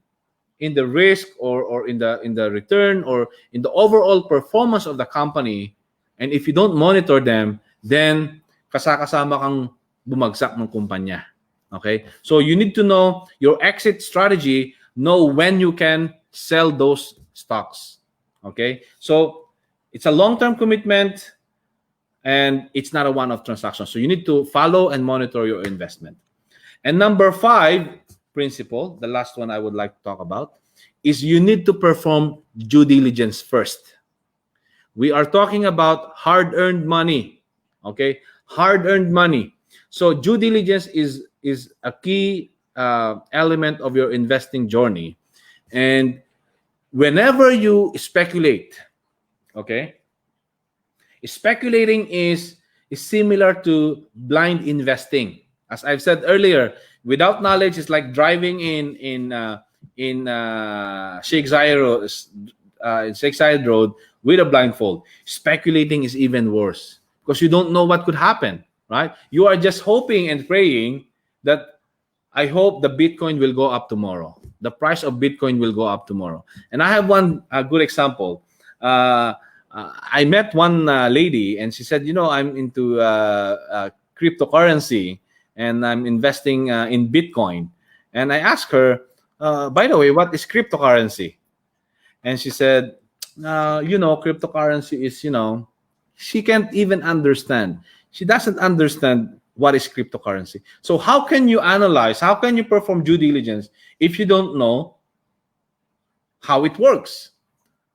in the risk or in the return or in the overall performance of the company. And if you don't monitor them, then kasama kang bumagsak ng kumpanya. Okay? So you need to know your exit strategy, know when you can sell those stocks. Okay? So it's a long-term commitment and it's not a one-off transaction. So you need to follow and monitor your investment. And number 5 principle, the last one I would like to talk about, is you need to perform due diligence first. We are talking about hard-earned money. Okay? Hard-earned money. So due diligence is a key element of your investing journey. And whenever you speculate, okay, speculating is is similar to blind investing. As I've said earlier, without knowledge, it's like driving in Sheikh Zayed Road with a blindfold. Speculating is even worse because you don't know what could happen, right? You are just hoping and praying that I hope the Bitcoin will go up tomorrow. The price of Bitcoin will go up tomorrow. And I have one good example. I met one lady, and she said, I'm into cryptocurrency, and I'm investing in Bitcoin. And I asked her, by the way, what is cryptocurrency? And she said, cryptocurrency is, she can't even understand. She doesn't understand what is cryptocurrency. So how can you analyze, how can you perform due diligence if you don't know how it works,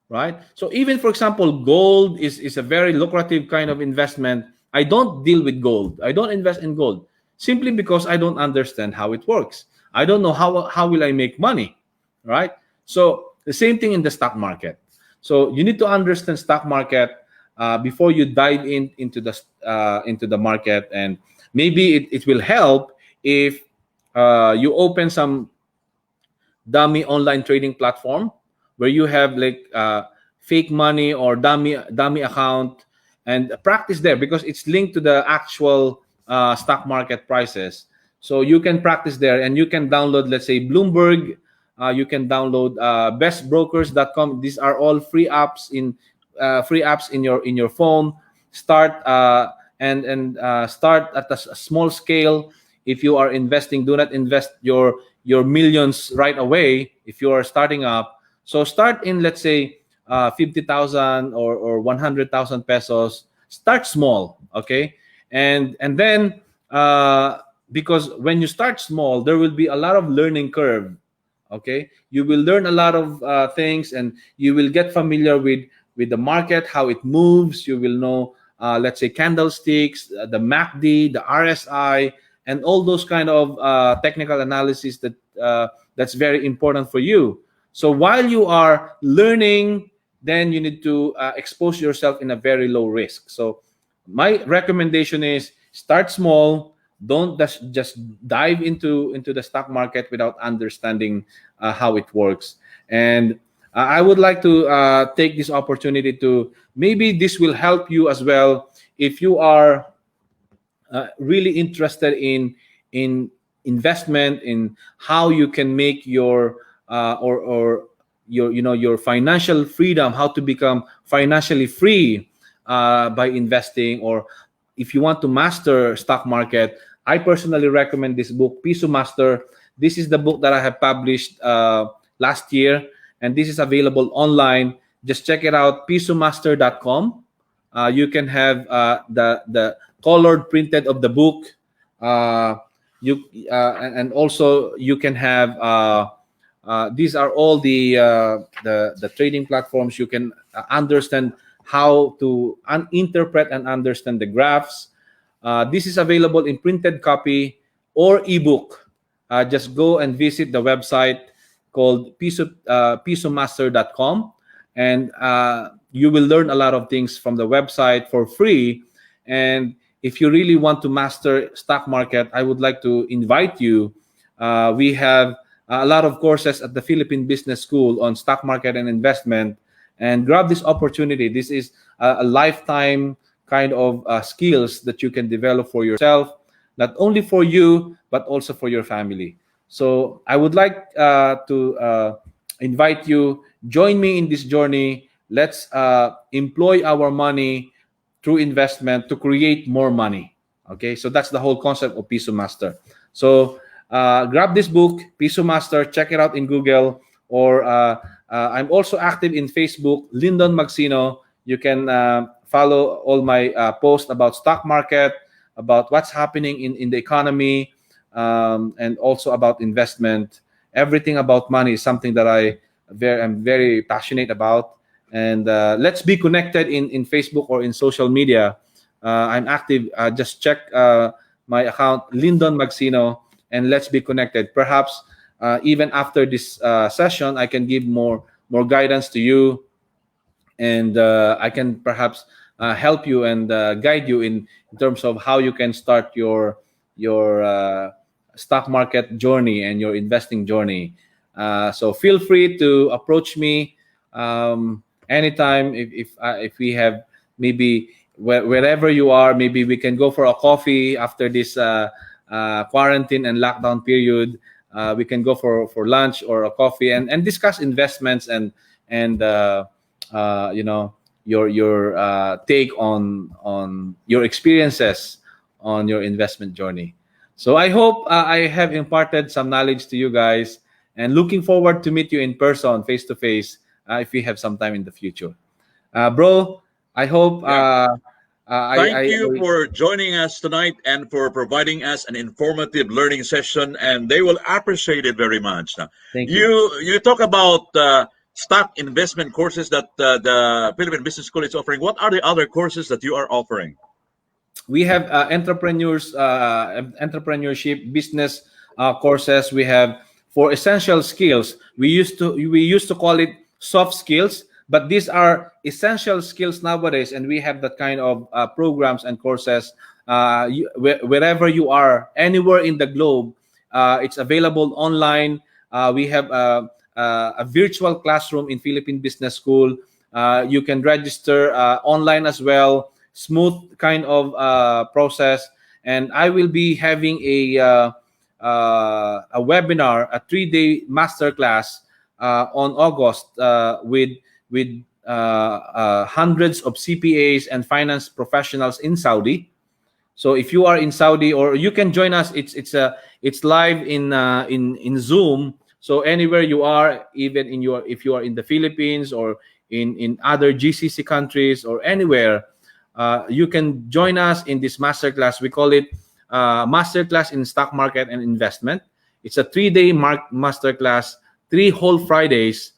right? So even, for example, gold is a very lucrative kind of investment. I don't deal with gold. I don't invest in gold simply because I don't understand how it works. I don't know how will I make money, right? So the same thing in the stock market. So you need to understand stock market before you dive into the market, and maybe it will help if you open some dummy online trading platform where you have like fake money or dummy account, and practice there because it's linked to the actual stock market prices. So you can practice there, and you can download, let's say, Bloomberg. You can download bestbrokers.com. These are all free apps in your phone. Start start at a small scale. If you are investing, do not invest your millions right away if you are starting up. So start in, let's say, 50,000 or 100,000 pesos. Start small, okay? And then because when you start small, there will be a lot of learning curve. Okay, you will learn a lot of things, and you will get familiar with the market, how it moves. You will know, let's say, candlesticks, the MACD, the RSI, and all those kind of technical analysis that's very important for you. So while you are learning, then you need to expose yourself in a very low risk. So my recommendation is start small. Don't just dive into the stock market without understanding how it works. And I would like to take this opportunity to, maybe this will help you as well if you are really interested in investment, in how you can make your or your financial freedom, how to become financially free by investing, or if you want to master stock market. I personally recommend this book, Piso Master. This is the book that I have published last year, and this is available online. Just check it out, pisomaster.com. You can have the colored printed of the book. And also you can have these are all the trading platforms. You can understand how to interpret and understand the graphs. This is available in printed copy or ebook. Just go and visit the website called pisomaster.com, and you will learn a lot of things from the website for free. And if you really want to master stock market, I would like to invite you. We have a lot of courses at the Philippine Business School on stock market and investment, and grab this opportunity. This is a lifetime kind of skills that you can develop for yourself, not only for you, but also for your family. So I would like to invite you, join me in this journey. Let's employ our money through investment to create more money. Okay, so that's the whole concept of Piso Master. So grab this book, Piso Master, check it out in Google, or I'm also active in Facebook, Lyndon Magsino. You can follow all my posts about stock market, about what's happening in the economy, and also about investment. Everything about money is something that I'm very passionate about. And let's be connected in Facebook or in social media. I'm active. Just check my account, Lyndon Magsino, and let's be connected. Perhaps even after this session, I can give more guidance to you, and I can perhaps help you and guide you in terms of how you can start your stock market journey and your investing journey. So feel free to approach me anytime. If we have maybe wherever you are, maybe we can go for a coffee after this quarantine and lockdown period. We can go for lunch or a coffee and discuss investments and you know, your take on your experiences on your investment journey. So I hope I have imparted some knowledge to you guys, and looking forward to meet you in person, face to face, if we have some time in the future. Bro, I hope Thank you for joining us tonight and for providing us an informative learning session, and they will appreciate it very much. Thank You talk about stock investment courses that the Philippine Business School is offering. What are the other courses that you are offering? We have entrepreneurship business courses. We have for essential skills. We used to call it soft skills, but these are essential skills nowadays, and we have that kind of programs and courses wherever you are, anywhere in the globe. It's available online. We have a virtual classroom in Philippine Business School. You can register online as well. Smooth kind of process, and I will be having a webinar, a 3-day masterclass on August with hundreds of CPAs and finance professionals in Saudi. So if you are in Saudi, or you can join us, it's live in Zoom. So anywhere you are, even if you are in the Philippines or in other GCC countries or anywhere, you can join us in this masterclass. We call it Masterclass in Stock Market and Investment. It's a 3-day masterclass, 3 whole Fridays.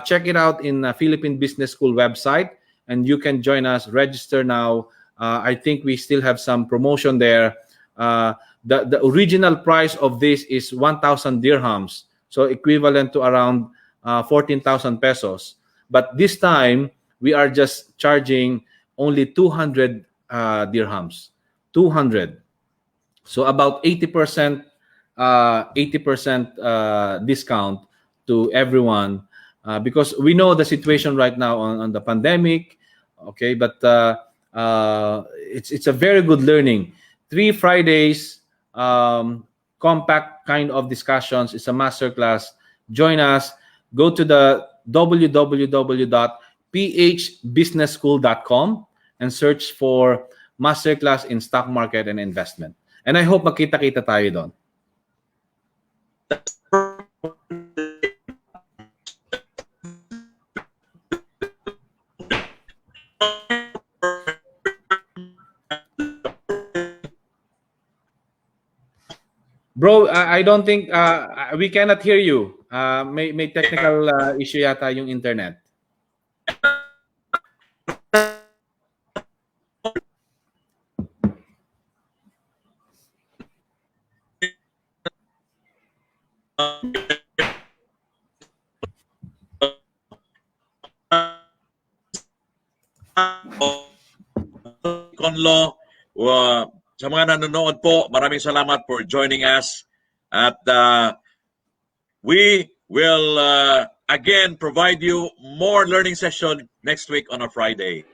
Check it out in Philippine Business School website, and you can join us. Register now. I think we still have some promotion there. The original price of this is 1,000 dirhams, so equivalent to around 14,000 pesos. But this time we are just charging only 200 dirhams, 200. So about 80% discount to everyone, because we know the situation right now on the pandemic. Okay, but it's a very good learning. 3 Fridays, compact kind of discussions. It's a masterclass. Join us. Go to the www.phbusinessschool.com and search for Masterclass in Stock Market and Investment. And I hope makita-kita tayo doon. Bro, I don't think we cannot hear you. May technical issue yata yung internet. Konlo, sa mga nanonood po, maraming salamat for joining us. At we will again provide you more learning session next week on a Friday.